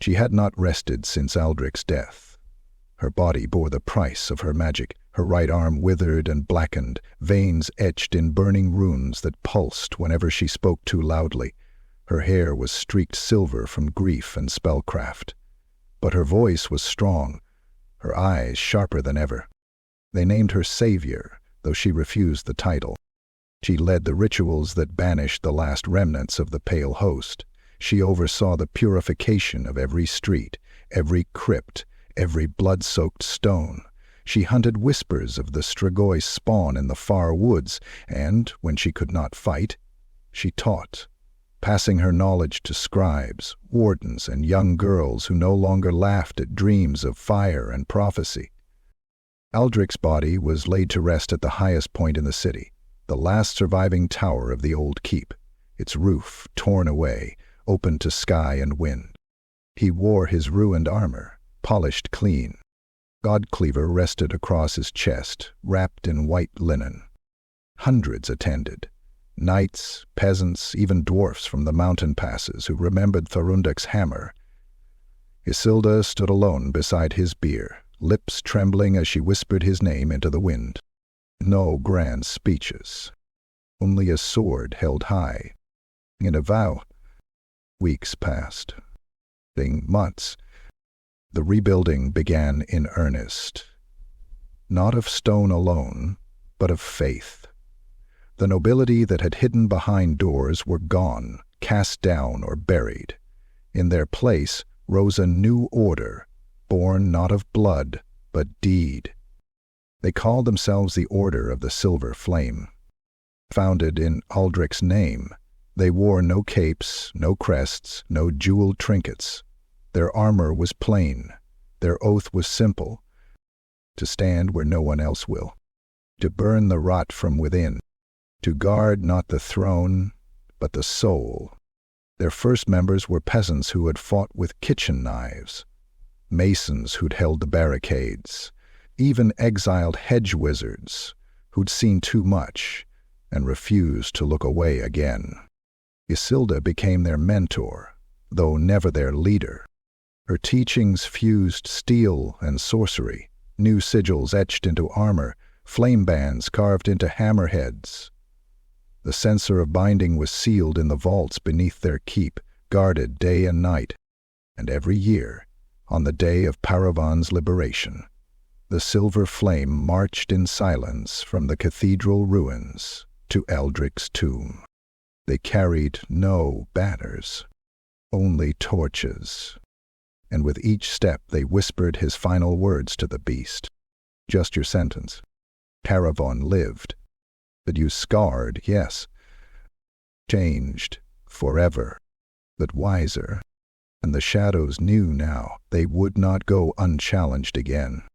She had not rested since Aldrich's death. Her body bore the price of her magic. Her right arm withered and blackened, veins etched in burning runes that pulsed whenever she spoke too loudly. Her hair was streaked silver from grief and spellcraft. But her voice was strong, her eyes sharper than ever. They named her Savior, though she refused the title. She led the rituals that banished the last remnants of the Pale Host. She oversaw the purification of every street, every crypt, every blood-soaked stone. She hunted whispers of the Strigoi spawn in the far woods, and, when she could not fight, she taught, passing her knowledge to scribes, wardens, and young girls who no longer laughed at dreams of fire and prophecy. Aldrich's body was laid to rest at the highest point in the city, the last surviving tower of the old keep, its roof torn away, open to sky and wind. He wore his ruined armor, polished clean. Godcleaver rested across his chest, wrapped in white linen. Hundreds attended. Knights, peasants, even dwarfs from the mountain passes who remembered Thorunduk's hammer. Isilda stood alone beside his bier, lips trembling as she whispered his name into the wind. No grand speeches, only a sword held high. In a vow. Weeks passed. Months. The rebuilding began in earnest. Not of stone alone, but of faith. The nobility that had hidden behind doors were gone, cast down or buried. In their place rose a new order, born not of blood, but deed. They called themselves the Order of the Silver Flame. Founded in Aldric's name, they wore no capes, no crests, no jeweled trinkets. Their armor was plain. Their oath was simple: to stand where no one else will, to burn the rot from within, to guard not the throne, but the soul. Their first members were peasants who had fought with kitchen knives, masons who'd held the barricades, even exiled hedge wizards who'd seen too much and refused to look away again. Isilda became their mentor, though never their leader. Her teachings fused steel and sorcery, new sigils etched into armor, flame bands carved into hammerheads. The censer of binding was sealed in the vaults beneath their keep, guarded day and night. And every year, on the day of Parravon's liberation, the silver flame marched in silence from the cathedral ruins to Eldric's tomb. They carried no banners, only torches. And with each step they whispered his final words to the beast. Just your sentence. Parravon lived. But you scarred, yes. Changed, forever, but wiser. And the shadows knew now they would not go unchallenged again.